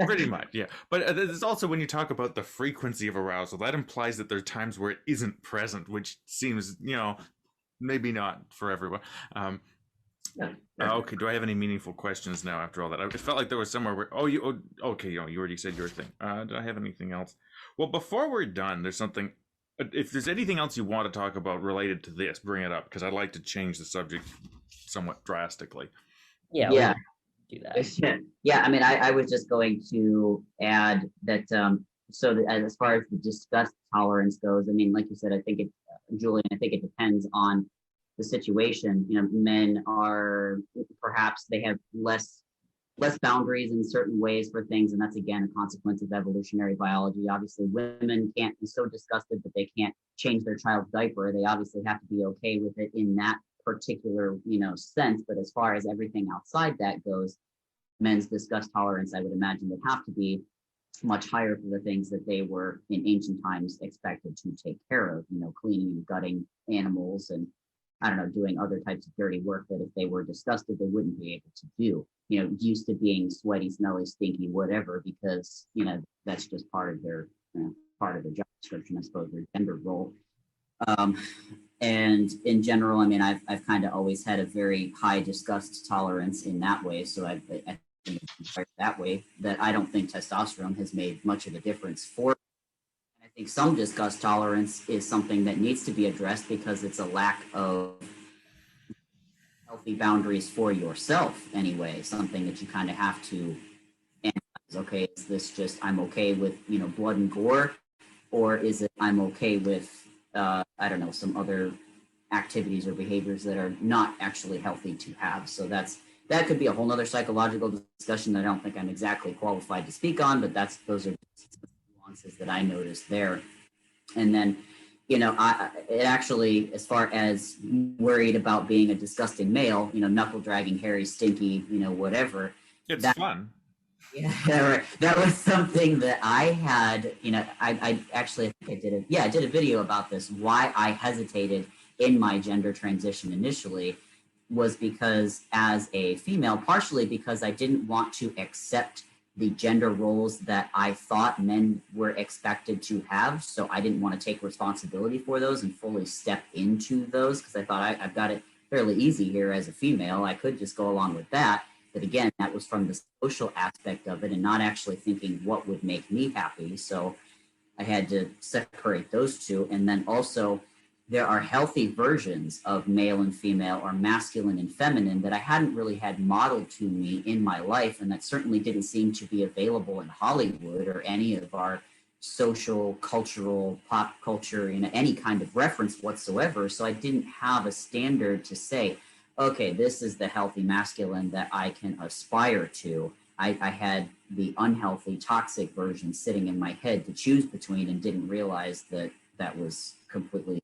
Pretty much, yeah. But there's also, when you talk about the frequency of arousal, that implies that there are times where it isn't present, which seems, maybe not for everyone. Yeah. Okay, do I have any meaningful questions now after all that? It felt like there was somewhere where, okay, you already said your thing. Do I have anything else? Well, before we're done, there's something, if there's anything else you want to talk about related to this, bring it up, because I'd like to change the subject somewhat drastically. Yeah, Yeah. we can do that. Yeah, I mean, I was just going to add that, so that as far as the disgust tolerance goes, I mean, like you said, I think Julian, I think it depends on the situation. You know, men are perhaps they have less boundaries in certain ways for things, and that's again a consequence of evolutionary biology. Obviously, women can't be so disgusted that they can't change their child's diaper. They obviously have to be okay with it in that particular, sense. But as far as everything outside that goes, men's disgust tolerance, I would imagine, would have to be much higher for the things that they were in ancient times expected to take care of, cleaning and gutting animals and I don't know, doing other types of dirty work that if they were disgusted, they wouldn't be able to do, used to being sweaty, smelly, stinky, whatever, because, that's just part of their job description, I suppose, their gender role. And in general, I mean, I've kind of always had a very high disgust tolerance in that way. So I think that way that I don't think testosterone has made much of a difference for. I think some disgust tolerance is something that needs to be addressed because it's a lack of healthy boundaries for yourself anyway, something that you kind of have to analyze. Okay, is this just I'm okay with, blood and gore, or is it I'm okay with, I don't know, some other activities or behaviors that are not actually healthy to have. So that could be a whole nother psychological discussion that I don't think I'm exactly qualified to speak on, but those are nuances that I noticed there. And then, it actually, as far as worried about being a disgusting male, knuckle dragging, hairy, stinky, whatever. It's fun. Yeah, right. That was something that I had, I actually, I think I did a video about this. Why I hesitated in my gender transition initially was because as a female, partially because I didn't want to accept the gender roles that I thought men were expected to have. So I didn't want to take responsibility for those and fully step into those because I thought I've got it fairly easy here as a female. I could just go along with that. But again, that was from the social aspect of it and not actually thinking what would make me happy. So I had to separate those two. And then also, there are healthy versions of male and female or masculine and feminine that I hadn't really had modeled to me in my life. And that certainly didn't seem to be available in Hollywood or any of our social, cultural, pop culture, any kind of reference whatsoever. So I didn't have a standard to say, okay, this is the healthy masculine that I can aspire to. I had the unhealthy, toxic version sitting in my head to choose between and didn't realize that was completely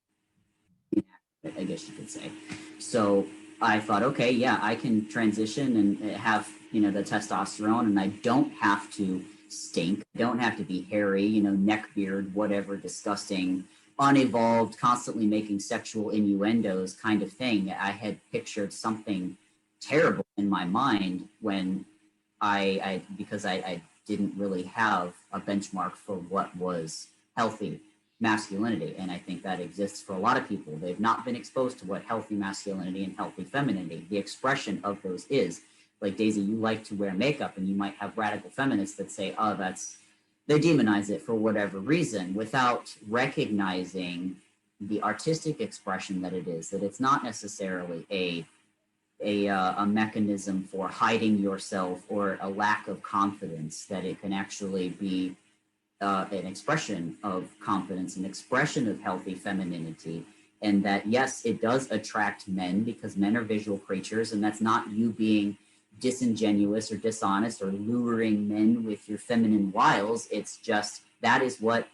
inaccurate, I guess you could say. So I thought, okay, yeah, I can transition and have, the testosterone and I don't have to stink, don't have to be hairy, neck beard, whatever, disgusting, unevolved, constantly making sexual innuendos kind of thing. I had pictured something terrible in my mind when because I didn't really have a benchmark for what was healthy masculinity. And I think that exists for a lot of people. They've not been exposed to what healthy masculinity and healthy femininity, the expression of those is. Like Daisy, you like to wear makeup and you might have radical feminists that say, oh, they demonize it for whatever reason without recognizing the artistic expression that it is, that it's not necessarily a mechanism for hiding yourself or a lack of confidence, that it can actually be an expression of confidence, an expression of healthy femininity. And that, yes, it does attract men because men are visual creatures, and that's not you being disingenuous or dishonest or luring men with your feminine wiles. It's just that is what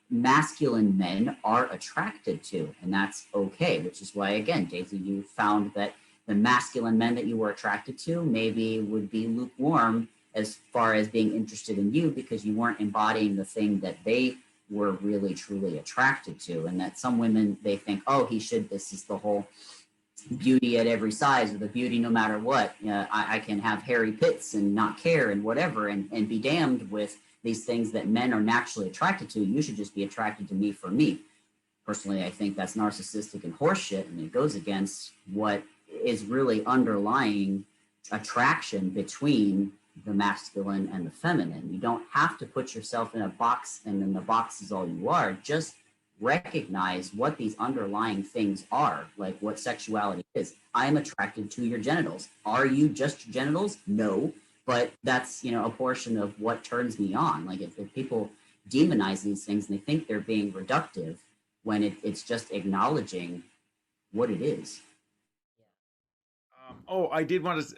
masculine men are attracted to, and that's okay, which is why, again, Daisy, you found that the masculine men that you were attracted to maybe would be lukewarm as far as being interested in you because you weren't embodying the thing that they were really truly attracted to. And that some women, they think, oh, this is the whole beauty at every size, or the beauty no matter what. I can have hairy pits and not care and whatever, and be damned with these things that men are naturally attracted to. You should just be attracted to me for me. personally, I think that's narcissistic and horseshit, and it goes against what is really underlying attraction between the masculine and the feminine. You don't have to put yourself in a box and then the box is all you are. Just recognize what these underlying things are, like what sexuality is. I'm attracted to your genitals. Are you just your genitals? No, but that's, you know, a portion of what turns me on. Like if people demonize these things and they think they're being reductive when it's just acknowledging what it is. I did want to.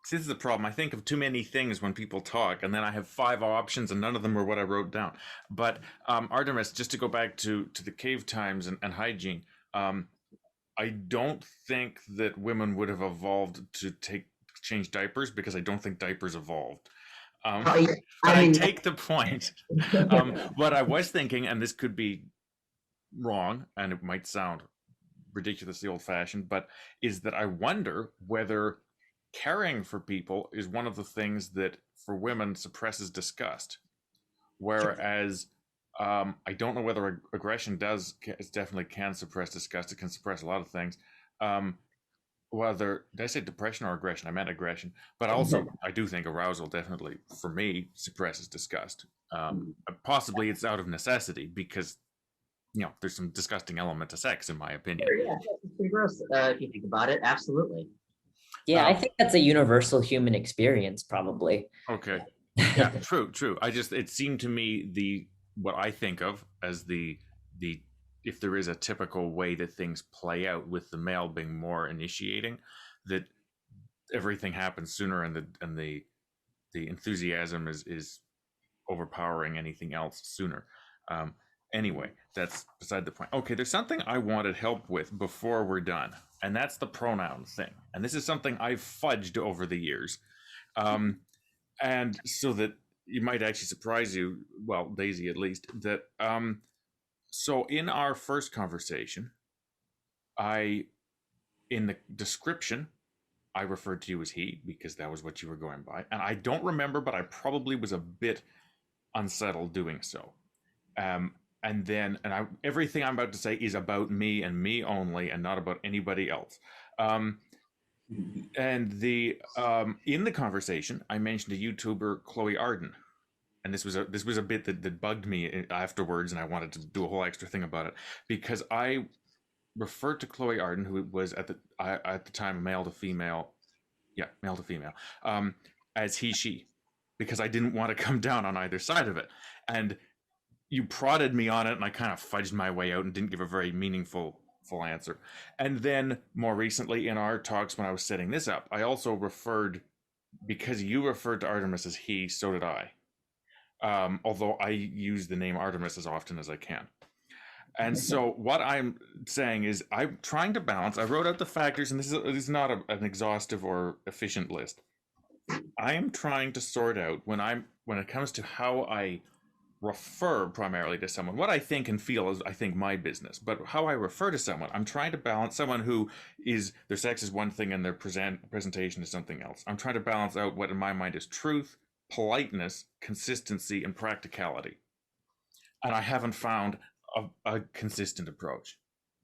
This is the problem. I think of too many things when people talk, and then I have 5 options, and none of them are what I wrote down. But Artemis, just to go back to the cave times and hygiene, I don't think that women would have evolved to change diapers because I don't think diapers evolved. But I take the point. What I was thinking, and this could be wrong, and it might sound ridiculously old-fashioned, but is that I wonder whether caring for people is one of the things that for women suppresses disgust, whereas I don't know whether aggression it definitely can suppress disgust. It can suppress a lot of things. Whether did I say depression or aggression? I meant aggression, but also I do think arousal definitely for me suppresses disgust. Possibly it's out of necessity because, you know, there's some disgusting element to sex, in my opinion. Yeah, it's pretty gross if you think about it. Absolutely. Yeah, I think that's a universal human experience, probably. Okay. Yeah, true. It seemed to me what I think of as the if there is a typical way that things play out with the male being more initiating, that everything happens sooner and the enthusiasm is overpowering anything else sooner. Anyway, that's beside the point. Okay, there's something I wanted help with before we're done, and that's the pronoun thing. And this is something I've fudged over the years. And so that it might actually surprise you, well, Daisy at least, that so in our first conversation, in the description, I referred to you as he because that was what you were going by. And I don't remember, but I probably was a bit unsettled doing so. Everything I'm about to say is about me and me only, and not about anybody else. In the conversation, I mentioned a YouTuber, Chloe Arden, and this was a bit that bugged me afterwards, and I wanted to do a whole extra thing about it because I referred to Chloe Arden, who was at the time male to female, as he she, because I didn't want to come down on either side of it, and you prodded me on it, and I kind of fudged my way out and didn't give a very meaningful full answer. And then more recently in our talks when I was setting this up, I also referred, because you referred to Artemis as he, so did I. Although I use the name Artemis as often as I can. And so what I'm saying is I'm trying to balance. I wrote out the factors, and this is not an exhaustive or efficient list. I am trying to sort out when it comes to how I refer primarily to someone. What I think and feel is, I think, my business, but how I refer to someone, I'm trying to balance someone who is, their sex is one thing and their presentation is something else. I'm trying to balance out what in my mind is truth, politeness, consistency, and practicality. And I haven't found a consistent approach.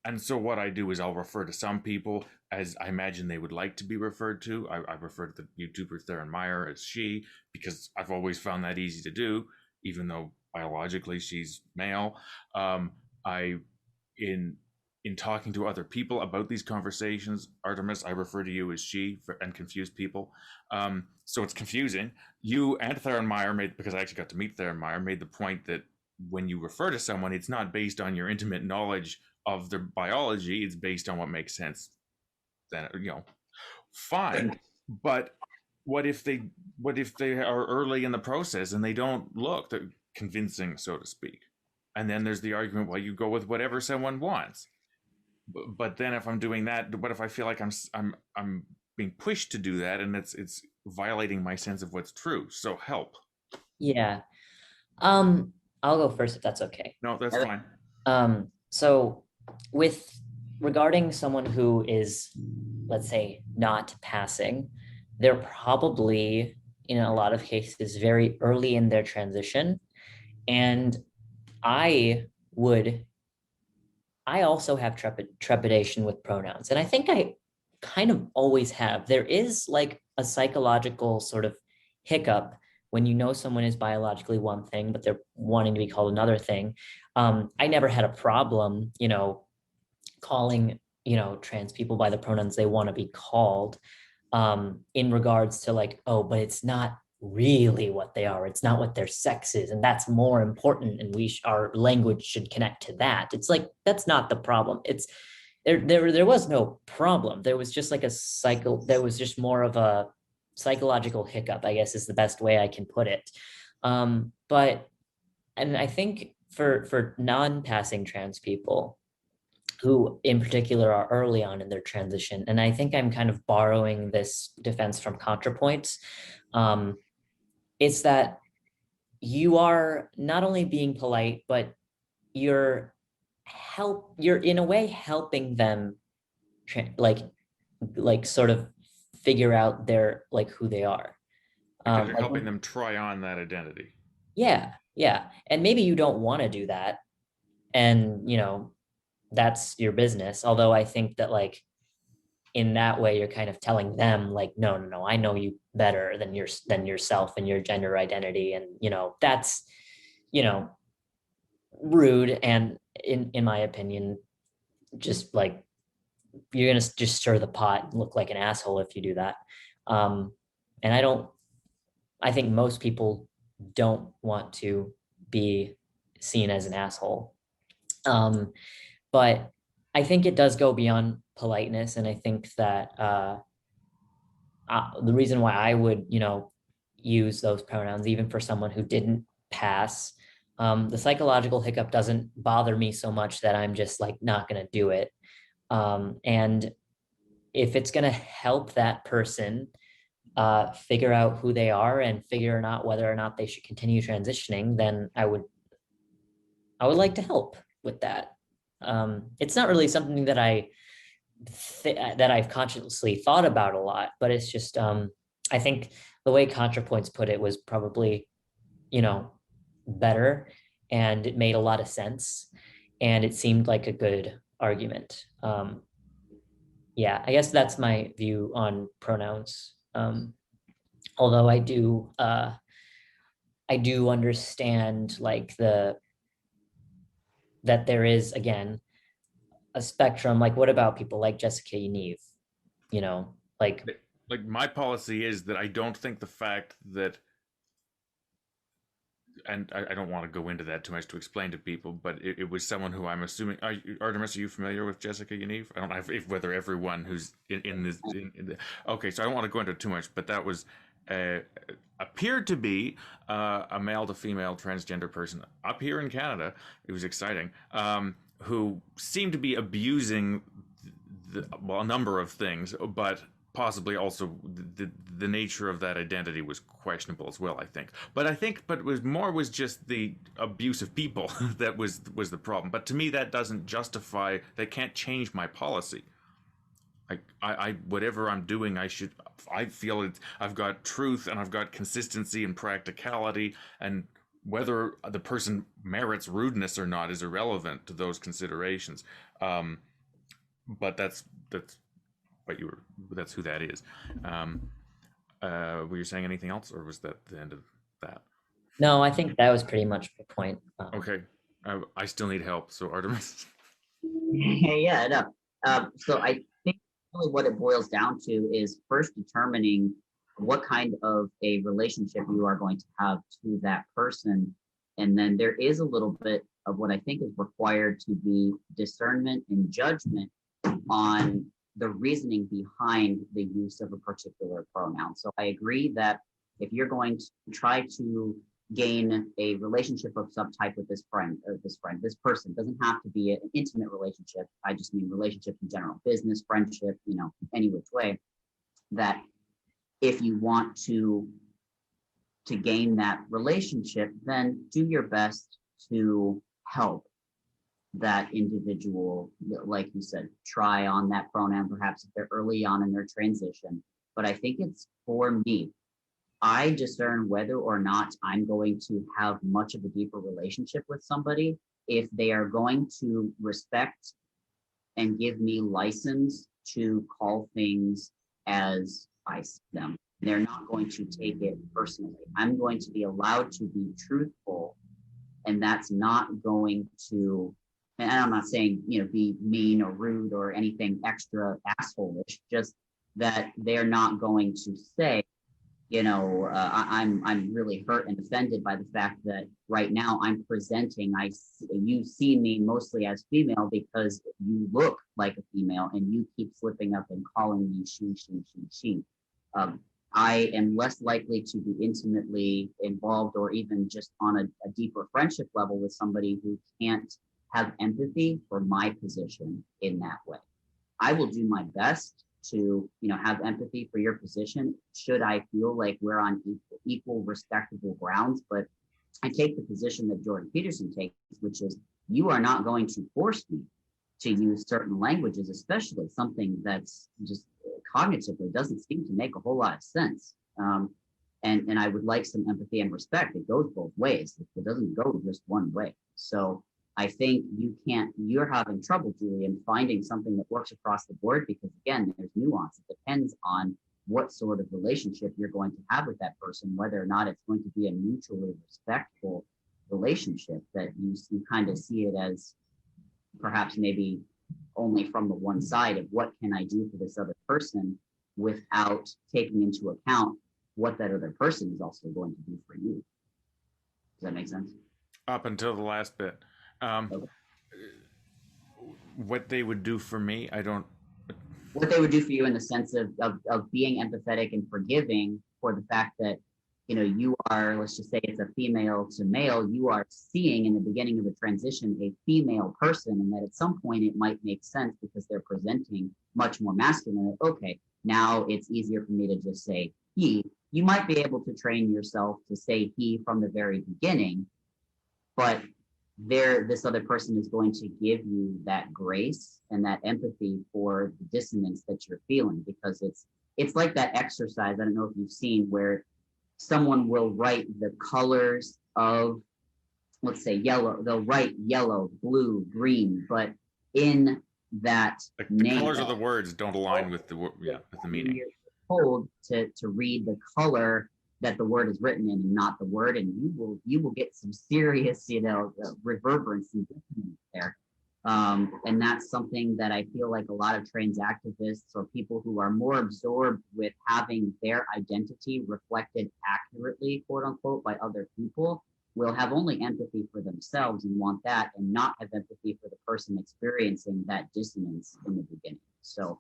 And so what I do is I'll refer to some people as I imagine they would like to be referred to. I refer to the YouTuber Theron Meyer as she, because I've always found that easy to do, even though biologically she's male. In talking to other people about these conversations, Artemis, I refer to you as she and confuse people. So it's confusing. You and Theron Meyer because I actually got to meet Theron Meyer, made the point that when you refer to someone, it's not based on your intimate knowledge of their biology, it's based on what makes sense. Then, fine. But what if they are early in the process and they don't look convincing, so to speak? And then there's the argument, well, you go with whatever someone wants. But then if I'm doing that, what if I feel like I'm being pushed to do that, and it's violating my sense of what's true? So help. Yeah. I'll go first if that's okay. No, that's fine. So regarding someone who is, let's say, not passing, they're probably, in a lot of cases, very early in their transition. And I would I also have trepidation with pronouns, and I think I kind of always have. There is like a psychological sort of hiccup when you know someone is biologically one thing, but they're wanting to be called another thing. I never had a problem, calling, trans people by the pronouns they want to be called, in regards to like, oh, but it's not really what they are. It's not what their sex is, and that's more important. And our language should connect to that. It's like that's not the problem. It's there was no problem. There was just like a cycle. There was just more of a psychological hiccup, I guess is the best way I can put it. But and I think for non-passing trans people, who in particular are early on in their transition. And I think I'm kind of borrowing this defense from ContraPoints. It's that you are not only being polite, but you're in a way helping them like sort of figure out their like who they are. Because you're helping them try on that identity. Yeah, yeah. And maybe you don't want to do that. And that's your business. Although I think that like in that way you're kind of telling them like, no, I know you better than yourself and your gender identity. And that's rude, and in my opinion, just like you're gonna just stir the pot and look like an asshole if you do that. And I think most people don't want to be seen as an asshole. But I think it does go beyond politeness. And I think that the reason why I would, use those pronouns, even for someone who didn't pass, the psychological hiccup doesn't bother me so much that I'm just like not going to do it. And if it's going to help that person figure out who they are and figure out whether or not they should continue transitioning, then I would like to help with that. It's not really something that that I've consciously thought about a lot, but it's just I think the way ContraPoints put it was probably better, and it made a lot of sense, and it seemed like a good argument. Yeah, I guess that's my view on pronouns. Although I do understand like that there is, again, a spectrum. Like, what about people like Jessica Yaniv? Like my policy is that I don't think the fact that, and I don't want to go into that too much to explain to people, but it was someone who I'm assuming. Artemis, are you familiar with Jessica Yaniv? I don't know whether everyone who's in this. Okay, so I don't want to go into it too much, but that was appeared to be a male to female transgender person up here in Canada. It was exciting. Who seemed to be abusing a number of things, but possibly also the nature of that identity was questionable as well, I think. But it was just the abuse of people that was the problem. But to me, that doesn't justify, that can't change my policy. I whatever I'm doing, I feel I've got truth and I've got consistency and practicality, and whether the person merits rudeness or not is irrelevant to those considerations. But that's who that is. Were you saying anything else, or was that the end of that? No, I think that was pretty much the point. Okay, I still need help. So Artemis. Yeah, no. So I think really what it boils down to is first determining what kind of a relationship you are going to have to that person. And then there is a little bit of what I think is required to be discernment and judgment on the reasoning behind the use of a particular pronoun. So I agree that if you're going to try to gain a relationship of some type with this person, doesn't have to be an intimate relationship. I just mean relationship in general, business, friendship, any which way, that if you want to gain that relationship, then do your best to help that individual, like you said, try on that pronoun, perhaps if they're early on in their transition. But I think it's, for me, I discern whether or not I'm going to have much of a deeper relationship with somebody if they are going to respect and give me license to call things as I see them. They're not going to take it personally. I'm going to be allowed to be truthful, and that's not going to, and I'm not saying, be mean or rude or anything extra asshole-ish, just that they're not going to say, I'm really hurt and offended by the fact that right now I'm presenting, you see me mostly as female because you look like a female and you keep slipping up and calling me she. I am less likely to be intimately involved or even just on a deeper friendship level with somebody who can't have empathy for my position in that way. I will do my best to, have empathy for your position should I feel like we're on equal respectable grounds. But I take the position that Jordan Peterson takes, which is you are not going to force me to use certain languages, especially something that's just cognitively doesn't seem to make a whole lot of sense. And I would like some empathy and respect. It goes both ways. It doesn't go just one way. So I think you're having trouble, Julian, finding something that works across the board because, again, there's nuance. It depends on what sort of relationship you're going to have with that person, whether or not it's going to be a mutually respectful relationship that you kind of see it as perhaps maybe only from the one side of what can I do for this other person without taking into account what that other person is also going to do for you. Does that make sense? Up until the last bit. Okay. What they would do for me, I don't. What they would do for you in the sense of being empathetic and forgiving for the fact that, you are, let's just say it's a female to male, you are seeing in the beginning of a transition a female person, and that at some point it might make sense because they're presenting much more masculine. Okay, now it's easier for me to just say he. You might be able to train yourself to say he from the very beginning, but this other person is going to give you that grace and that empathy for the dissonance that you're feeling, because it's like that exercise. I don't know if you've seen where someone will write the colors of, let's say, yellow. They'll write yellow, blue, green, but in that the colors of the words don't align with the meaning. You're told to read the color that the word is written in and not the word, and you will get some serious reverberance and dissonance there. And that's something that I feel like a lot of trans activists or people who are more absorbed with having their identity reflected accurately, quote unquote, by other people will have only empathy for themselves and want that, and not have empathy for the person experiencing that dissonance in the beginning. So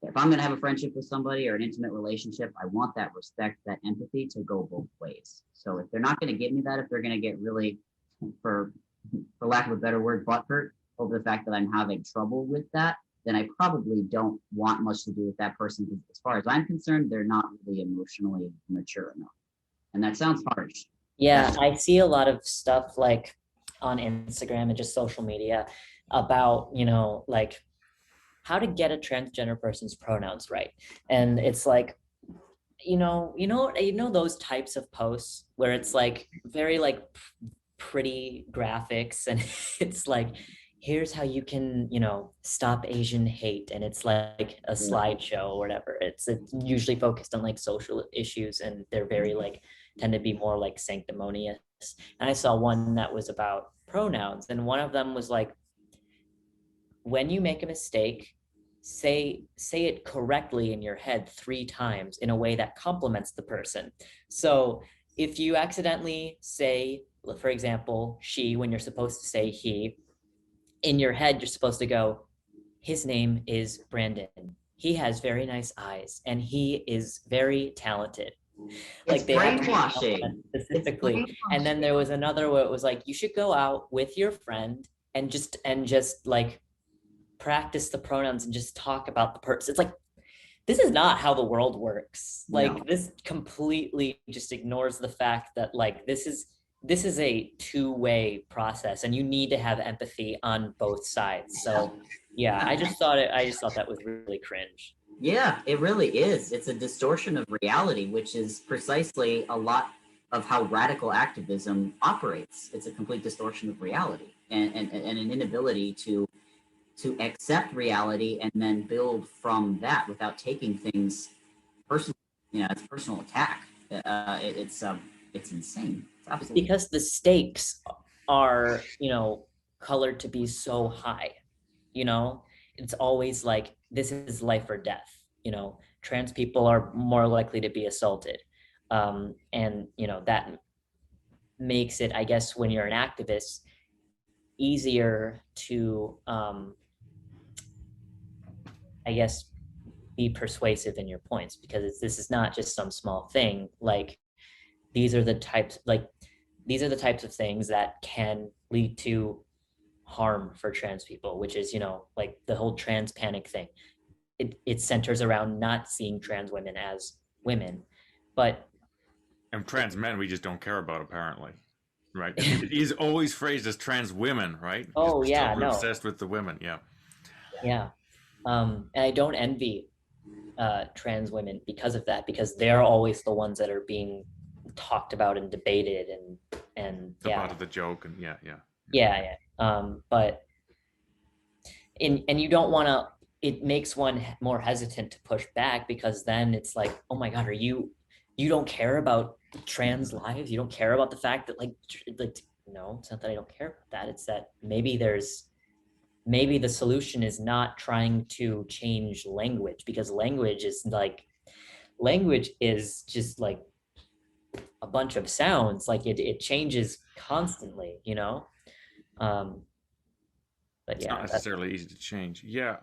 if I'm going to have a friendship with somebody or an intimate relationship, I want that respect, that empathy to go both ways. So if they're not going to give me that, if they're going to get really, for lack of a better word, butthurt over the fact that I'm having trouble with that, then I probably don't want much to do with that person, because as far as I'm concerned, they're not really emotionally mature enough. And that sounds harsh. Yeah, I see a lot of stuff like on Instagram and just social media about, like how to get a transgender person's pronouns right. And it's like, those types of posts where it's like very like pretty graphics, and it's like, here's how you can, stop Asian hate. And it's like a slideshow or whatever. It's usually focused on like social issues, and they're very like, tend to be more like sanctimonious. And I saw one that was about pronouns, and one of them was like, when you make a mistake, say it correctly in your head 3 times in a way that compliments the person. So if you accidentally say, for example, she, when you're supposed to say he, in your head, you're supposed to go, his name is Brandon. He has very nice eyes and he is very talented. Like they brainwashing specifically. And then there was another where it was like, you should go out with your friend and just like practice the pronouns and just talk about the person. It's like, this is not how the world works. Like, no. This completely just ignores the fact that like this is a 2-way process, and you need to have empathy on both sides. So yeah, I just thought that was really cringe. Yeah, it really is. It's a distortion of reality, which is precisely a lot of how radical activism operates. It's a complete distortion of reality and an inability to to accept reality and then build from that without taking things personal. It's personal attack. It's insane. It's absolutely because the stakes are, colored to be so high. It's always like, this is life or death. Trans people are more likely to be assaulted. And that makes it, I guess, when you're an activist, easier to, I guess, be persuasive in your points, because this is not just some small thing. Like, these are the types of things that can lead to harm for trans people, which is, like the whole trans panic thing. It centers around not seeing trans women as women, but And trans men, we just don't care about, apparently, right? It is always phrased as trans women, right? oh yeah, we're no, obsessed with the women, yeah. yeah. And I don't envy trans women because of that, because they're always the ones that are being talked about and debated, and The yeah, butt of the joke, and yeah. yeah. But and you don't want to, it makes one more hesitant to push back, because then it's like, oh my God, you don't care about trans lives? You don't care about the fact that like no, it's not that I don't care about that. It's that maybe the solution is not trying to change language, because language is just like a bunch of sounds. Like it changes constantly, but It's yeah, not necessarily easy to change. Yeah.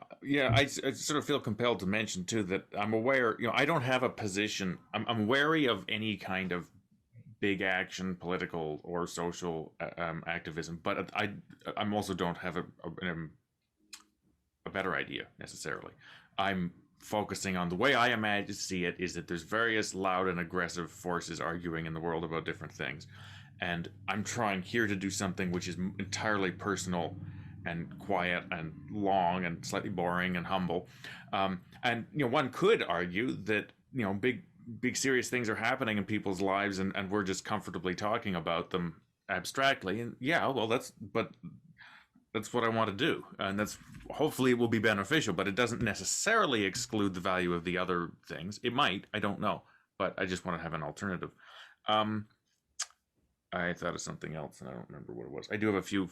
I sort of feel compelled to mention too that I'm aware. I don't have a position. I'm wary of any kind of big action, political or social activism. But I'm also don't have a better idea necessarily. I'm focusing on the way I imagine see it is that there's various loud and aggressive forces arguing in the world about different things, and I'm trying here to do something which is entirely personal and quiet and long and slightly boring and humble. And one could argue that big serious things are happening in people's lives, and we're just comfortably talking about them abstractly. And yeah, well, that's what I want to do, and that's hopefully it will be beneficial. But it doesn't necessarily exclude the value of the other things. It might, I don't know, but I just want to have an alternative. I thought of something else, and I don't remember what it was. I do have a few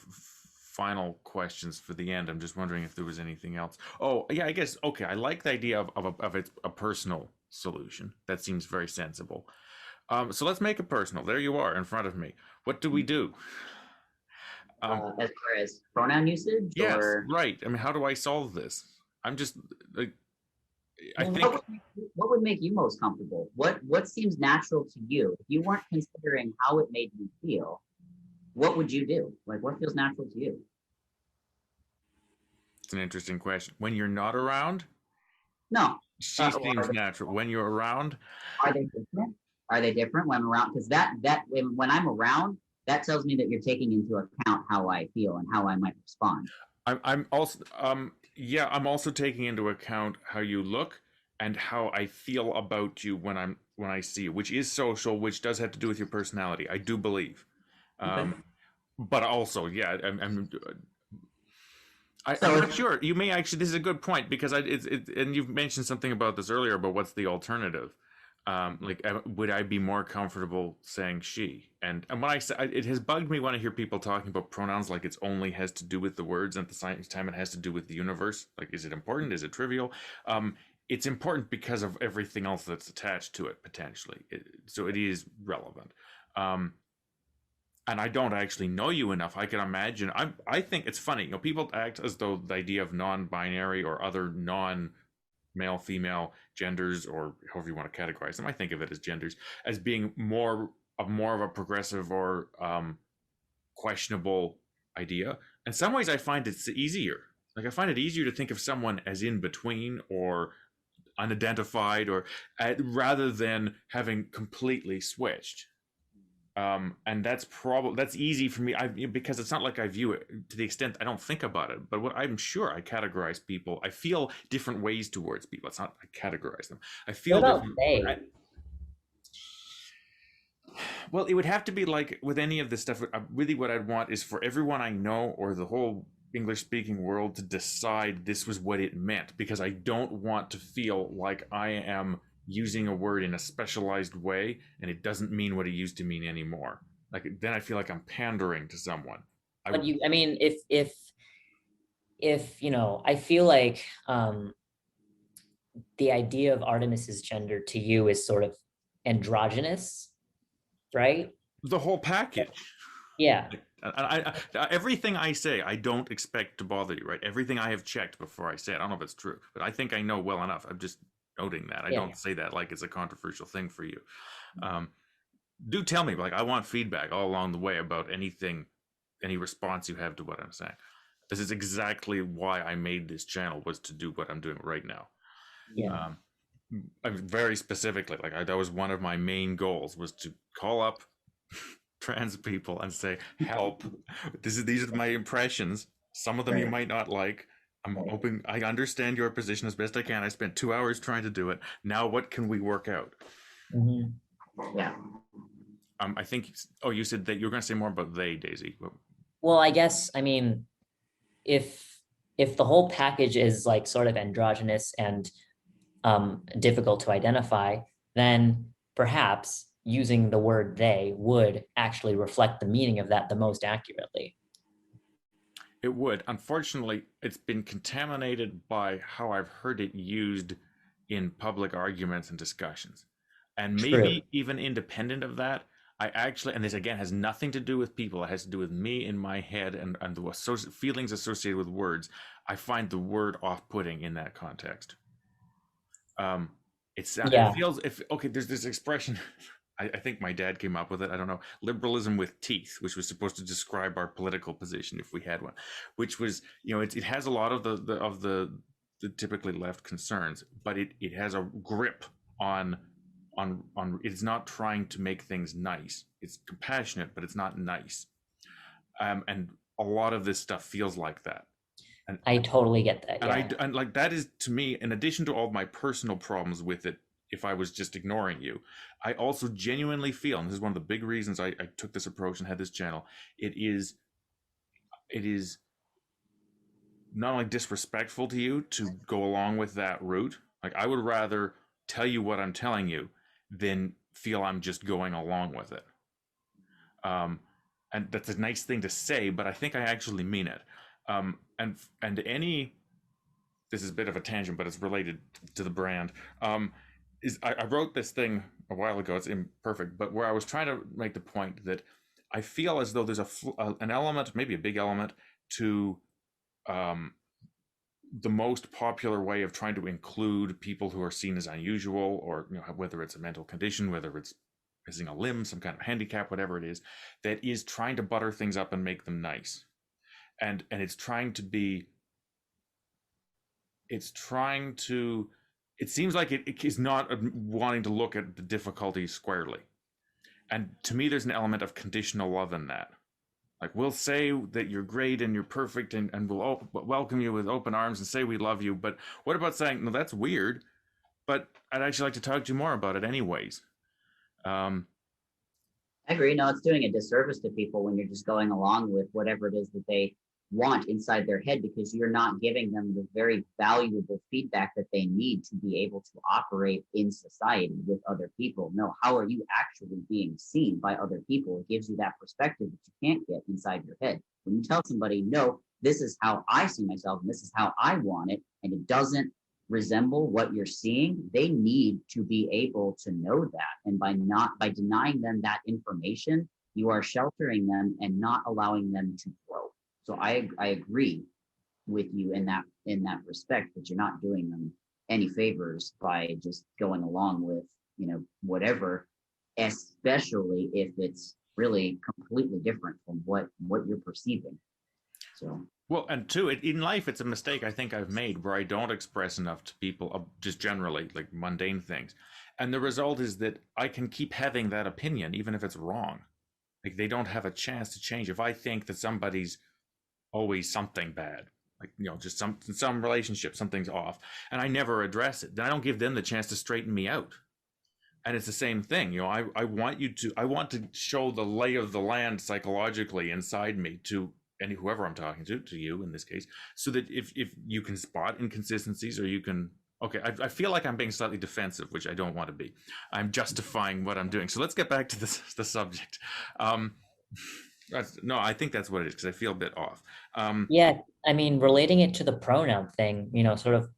final questions for the end. I'm just wondering if there was anything else. Oh, yeah, I guess, okay, I like the idea of a personal solution. That seems very sensible. So let's make it personal. There you are in front of me. What do we do? as far as pronoun usage. Yes, or right. I mean, how do I solve this? I'm just like, I Well, think what would make you most comfortable? What seems natural to you? If you weren't considering how it made you feel, what would you do? Like, what feels natural to you? it's an interesting question. When you're not around, No. she seems natural. When you're around, Are they different? Are they different when I'm around? Because when I'm around, that tells me that you're taking into account how I feel and how I might respond. I'm also yeah, I'm also taking into account how you look and how I feel about you when I see you, which is social, which does have to do with your personality. I do believe. Okay. But also, yeah, I'm So- not sure. You may actually. This is a good point, because and you've mentioned something about this earlier about what's the alternative. Would I be more comfortable saying she? And when I say, it has bugged me when I hear people talking about pronouns like it only has to do with the words, and at the same time it has to do with the universe. Like, is it important? Is it trivial? It's important because of everything else that's attached to it potentially. So it is relevant. And I don't actually know you enough. I can imagine. I think it's funny. People act as though the idea of non-binary or other non-male, female genders, or however you want to categorize them, I think of it as genders, as being more of a progressive or questionable idea. In some ways, I find it's easier. Like, I find it easier to think of someone as in between or unidentified, or rather than having completely switched. And that's easy for me, because it's not like I view it to the extent I don't think about it, but I'm sure I categorize people. I feel different ways towards people. It's not I categorize them. I feel what about different. they? Well, it would have to be like with any of this stuff. Really, what I'd want is for everyone I know, or the whole English speaking world to decide this was what it meant, because I don't want to feel like I am using a word in a specialized way and it doesn't mean what it used to mean anymore. Like then I feel like I'm pandering to someone. But I mean, if I feel like the idea of Artemis's gender to you is sort of androgynous, right? The whole package. Yeah. Everything I say, I don't expect to bother you, right? Everything I have checked before I say it. I don't know if it's true, but I think I know well enough. I'm just noting that. I don't say that like it's a controversial thing for you. Do tell me, like, I want feedback all along the way about anything, any response you have to what I'm saying. This is exactly why I made this channel, was to do what I'm doing right now. Yeah. Very specifically, like that was one of my main goals, was to call up trans people and say, help, these are my impressions, some of them you might not like, I'm hoping I understand your position as best I can, I spent 2 hours trying to do it, now what can we work out? Yeah. I think you said that you were going to say more about they, Daisy. Well, I guess, I mean, if the whole package is like sort of androgynous and difficult to identify, then perhaps using the word they would actually reflect the meaning of that the most accurately. It would. Unfortunately, it's been contaminated by how I've heard it used in public arguments and discussions. And maybe even independent of that, I actually, and this again has nothing to do with people, it has to do with me in my head and the feelings associated with words. I find the word off-putting in that context. It feels, okay, there's this expression, I think my dad came up with it, I don't know, liberalism with teeth, which was supposed to describe our political position if we had one, which was, it has a lot of the typically left concerns, but it has a grip on it's not trying to make things nice. It's compassionate, but it's not nice. And a lot of this stuff feels like that. And I totally get that. And like that is, to me, in addition to all my personal problems with it, if I was just ignoring you, I also genuinely feel, and this is one of the big reasons I took this approach and had this channel, it is not only disrespectful to you to go along with that route. Like, I would rather tell you what I'm telling you than feel I'm just going along with it. And that's a nice thing to say, but I think I actually mean it. And this is a bit of a tangent, but it's related to the brand. I wrote this thing a while ago. It's imperfect, but where I was trying to make the point that I feel as though there's an element, maybe a big element, to the most popular way of trying to include people who are seen as unusual, or whether it's a mental condition, whether it's missing a limb, some kind of handicap, whatever it is, that is trying to butter things up and make them nice. And it's trying to be, it seems like it is not wanting to look at the difficulties squarely. And to me, there's an element of conditional love in that. Like, we'll say that you're great and you're perfect, and we'll welcome you with open arms and say we love you. But what about saying, no, that's weird, but I'd actually like to talk to you more about it anyways. I agree. No, it's doing a disservice to people when you're just going along with whatever it is that they want inside their head, because you're not giving them the very valuable feedback that they need to be able to operate in society with other people. No, how are you actually being seen by other people? It gives you that perspective that you can't get inside your head. When you tell somebody, no, this is how I see myself and this is how I want it, and it doesn't resemble what you're seeing, they need to be able to know that. And by denying them that information, you are sheltering them and not allowing them to grow. So I agree with you in that respect, that you're not doing them any favors by just going along with whatever, especially if it's really completely different from what you're perceiving. So well, and two, in life, it's a mistake I think I've made where I don't express enough to people, just generally, like mundane things, and the result is that I can keep having that opinion even if it's wrong. Like, they don't have a chance to change. If I think that somebody's always something bad, like just some relationship, something's off, and I never address it, then I don't give them the chance to straighten me out. And it's the same thing. I want to show the lay of the land psychologically inside me to and whoever I'm talking to you in this case, so that if you can spot inconsistencies, or you can, okay, I feel like I'm being slightly defensive, which I don't want to be. I'm justifying what I'm doing. So let's get back to the subject. No, I think that's what it is, because I feel a bit off. Yeah, I mean, relating it to the pronoun thing, sort of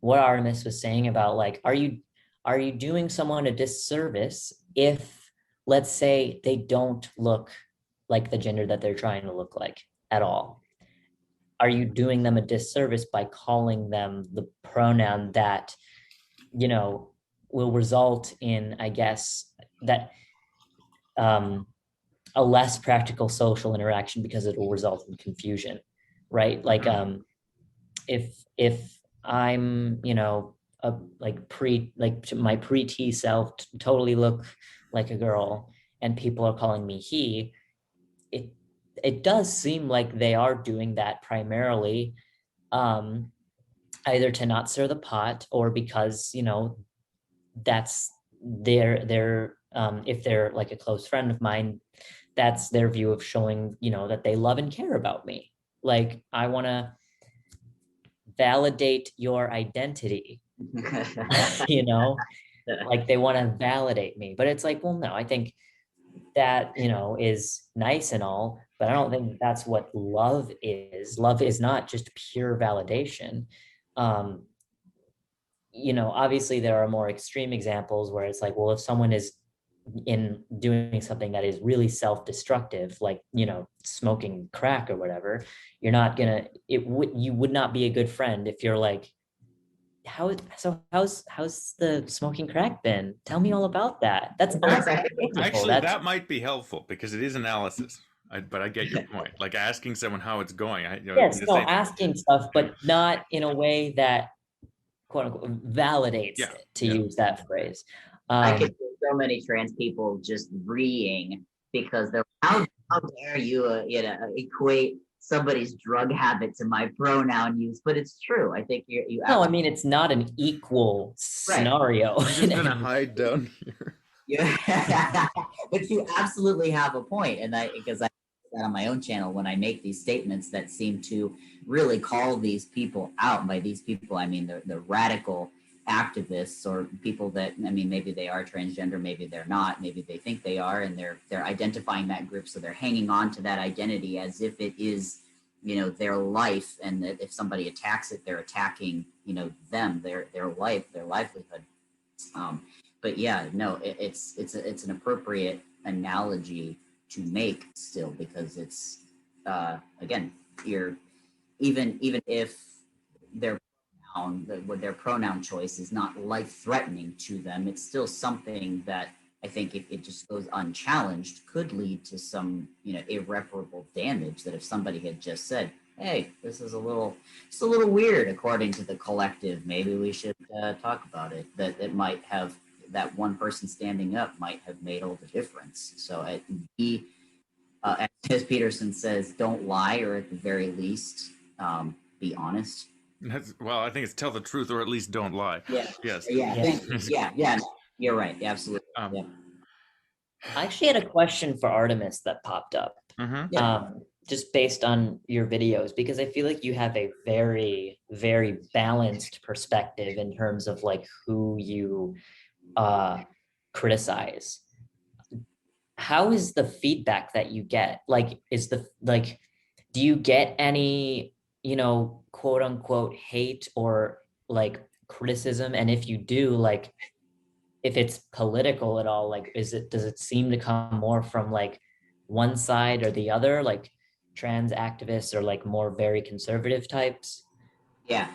what Artemis was saying about like, are you doing someone a disservice if, let's say, they don't look like the gender that they're trying to look like at all? Are you doing them a disservice by calling them the pronoun that, will result in, I guess, that a less practical social interaction because it will result in confusion, right? Like if I'm, my pre-T self totally look like a girl and people are calling me he, it does seem like they are doing that primarily either to not stir the pot, or because that's their if they're like a close friend of mine, that's their view of showing that they love and care about me. Like, I want to validate your identity. Like, they want to validate me, but it's like, well, no, I think that is nice and all, but I don't think that's what love is. Love is not just pure validation. Obviously there are more extreme examples where it's like, well, if someone is in doing something that is really self-destructive, like smoking crack or whatever, you're not gonna you would not be a good friend if you're like, how's the smoking crack been? Tell me all about that. That's Actually, that might be helpful because it is analysis. But I get your point. Like asking someone how it's going. Yes, no, asking stuff, but not in a way that quote unquote validates it, to use that phrase. I could see so many trans people just reeing because they're how dare you equate somebody's drug habit to my pronoun use, but it's true. I think you no, I mean, it's not an equal scenario. I'm just gonna hide down here. Yeah, but you absolutely have a point, and because I that on my own channel when I make these statements that seem to really call these people out. By these people, I mean the radical activists, or people that, I mean, maybe they are transgender, maybe they're not, maybe they think they are, and they're identifying that group, so they're hanging on to that identity as if it is their life, and that if somebody attacks it, they're attacking them, their life, their livelihood. But yeah, no, it's an appropriate analogy to make still, because it's again, you're even if their pronoun choice is not life threatening to them, it's still something that I think if it just goes unchallenged could lead to some irreparable damage. That if somebody had just said, hey, this is a little weird according to the collective, maybe we should talk about it, that it might have, that one person standing up might have made all the difference. So as Peterson says, don't lie, or at the very least, be honest. Well, I think it's tell the truth, or at least don't lie. Yeah. Yes. Yeah. You're right. Absolutely. Yeah. I actually had a question for Artemis that popped up. Just based on your videos, because I feel like you have a very, very balanced perspective in terms of like who you criticize. How is the feedback that you get? Like, do you get any, quote unquote hate or like criticism? And if you do, like, if it's political at all, like, does it seem to come more from like one side or the other, like trans activists, or like more very conservative types? Yeah.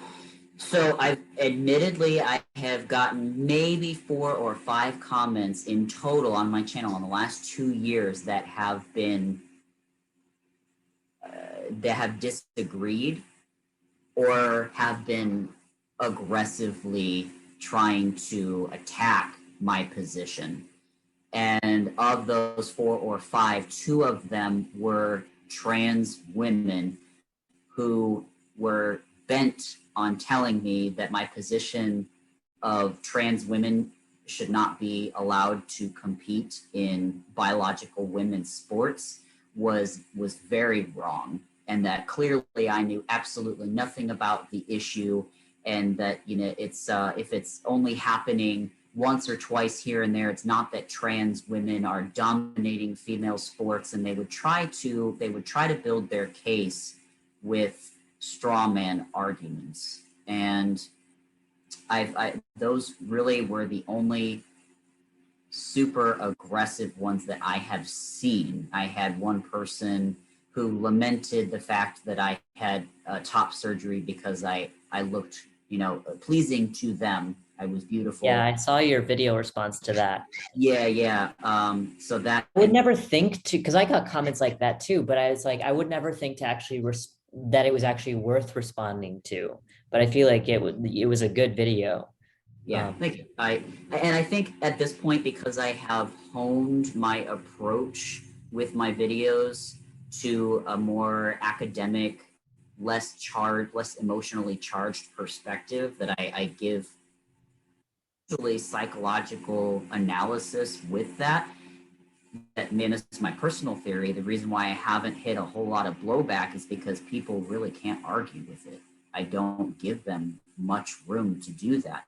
So I have gotten maybe 4 or 5 comments in total on my channel in the last 2 years that have been that have disagreed or have been aggressively trying to attack my position. And of those 4 or 5, 2 of them were trans women who were bent on telling me that my position of trans women should not be allowed to compete in biological women's sports was very wrong. and that clearly I knew absolutely nothing about the issue, and that, you know, it's if it's only happening once or twice here and there, it's not that trans women are dominating female sports, and they would try to build their case with straw man arguments. And those really were the only super aggressive ones that I have seen. I had one person who lamented the fact that I had top surgery because I looked, you know, pleasing to them. I was beautiful. Yeah, I saw your video response to that. Yeah. So that I would never think to, because I got comments like that too, but I was like, I would never think to actually that it was actually worth responding to. But I feel like it was a good video. Yeah, thank you. I think at this point, because I have honed my approach with my videos to a more academic, less emotionally charged perspective, that I give usually psychological analysis with that. Man, this is my personal theory. The reason why I haven't hit a whole lot of blowback is because people really can't argue with it. I don't give them much room to do that.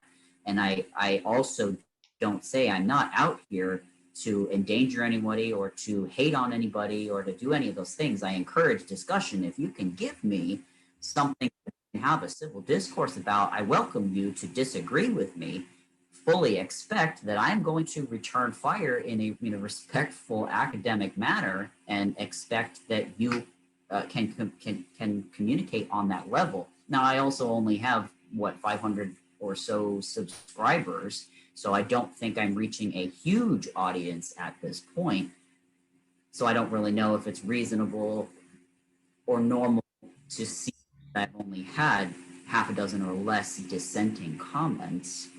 And I also don't say, I'm not out here to endanger anybody or to hate on anybody or to do any of those things. I encourage discussion. If you can give me something to have a civil discourse about, I welcome you to disagree with me. Fully expect that I'm going to return fire in a respectful academic manner, and expect that you can communicate on that level. Now, I also only have 500 or so subscribers, so I don't think I'm reaching a huge audience at this point. So I don't really know if it's reasonable or normal to see that I've only had half a dozen or less dissenting comments.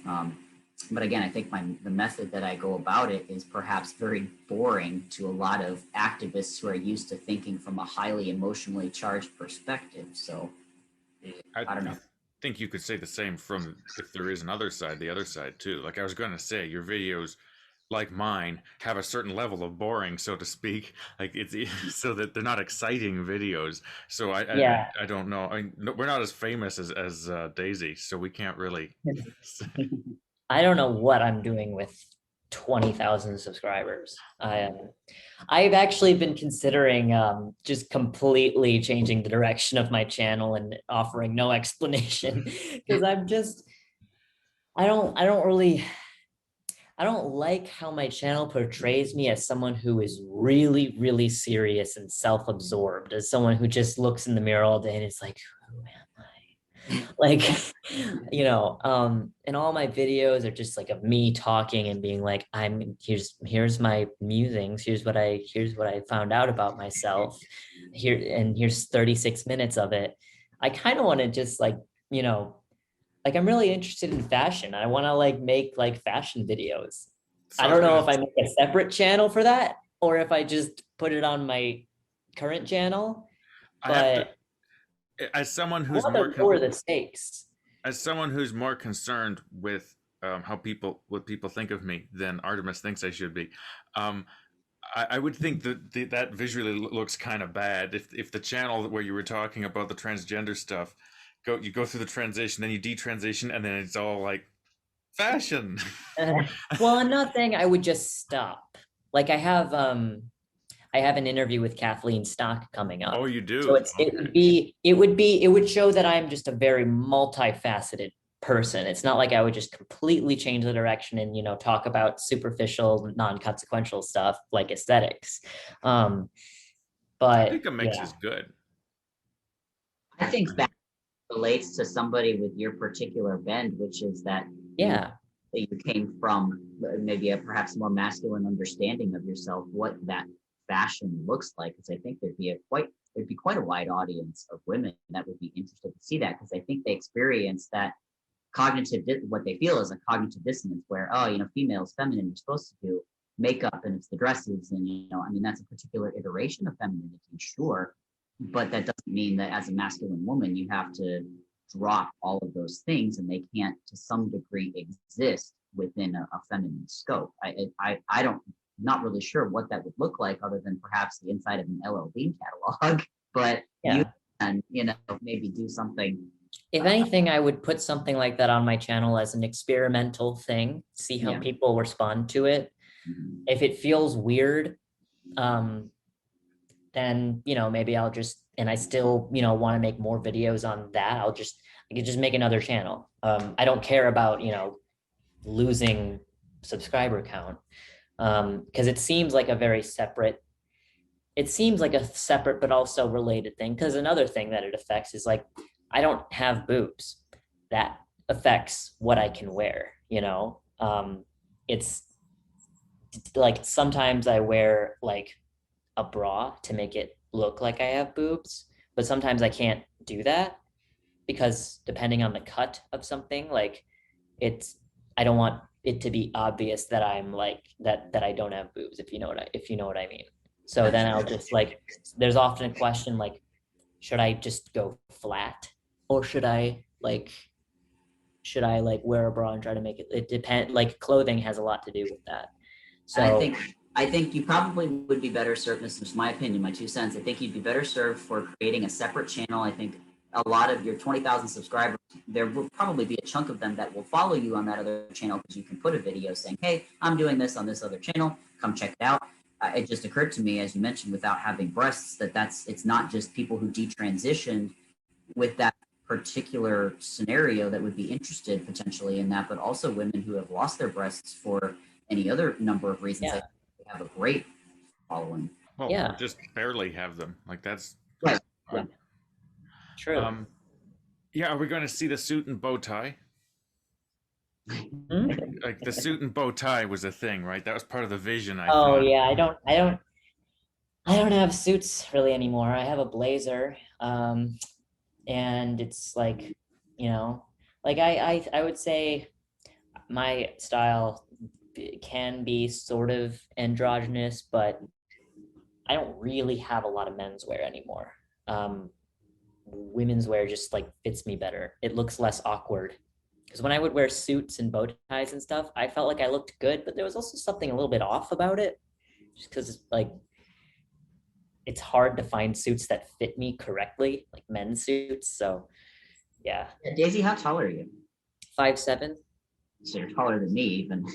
But again, I think the method that I go about it is perhaps very boring to a lot of activists who are used to thinking from a highly emotionally charged perspective. So I don't know. I think you could say the same from, if there is another side, the other side too. Like I was going to say, your videos, like mine, have a certain level of boring, so to speak. Like it's so that they're not exciting videos. So I don't know. I mean, we're not as famous as Daisy, so we can't really. I don't know what I'm doing with 20,000 subscribers. I've actually been considering just completely changing the direction of my channel and offering no explanation, because I don't like how my channel portrays me as someone who is really, really serious and self-absorbed, as someone who just looks in the mirror all day and is like, who am I? Like, you know, and all my videos are just like of me talking and being like, here's my musings, here's what I found out about myself here, and here's 36 minutes of it. I kind of want to just like, you know, like I'm really interested in fashion. I want to like make like fashion videos. I don't know if I make a separate channel for that or if I just put it on my current channel, but as someone who's lower the stakes. As someone who's more concerned with what people think of me than Artemis thinks I should be, I would think that that visually looks kind of bad. If the channel where you were talking about the transgender stuff, you go through the transition, then you detransition, and then it's all like fashion. Well, I'm not saying I would just stop. Like I have an interview with Kathleen Stock coming up. Oh, you do? So it would show that I'm just a very multifaceted person. It's not like I would just completely change the direction and, you know, talk about superficial, non-consequential stuff like aesthetics. But I think a mix is good. I think that relates to somebody with your particular bend, which is that you came from maybe a perhaps more masculine understanding of yourself, what that fashion looks like. Because I think there'd be quite a wide audience of women that would be interested to see that, because I think they experience that what they feel is a cognitive dissonance where, oh, you know, females, feminine, you're supposed to do makeup and it's the dresses, and, you know, I mean, that's a particular iteration of femininity, sure, but that doesn't mean that as a masculine woman you have to drop all of those things, and they can't to some degree exist within a feminine scope. I don't, not really sure what that would look like other than perhaps the inside of an LL Bean catalog. but Yeah. you can, maybe do something. If anything, I would put something like that on my channel as an experimental thing, see how Yeah. people respond to it. If it feels weird, then, maybe I'll just, and I still, want to make more videos on that, I could just make another channel. I don't care about, losing subscriber count, because it seems like a separate but also related thing. Because another thing that it affects is like, I don't have boobs. That affects what I can wear, it's like sometimes I wear like a bra to make it look like I have boobs, but sometimes I can't do that because depending on the cut of something, like I don't want it to be obvious that I'm like that I don't have boobs, if you know what I mean. So then I'll just like, there's often a question like, should I just go flat, or should I like wear a bra and try to make it depend, like clothing has a lot to do with that. So I think you probably would be better served, this is my opinion, my 2 cents. I think you'd be better served for creating a separate channel. I think a lot of your 20,000 subscribers, there will probably be a chunk of them that will follow you on that other channel because you can put a video saying, hey, I'm doing this on this other channel, come check it out. It just occurred to me, as you mentioned, without having breasts, it's not just people who detransitioned with that particular scenario that would be interested potentially in that, but also women who have lost their breasts for any other number of reasons. Yeah. They have a great following. Well, Yeah. or just barely have them. Like that's Right. fine. True. Yeah, are we going to see the suit and bow tie? Like the suit and bow tie was a thing, right? That was part of the vision, I Oh thought. yeah, I don't have suits really anymore. I have a blazer. And it's like, like I would say my style can be sort of androgynous, but I don't really have a lot of menswear anymore. Women's wear just like fits me better. It looks less awkward. Because when I would wear suits and bow ties and stuff, I felt like I looked good, but there was also something a little bit off about it. Just because like it's hard to find suits that fit me correctly, like men's suits. So yeah. Daisy, how tall are you? 5'7". So you're taller than me even.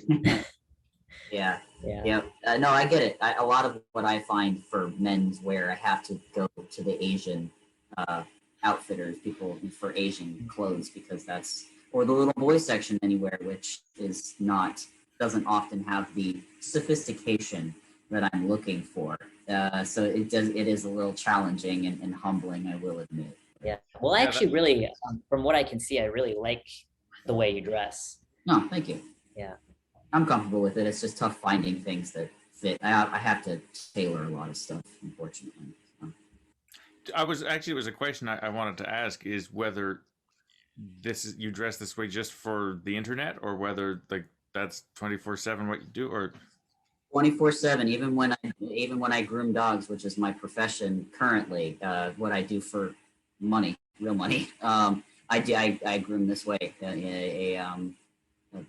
Yeah. Yeah. No, I get it. A lot of what I find for men's wear, I have to go to the Asian outfitters, people for Asian clothes, because or the little boy section anywhere, which doesn't often have the sophistication that I'm looking for. So it is a little challenging and humbling, I will admit. Yeah. Well, I actually really, from what I can see, I really like the way you dress. No, thank you. Yeah. I'm comfortable with it. It's just tough finding things that fit. I have to tailor a lot of stuff, unfortunately. It was a question I wanted to ask, is whether you dress this way just for the internet, or whether like that's 24/7 what you do, or 24/7. Even when I groom dogs, which is my profession currently, what I do for money, real money. I groom this way. A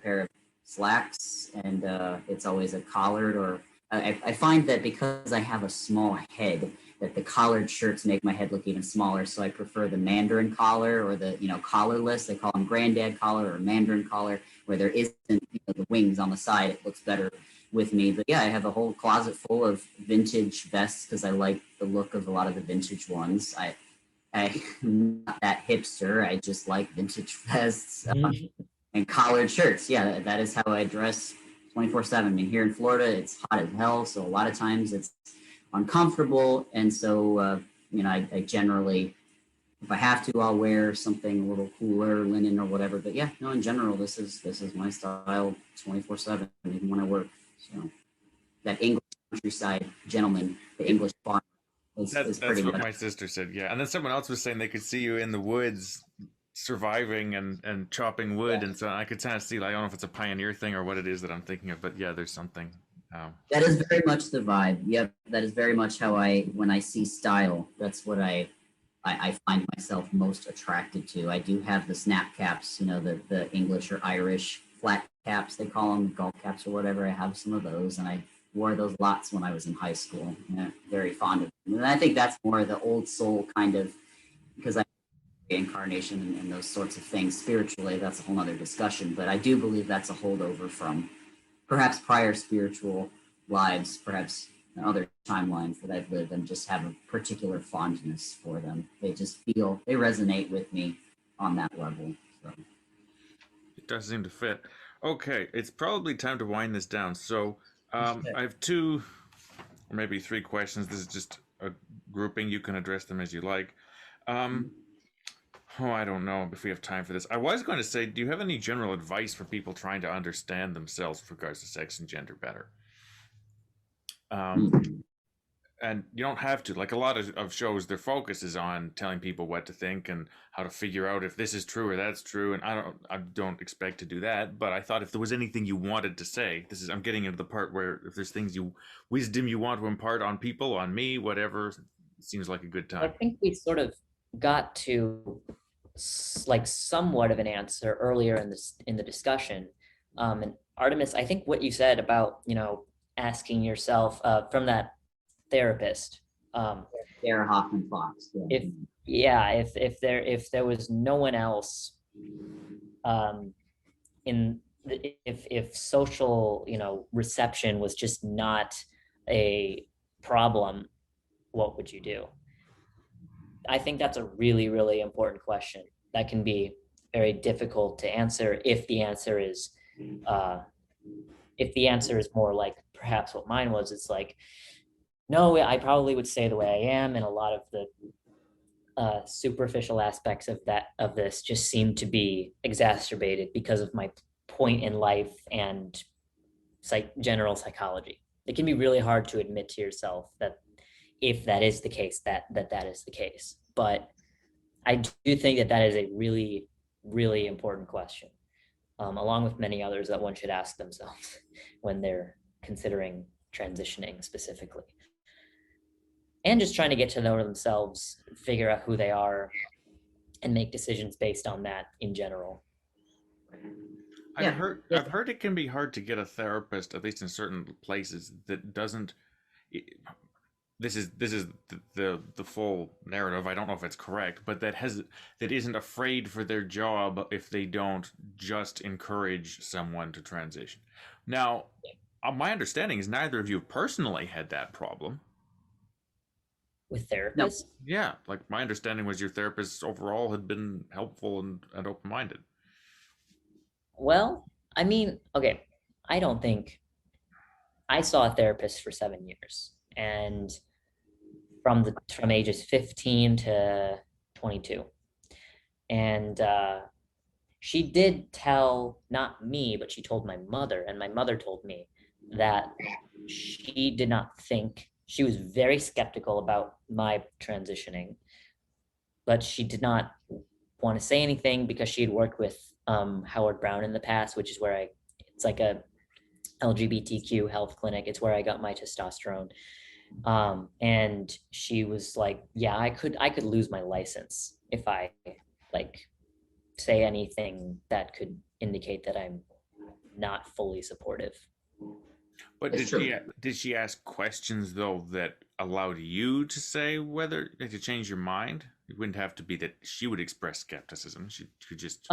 pair of slacks, and it's always a collared, or I find that because I have a small head, that the collared shirts make my head look even smaller. So I prefer the Mandarin collar, or the collarless. They call them granddad collar or Mandarin collar, where there isn't the wings on the side. It looks better with me. But yeah, I have a whole closet full of vintage vests because I like the look of a lot of the vintage ones. I'm not that hipster. I just like vintage vests. And collared shirts. Yeah, that is how I dress 24/7. I mean, here in Florida, it's hot as hell, so a lot of times it's uncomfortable. And so, I generally, if I have to, I'll wear something a little cooler, linen or whatever. But yeah, no, in general, this is my style 24/7, even when I work. So that English countryside gentleman, the English farmer, is that's pretty what much. my sister said. Yeah, and then someone else was saying they could see you in the woods surviving and chopping wood, and so I could kind of see, like, I don't know if it's a pioneer thing or what it is that I'm thinking of, but yeah, there's something. That is very much the vibe. Yep, that is very much how when I see style, that's what I find myself most attracted to. I do have the snap caps, the English or Irish flat caps, they call them, golf caps or whatever. I have some of those, and I wore those lots when I was in high school. Yeah, very fond of them. And I think that's more the old soul kind of, because I reincarnation and those sorts of things spiritually, that's a whole other discussion. But I do believe that's a holdover from perhaps prior spiritual lives, perhaps other timelines that I've lived, and just have a particular fondness for them. They just feel, they resonate with me on that level. So. It does seem to fit. Okay, it's probably time to wind this down. So I have two or maybe three questions. This is just a grouping. You can address them as you like. Oh, I don't know if we have time for this. I was going to say, do you have any general advice for people trying to understand themselves with regards to sex and gender better? And you don't have to. Like a lot of shows, their focus is on telling people what to think and how to figure out if this is true or that's true. And I don't expect to do that. But I thought if there was anything you wanted to say, I'm getting into the part where if there's wisdom you want to impart on people, on me, whatever, it seems like a good time. I think we sort of got to like somewhat of an answer earlier in the discussion. And Artemis, I think what you said about, asking yourself from that therapist, Sarah Hoffman Fox. Yeah. If there was no one else, if social, reception was just not a problem, what would you do? I think that's a really, really important question that can be very difficult to answer if the answer is more like perhaps what mine was. It's like, no, I probably would stay the way I am, and a lot of the superficial aspects of this just seem to be exacerbated because of my point in life and general psychology. It can be really hard to admit to yourself that if that is the case, that is the case. But I do think that is a really, really important question, along with many others that one should ask themselves when they're considering transitioning specifically. And just trying to get to know themselves, figure out who they are, and make decisions based on that in general. I've heard it can be hard to get a therapist, at least in certain places, that doesn't. This is the full narrative. I don't know if it's correct, but that isn't afraid for their job if they don't just encourage someone to transition. Now, my understanding is neither of you personally had that problem. With therapists? No. Yeah, like my understanding was your therapist overall had been helpful and open-minded. Well, I mean, okay, I don't think I saw a therapist for 7 years, and from ages 15 to 22. And she did tell, not me, but she told my mother, and my mother told me that she did not think, she was very skeptical about my transitioning, but she did not want to say anything because she had worked with Howard Brown in the past, which is where it's like a LGBTQ health clinic. It's where I got my testosterone. And she was like, yeah, I could lose my license if I say anything that could indicate that I'm not fully supportive. But did she ask questions though that allowed you to say whether to change your mind? It wouldn't have to be that she would express skepticism. She could just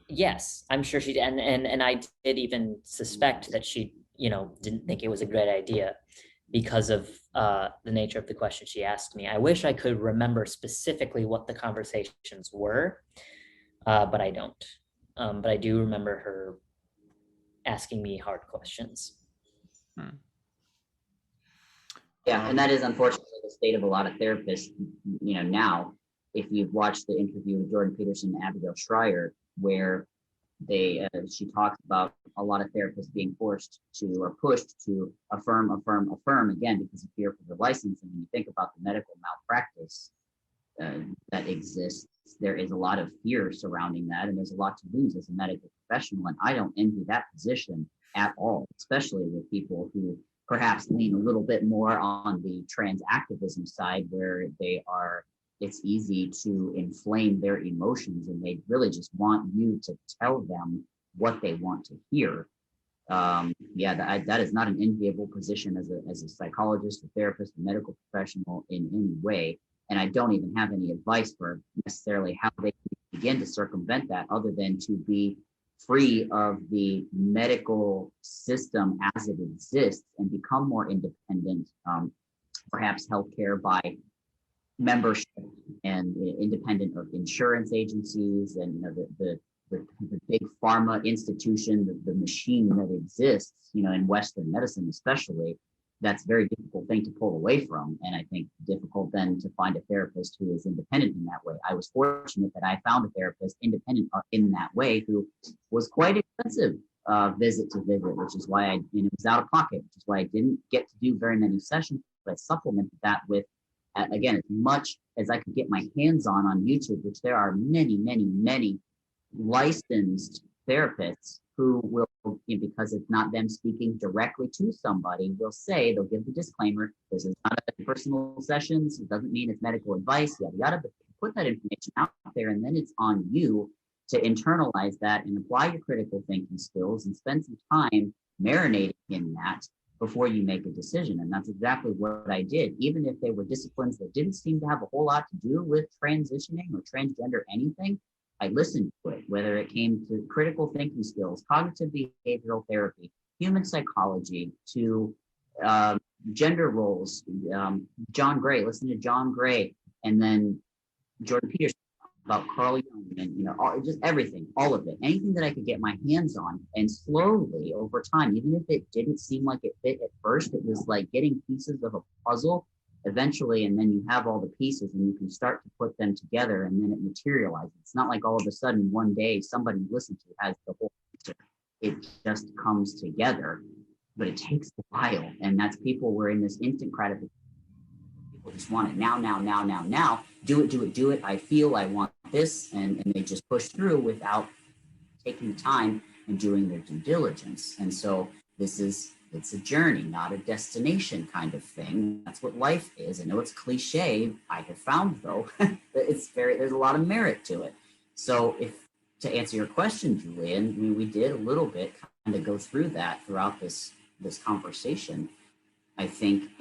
yes, I'm sure she did. And I did even suspect that she, didn't think it was a great idea because of the nature of the question she asked me. I wish I could remember specifically what the conversations were, but I don't. But I do remember her asking me hard questions. Yeah, and that is unfortunately the state of a lot of therapists, now. If you've watched the interview with Jordan Peterson and Abigail Schreier, where she talks about a lot of therapists being forced to or pushed to affirm again because of fear for their license. And when you think about the medical malpractice that exists, there is a lot of fear surrounding that, and there's a lot to lose as a medical professional. And I don't envy that position at all, especially with people who perhaps lean a little bit more on the trans activism side, where it's easy to inflame their emotions, and they really just want you to tell them what they want to hear. Yeah, that is not an enviable position as a psychologist, a therapist, a medical professional in any way. And I don't even have any advice for necessarily how they can begin to circumvent that, other than to be free of the medical system as it exists and become more independent. Perhaps healthcare by membership and independent of insurance agencies, and the big pharma institution, the machine that exists, in Western medicine especially. That's a very difficult thing to pull away from. And I think difficult then to find a therapist who is independent in that way. I was fortunate that I found a therapist independent in that way, who was quite expensive visit to visit, which is why it was out of pocket, which is why I didn't get to do very many sessions, but I supplemented that with, again, as much as I could get my hands on YouTube, which there are many, many, many licensed therapists who will, because it's not them speaking directly to somebody, they'll give the disclaimer, this is not a personal sessions, it doesn't mean it's medical advice, yada yada, but put that information out there, and then it's on you to internalize that and apply your critical thinking skills and spend some time marinating in that before you make a decision. And that's exactly what I did. Even if they were disciplines that didn't seem to have a whole lot to do with transitioning or transgender anything, I listened to it, whether it came to critical thinking skills, cognitive behavioral therapy, human psychology, to gender roles. John Gray, listen to John Gray, and then Jordan Peterson about Carl Jung, and just everything, all of it, anything that I could get my hands on. And slowly over time, even if it didn't seem like it fit at first, it was like getting pieces of a puzzle eventually, and then you have all the pieces and you can start to put them together, and then it materializes. It's not like all of a sudden one day somebody you listen to has the whole answer. It just comes together, but it takes a while. And that's people were in this instant gratification. People just want it now, now, now, now, now. Do it, do it, do it. I feel I want this, and they just push through without taking the time and doing their due diligence. And so it's a journey, not a destination kind of thing. That's what life is. I know it's cliche. I have found, though, that there's a lot of merit to it. So to answer your question, Julian, we did a little bit kind of go through that throughout this conversation. I think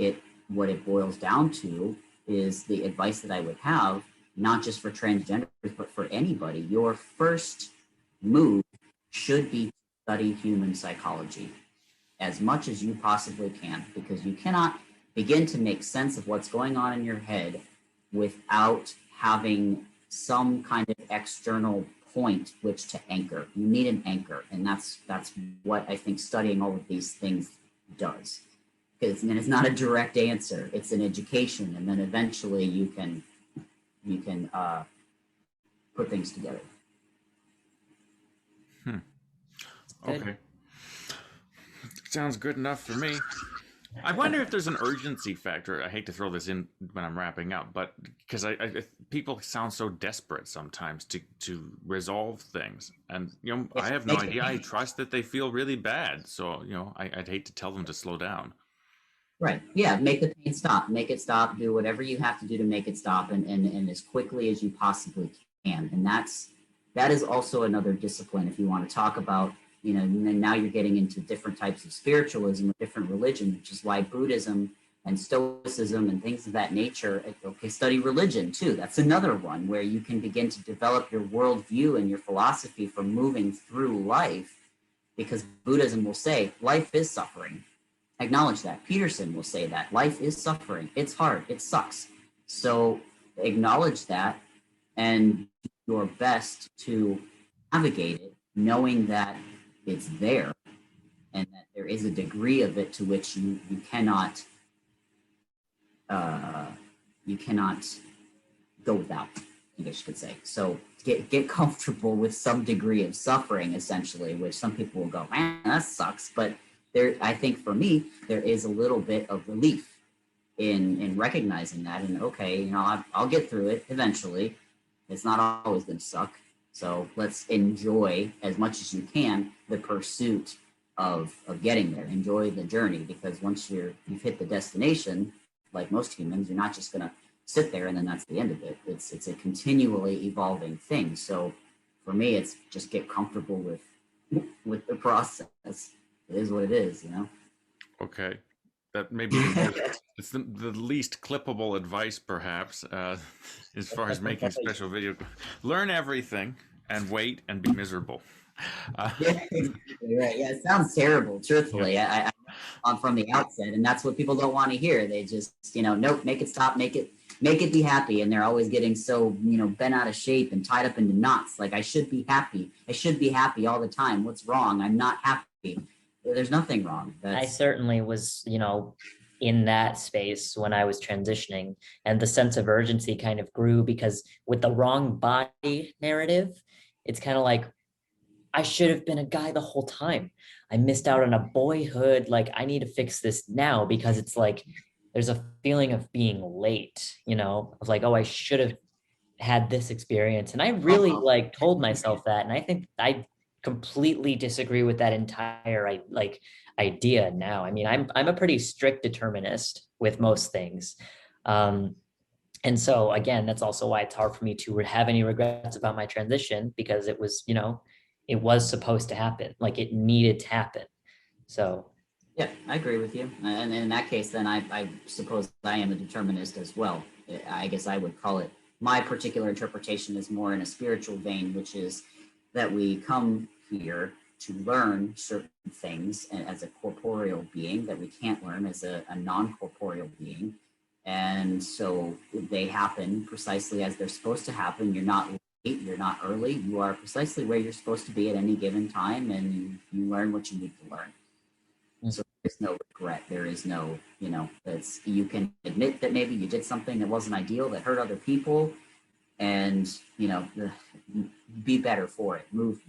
what it boils down to is the advice that I would have, not just for transgenders, but for anybody. Your first move should be to study human psychology as much as you possibly can, because you cannot begin to make sense of what's going on in your head without having some kind of external point which to anchor. You need an anchor, and that's what I think studying all of these things does. Because it's not a direct answer; it's an education, and then eventually you can put things together. Okay. Sounds good enough for me. I wonder if there's an urgency factor. I hate to throw this in when I'm wrapping up, but because people sound so desperate sometimes to resolve things, and I have no idea. I trust that they feel really bad, so I'd hate to tell them to slow down. Right. Yeah. Make the pain stop. Make it stop. Do whatever you have to do to make it stop, and as quickly as you possibly can. And that is also another discipline. If you want to talk about, and then now you're getting into different types of spiritualism or different religion, which is why Buddhism and Stoicism and things of that nature. Okay, study religion too. That's another one where you can begin to develop your worldview and your philosophy for moving through life, because Buddhism will say life is suffering. Acknowledge that. Peterson will say that life is suffering. It's hard. It sucks. So acknowledge that and do your best to navigate it, knowing that it's there and that there is a degree of it to which you cannot go without, I guess you could say. So get comfortable with some degree of suffering, essentially, which some people will go, man, that sucks. But I think for me, there is a little bit of relief in recognizing that, and okay, I'll get through it eventually. It's not always going to suck. So let's enjoy as much as you can the pursuit of getting there. Enjoy the journey, because once you've hit the destination, like most humans, you're not just going to sit there and then that's the end of it. It's a continually evolving thing. So for me, it's just get comfortable with the process. it is what it is, you know? Okay. That may be the most, it's the least clippable advice, perhaps, as far as making special video. Learn everything and wait and be miserable. Yeah, exactly right. Yeah, it sounds terrible, truthfully. Yeah. I'm from the outset, and that's what people don't want to hear. They just, nope, make it stop, make it be happy. And they're always getting so, bent out of shape and tied up into knots. Like, I should be happy. I should be happy all the time. What's wrong? I'm not happy. There's nothing wrong. I certainly was, in that space when I was transitioning, and the sense of urgency kind of grew because with the wrong body narrative, it's kind of like, I should have been a guy the whole time. I missed out on a boyhood. Like, I need to fix this now, because it's like, there's a feeling of being late, of like, oh, I should have had this experience. And I really like told myself that. And I think I completely disagree with that entire idea now. I mean, I'm a pretty strict determinist with most things. And so again, that's also why it's hard for me to have any regrets about my transition, because it was, it was supposed to happen. Like, it needed to happen. So yeah, I agree with you. And in that case, then I suppose I am a determinist as well. I guess I would call it, my particular interpretation is more in a spiritual vein, which is that we come here to learn certain things as a corporeal being that we can't learn as a non-corporeal being. And so they happen precisely as they're supposed to happen. You're not late, you're not early. You are precisely where you're supposed to be at any given time, and you learn what you need to learn. So there's no regret. There is no, you can admit that maybe you did something that wasn't ideal, that hurt other people, and, be better for it.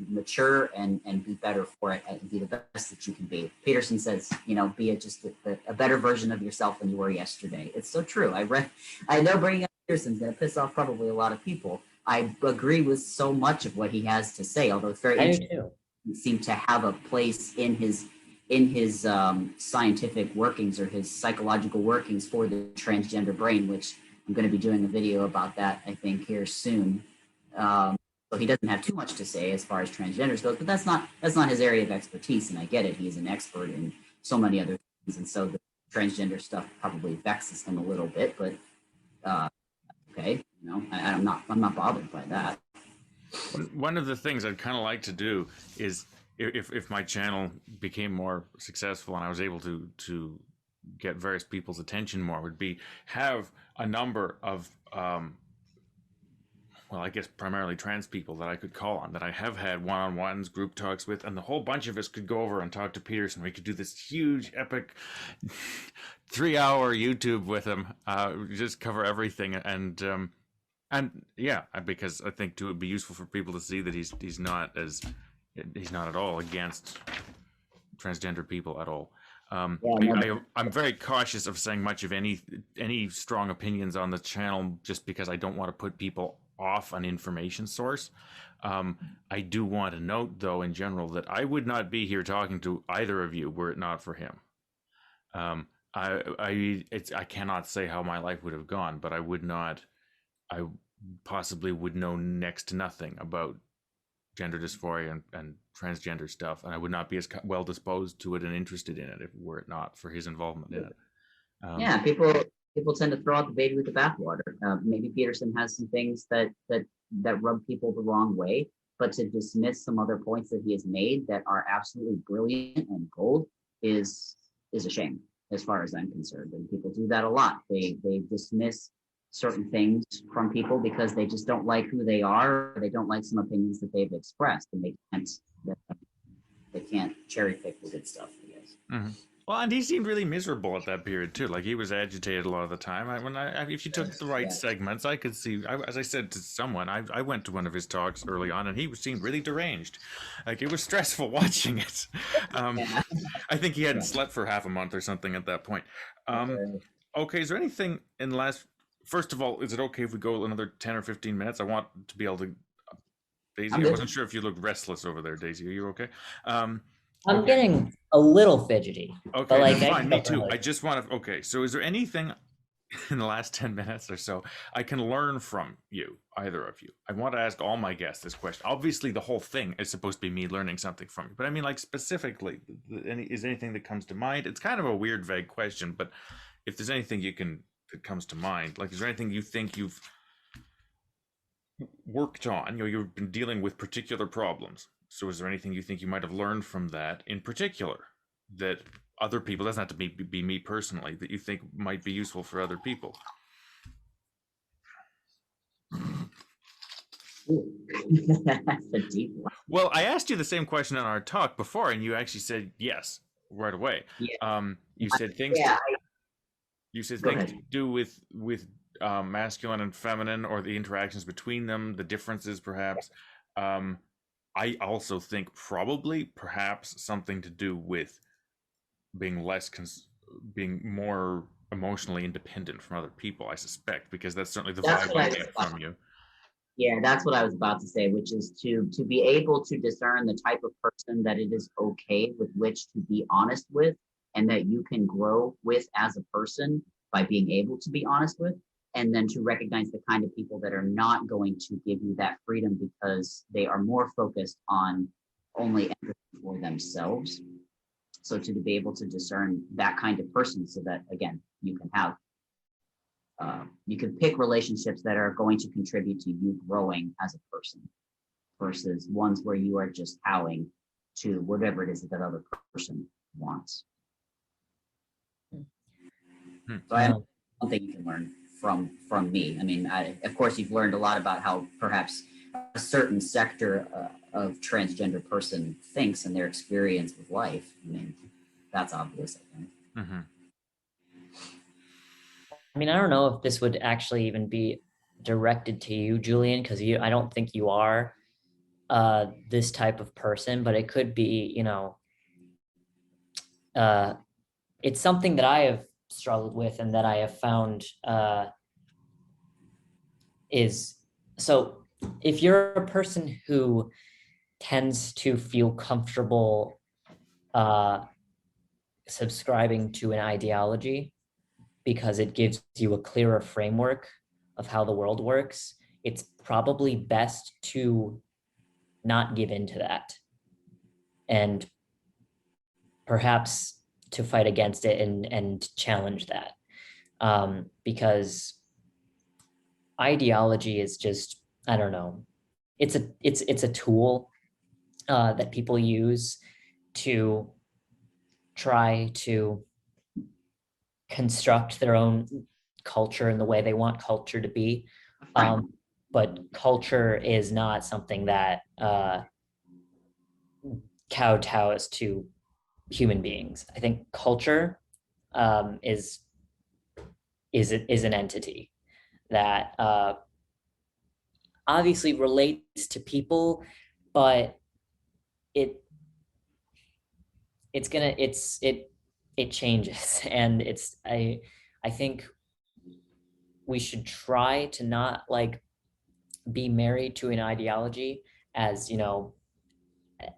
Mature and be better for it, and be the best that you can be. Peterson says, be just a better version of yourself than you were yesterday. It's so true. I know bringing up Peterson's going to piss off probably a lot of people. I agree with so much of what he has to say, although it's very interesting. He seemed to have a place in his scientific workings, or his psychological workings, for the transgender brain, which I'm going to be doing a video about that, I think, here soon. So he doesn't have too much to say as far as transgenders goes, but that's not his area of expertise, and I get it. He's an expert in so many other things, and so the transgender stuff probably vexes him a little bit. But okay, I'm not bothered by that. One of the things I'd kind of like to do is, if my channel became more successful and I was able to get various people's attention more, would be have a number of well, I guess primarily trans people that I could call on, that I have had one-on-ones, group talks with, and the whole bunch of us could go over and talk to Peterson. We could do this huge, epic 3-hour YouTube with him, just cover everything, and yeah, because I think too, it would be useful for people to see that he's not at all against transgender people at all. I'm very cautious of saying much of any strong opinions on the channel, just because I don't want to put people off an information source. I do want to note, though, in general, that I would not be here talking to either of you were it not for him. I cannot say how my life would have gone, but I possibly would know next to nothing about gender dysphoria and transgender stuff, and I would not be as well disposed to it and interested in it if were it not for his involvement in it. Yeah, people tend to throw out the baby with the bathwater. Maybe Peterson has some things that rub people the wrong way, but to dismiss some other points that he has made that are absolutely brilliant and gold is a shame, as far as I'm concerned. And people do that a lot. They dismiss certain things from people because they just don't like who they are, or they don't like some opinions that they've expressed, and they can't cherry pick the good stuff, I guess. Mm-hmm. Well, and he seemed really miserable at that period too. Like, he was agitated a lot of the time. If you took the right segments, I could see. As I said to someone, I went to one of his talks early on, and he seemed really deranged. Like, it was stressful watching it. I think he hadn't slept for half a month or something at that point. Okay, is there anything in the last? First of all, is it okay if we go another 10 or 15 minutes? I want to be able to. Daisy, I wasn't sure if you looked restless over there, Daisy. Are you okay? I'm getting a little fidgety. Okay, fine. Me too. I just want to. Okay, so is there anything in the last 10 minutes or so, I can learn from you, either of you. I want to ask all my guests this question. Obviously, the whole thing is supposed to be me learning something from you, but I mean, like, specifically, is anything that comes to mind? It's kind of a weird, vague question, but if there's anything that comes to mind, like, is there anything you think you've worked on? You've been dealing with particular problems. So is there anything you think you might have learned from that in particular that other people, doesn't have to be me personally, that you think might be useful for other people? That's a deep one. Well, I asked you the same question in our talk before, and you actually said yes right away. Yeah. You said things. Yeah. You said Go things ahead. to do with masculine and feminine, or the interactions between them, the differences, perhaps. I also think perhaps something to do with being being more emotionally independent from other people. I suspect, because that's certainly the That's vibe what I I was get about. from you. Yeah, that's what I was about to say, which is to be able to discern the type of person that it is okay with which to be honest with, and that you can grow with as a person by being able to be honest with, and then to recognize the kind of people that are not going to give you that freedom because they are more focused on only empathy for themselves. So to be able to discern that kind of person, so that again you can have you can pick relationships that are going to contribute to you growing as a person versus ones where you are just bowing to whatever it is that other person wants. So I don't think you can learn from me. I mean, of course, you've learned a lot about how perhaps a certain sector of transgender person thinks and their experience with life. I mean, that's obvious, I think. Mm-hmm. I mean, I don't know if this would actually even be directed to you, Julian, because I don't think you are this type of person, but it could be, it's something that I have struggled with and that I have found is, so if you're a person who tends to feel comfortable subscribing to an ideology because it gives you a clearer framework of how the world works, it's probably best to not give into that and perhaps to fight against it and challenge that. Because ideology is just, I don't know, it's a tool that people use to try to construct their own culture in the way they want culture to be. But culture is not something that kowtows to human beings. I think culture is an entity that obviously relates to people, but it changes, and I think we should try to not like be married to an ideology as,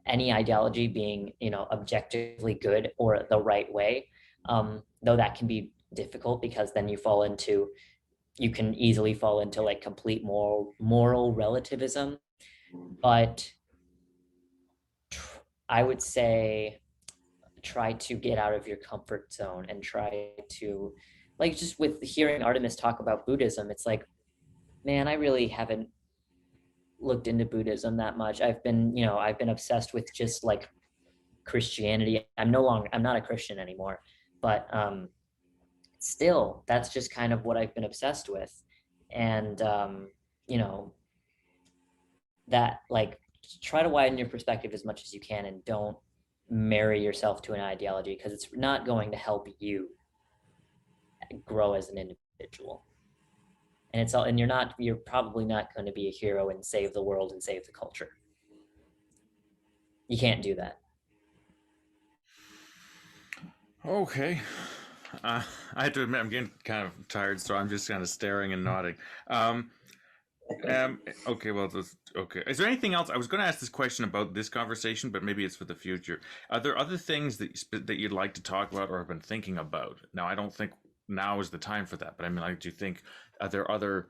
any ideology being, objectively good or the right way. Though that can be difficult because then you can easily fall into like complete moral relativism. But I would say try to get out of your comfort zone and try to, like, just with hearing Artemis talk about Buddhism, it's like, man, I really haven't looked into Buddhism that much. I've been obsessed with just like Christianity. I'm not a Christian anymore, but still, that's just kind of what I've been obsessed with. And that, like, try to widen your perspective as much as you can and don't marry yourself to an ideology, because it's not going to help you grow as an individual. And you're probably not going to be a hero and save the world and save the culture. You can't do that. Okay. I have to admit, I'm getting kind of tired, so I'm just kind of staring and nodding. Okay, well, okay. Is there anything else? I was going to ask this question about this conversation, but maybe it's for the future. Are there other things that you'd like to talk about or have been thinking about? Now, I don't think now is the time for that. But I mean, like, do you think are there other?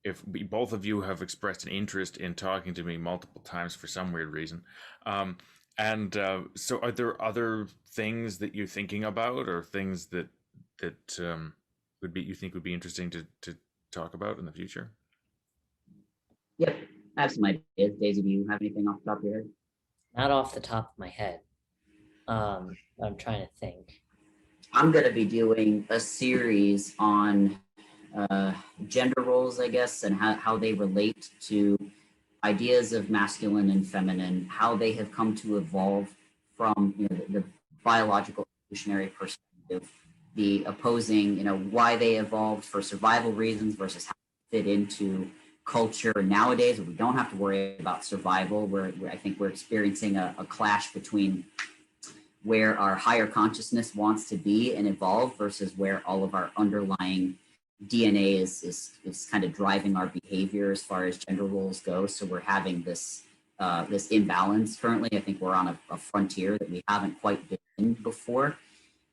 If both of you have expressed an interest in talking to me multiple times for some weird reason, and so are there other things that you're thinking about, or things that would be you think would be interesting to talk about in the future? Yep, I have some ideas. Daisy, do you have anything off the top of your head? Not off the top of my head. I'm trying to think. I'm going to be doing a series on gender roles, I guess, and how they relate to ideas of masculine and feminine, how they have come to evolve from the biological evolutionary perspective, the opposing, why they evolved for survival reasons versus how they fit into culture nowadays, where we don't have to worry about survival, where I think we're experiencing a clash between where our higher consciousness wants to be and evolve versus where all of our underlying DNA is kind of driving our behavior as far as gender roles go. So we're having this imbalance currently. I think we're on a frontier that we haven't quite been in before.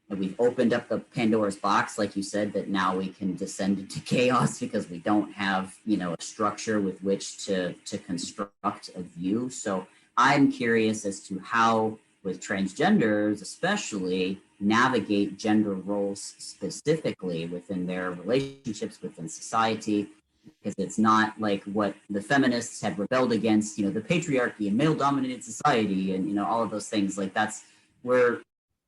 And we've opened up the Pandora's box, like you said, that now we can descend into chaos because we don't have, a structure with which to construct a view. So I'm curious as to how, with transgenders especially, navigate gender roles specifically within their relationships within society, because it's not like what the feminists had rebelled against, the patriarchy and male dominated society and all of those things. Like we're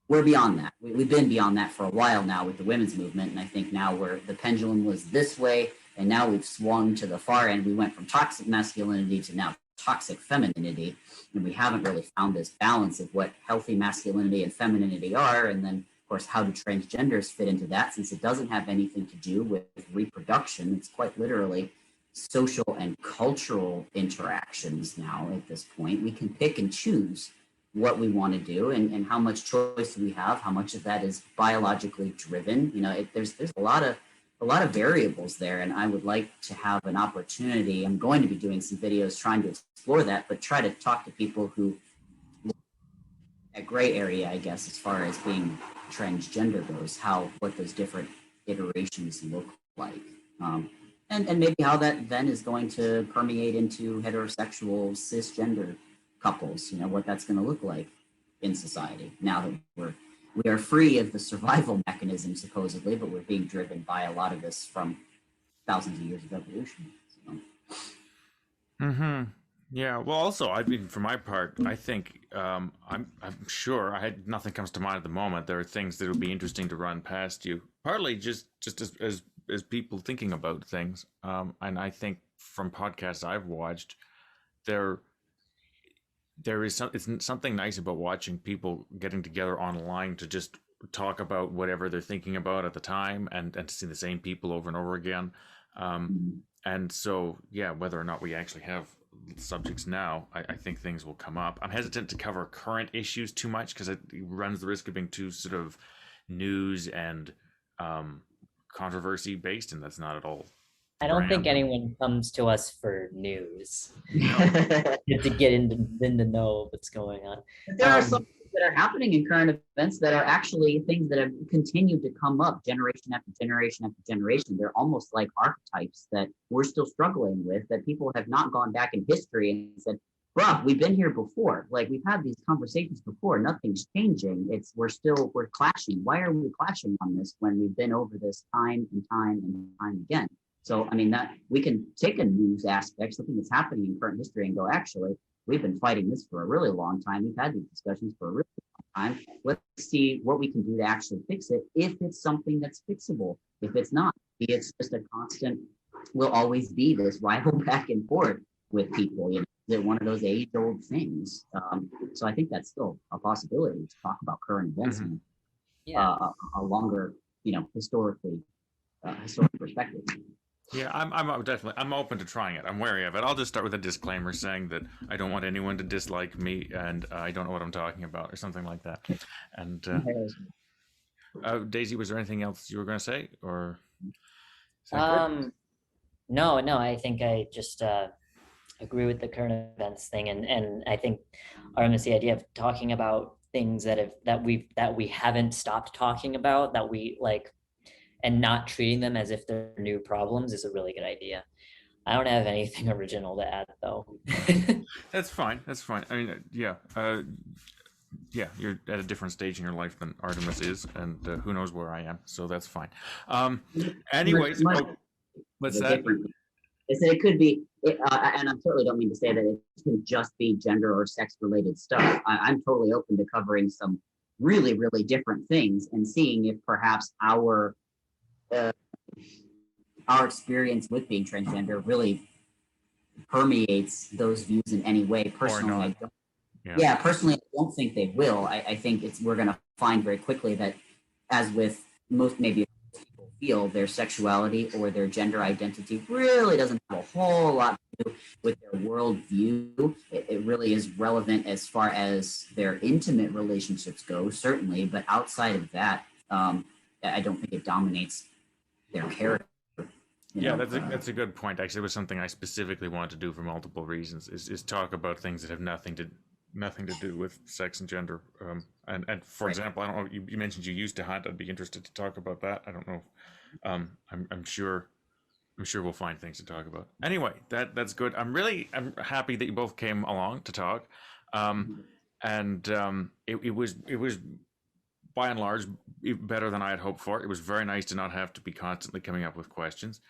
beyond that. We've been beyond that for a while now with the women's movement, and I think now the pendulum was this way, and now we've swung to the far end. We went from toxic masculinity to now toxic femininity, and we haven't really found this balance of what healthy masculinity and femininity are. And then, of course, how do transgenders fit into that, since it doesn't have anything to do with reproduction? It's quite literally social and cultural interactions now. At this point, we can pick and choose what we want to do and how much choice we have, how much of that is biologically driven. There's a lot of variables there, and I would like to have an opportunity. I'm going to be doing some videos trying to explore that, but try to talk to people who, that gray area, I guess, as far as being transgender goes, what those different iterations look like. And maybe how that then is going to permeate into heterosexual cisgender couples, what that's going to look like in society now that we are free of the survival mechanism supposedly, but we're being driven by a lot of this from thousands of years of evolution. Yeah. Well, also, I mean, for my part, I think I'm sure nothing comes to mind at the moment. There are things that would be interesting to run past you, partly just as people thinking about things. And I think from podcasts I've watched, there is something nice about watching people getting together online to just talk about whatever they're thinking about at the time, and to see the same people over and over again. And so, yeah, whether or not we actually have subjects now, I think things will come up. I'm hesitant to cover current issues too much because it runs the risk of being too sort of news and controversy based, and that's not at all. I don't think anyone comes to us for news. No. To get into know what's going on. There are some things that are happening in current events that are actually things that have continued to come up generation after generation after generation. They're almost like archetypes that we're still struggling with, that people have not gone back in history and said, bruh, we've been here before. Like, we've had these conversations before. Nothing's changing. We're clashing. Why are we clashing on this when we've been over this time and time and time again? So, I mean, that we can take a news aspect, something that's happening in current history, and go, actually, we've been fighting this for a really long time. We've had these discussions for a really long time. Let's see what we can do to actually fix it, if it's something that's fixable. If it's not, it's just a constant, will always be this rival back and forth with people. Is it one of those age-old things? So I think that's still a possibility to talk about current events in a longer, historic perspective. Yeah, I'm open to trying it. I'm wary of it. I'll just start with a disclaimer saying that I don't want anyone to dislike me, and I don't know what I'm talking about, or something like that. And Daisy, was there anything else you were going to say, or? No. I think I just agree with the current events thing, and I think Artemis, the idea of talking about things that we haven't stopped talking about, that we like and not treating them as if they're new problems is a really good idea. I don't have anything original to add though. That's fine. That's fine. I mean, yeah, you're at a different stage in your life than Artemis is, and who knows where I am, so that's fine. Anyways, what's that? Different. I said it could be, and I certainly don't mean to say that it can just be gender or sex related stuff. I'm totally open to covering some really, really different things and seeing if perhaps our experience with being transgender really permeates those views in any way. Personally, I don't. Yeah, personally, I don't think they will. I think we're going to find very quickly that, as with most people feel, their sexuality or their gender identity really doesn't have a whole lot to do with their worldview. It really is relevant as far as their intimate relationships go, certainly, but outside of that, I don't think it dominates their character. That's a good point. Actually, it was something I specifically wanted to do for multiple reasons. Is talk about things that have nothing to do with sex and gender. And for example, I don't know. You mentioned you used to hunt. I'd be interested to talk about that. I don't know. I'm sure we'll find things to talk about. Anyway, that's good. I'm happy that you both came along to talk. It was by and large better than I had hoped for. It was very nice to not have to be constantly coming up with questions.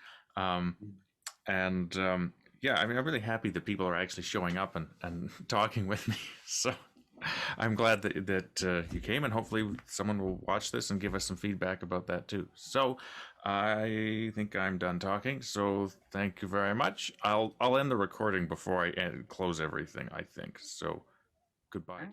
Yeah, I mean, I'm really happy that people are actually showing up and talking with me. So I'm glad that you came, and hopefully someone will watch this and give us some feedback about that too. So I think I'm done talking. So thank you very much. I'll end the recording before I close everything, I think. So goodbye.